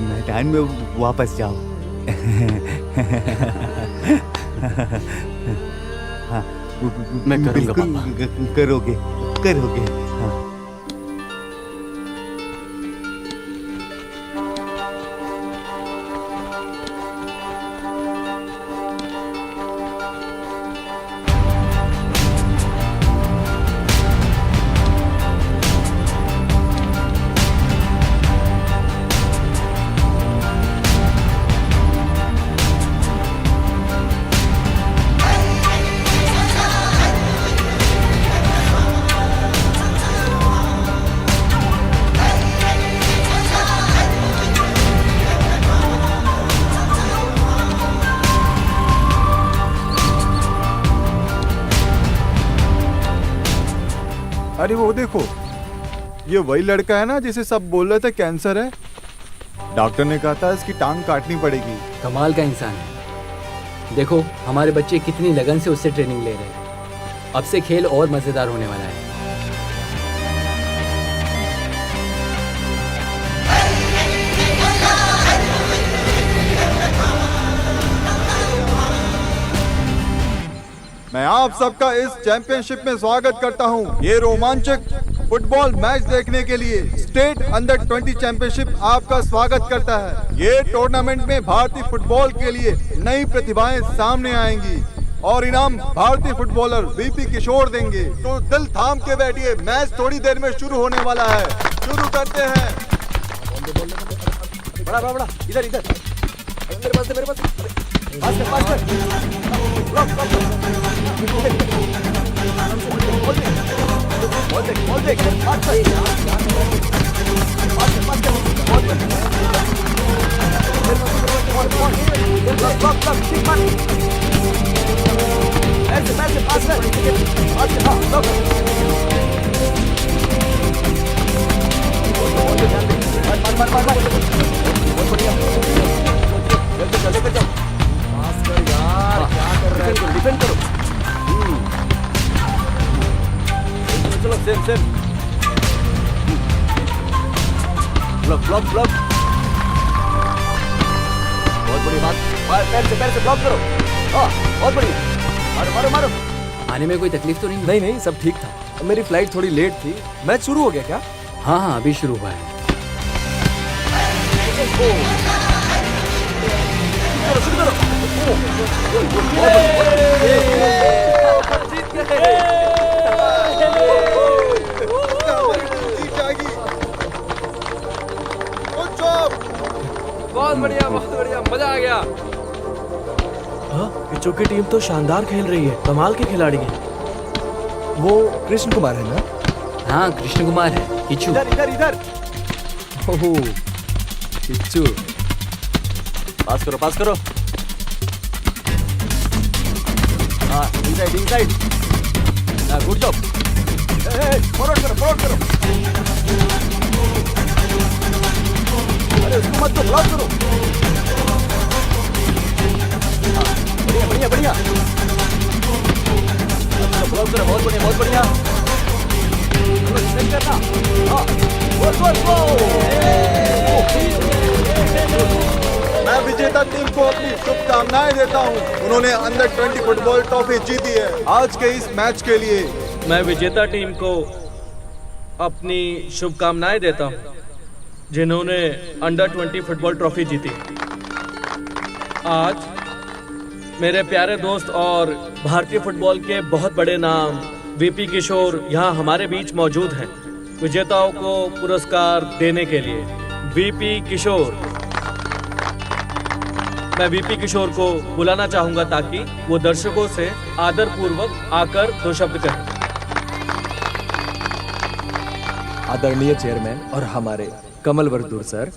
मैदान में वापस जाओ। हाँ, मैं करूँगा पापा। करोगे। हाँ। अरे वो देखो, ये वही लड़का है ना जिसे सब बोल रहे थे कैंसर है। डॉक्टर ने कहा था इसकी टांग काटनी पड़ेगी। कमाल का इंसान है। देखो हमारे बच्चे कितनी लगन से उससे ट्रेनिंग ले रहे हैं। अब से खेल और मजेदार होने वाला है। मैं आप सबका इस चैंपियनशिप में स्वागत करता हूं। ये रोमांचक फुटबॉल मैच देखने के लिए स्टेट अंडर 20 चैंपियनशिप आपका स्वागत करता है। ये टूर्नामेंट में भारतीय फुटबॉल के लिए नई प्रतिभाएं सामने आएंगी और इनाम भारतीय फुटबॉलर वीपी किशोर देंगे। तो दिल थाम के बैठिए, मैच थोड़ी देर में शुरू होने वाला है। शुरू करते हैं। बड़ा बड़ा बड़ा, इधर इधर, मेरे पास मेरे पास, पास डिफेंड करो। चलो same same, block block block, बहुत बड़ी बात। पैर से ब्लॉक करो। हाँ बहुत बढ़िया, मारो मारो मारो। आने में कोई तकलीफ तो नहीं? नहीं नहीं, सब ठीक था। मेरी फ्लाइट थोड़ी लेट थी। मैच शुरू हो गया क्या? हाँ हाँ अभी शुरू हुआ है। बहुत बढ़िया मजा आ गया। किच्चू की टीम तो शानदार खेल रही है, कमाल के खिलाड़ी हैं। वो कृष्ण कुमार है ना? हाँ कृष्ण कुमार है। किच्चू इधर इधर इधर। ओहो किच्चू, पास करो पास करो। हाँ इनसाइड। हाँ गुड जॉब। फॉरवर्ड करो। अरे उसको मत दो, ब्लॉक करो। हाँ बढ़िया। ब्लॉक करो, बहुत बढ़िया। करना। हाँ मैं विजेता टीम को अपनी शुभकामनाएं देता हूं। उन्होंने अंडर 20 फुटबॉल ट्रॉफी जीती है। आज के इस मैच के लिए मैं विजेता टीम को अपनी शुभकामनाएं देता हूं, जिन्होंने अंडर 20 फुटबॉल ट्रॉफी जीती। आज मेरे प्यारे दोस्त और भारतीय फुटबॉल के बहुत बड़े नाम वीपी किशोर यहाँ हमारे बीच मौजूद हैं विजेताओं को पुरस्कार देने के लिए। वीपी किशोर, मैं वीपी किशोर को बुलाना चाहूंगा ताकि वो दर्शकों से आदर पूर्वक आकर 2 शब्द कहें। आदरणीय चेयरमैन और हमारे कमल वर्दूर सर,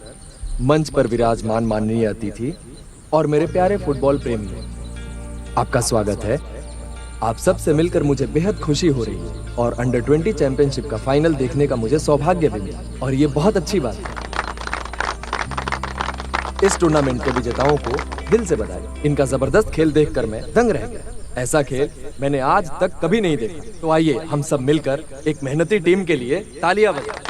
मंच पर विराजमान माननीय अतिथि और मेरे प्यारे फुटबॉल प्रेमी, आपका स्वागत है। आप सब से मिलकर मुझे बेहद खुशी हो रही है और अंडर 20 चैंपियनशिप का फाइनल देखने का मुझे सौभाग्य भी मिला और ये बहुत अच्छी बात है। इस टूर्नामेंट के विजेताओं को दिल से बधाई। इनका जबरदस्त खेल देखकर मैं दंग रह गया। ऐसा खेल मैंने आज तक कभी नहीं देखा। तो आइए हम सब मिलकर एक मेहनती टीम के लिए तालियां बजाएं।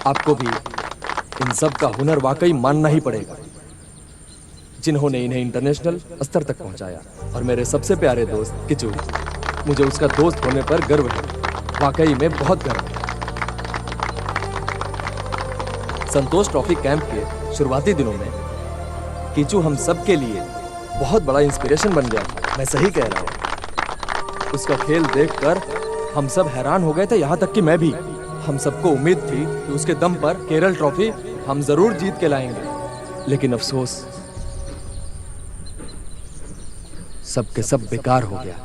आपको भी इन सब का हुनर वाकई मानना ही पड़ेगा, जिन्होंने इन्हें इंटरनेशनल स्तर तक पहुंचाया। और मेरे सबसे प्यारे दोस्त किचू, मुझे उसका दोस्त होने पर गर्व है, वाकई में बहुत गर्व है। संतोष ट्रॉफी कैंप के शुरुआती दिनों में किचू हम सब के लिए बहुत बड़ा इंस्पिरेशन बन गया था। मैं सही कह रहा हूँ। उसका खेल देखकर हम सब हैरान हो गए थे, यहाँ तक कि मैं भी। हम सबको उम्मीद थी कि उसके दम पर केरल ट्रॉफी हम जरूर जीत के लाएंगे, लेकिन अफसोस सबके सब बेकार हो गया।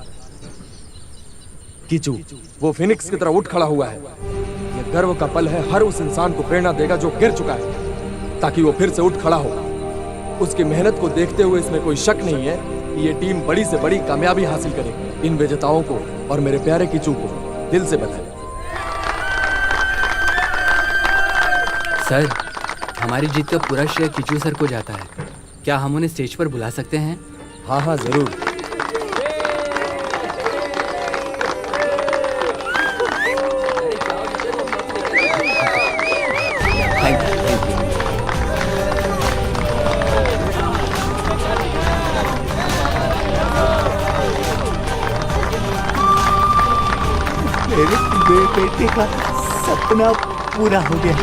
किचू वो फिनिक्स की तरह उठ खड़ा हुआ है। ये गर्व का पल है, हर उस इंसान को प्रेरणा देगा जो गिर चुका है, ताकि वो फिर से उठ खड़ा हो। उसकी मेहनत को देखते हुए इसमें कोई शक नहीं है कि ये टीम बड़ी से बड़ी कामयाबी हासिल करेगी। इन विजेताओं को और मेरे प्यारे किचू को दिल से बधाई। सर, हमारी जीत का पूरा श्रेय किचू सर को जाता है। क्या हम उन्हें स्टेज पर बुला सकते हैं? हाँ हाँ जरूर। मेरे बेटे का सपना पूरा हो गया।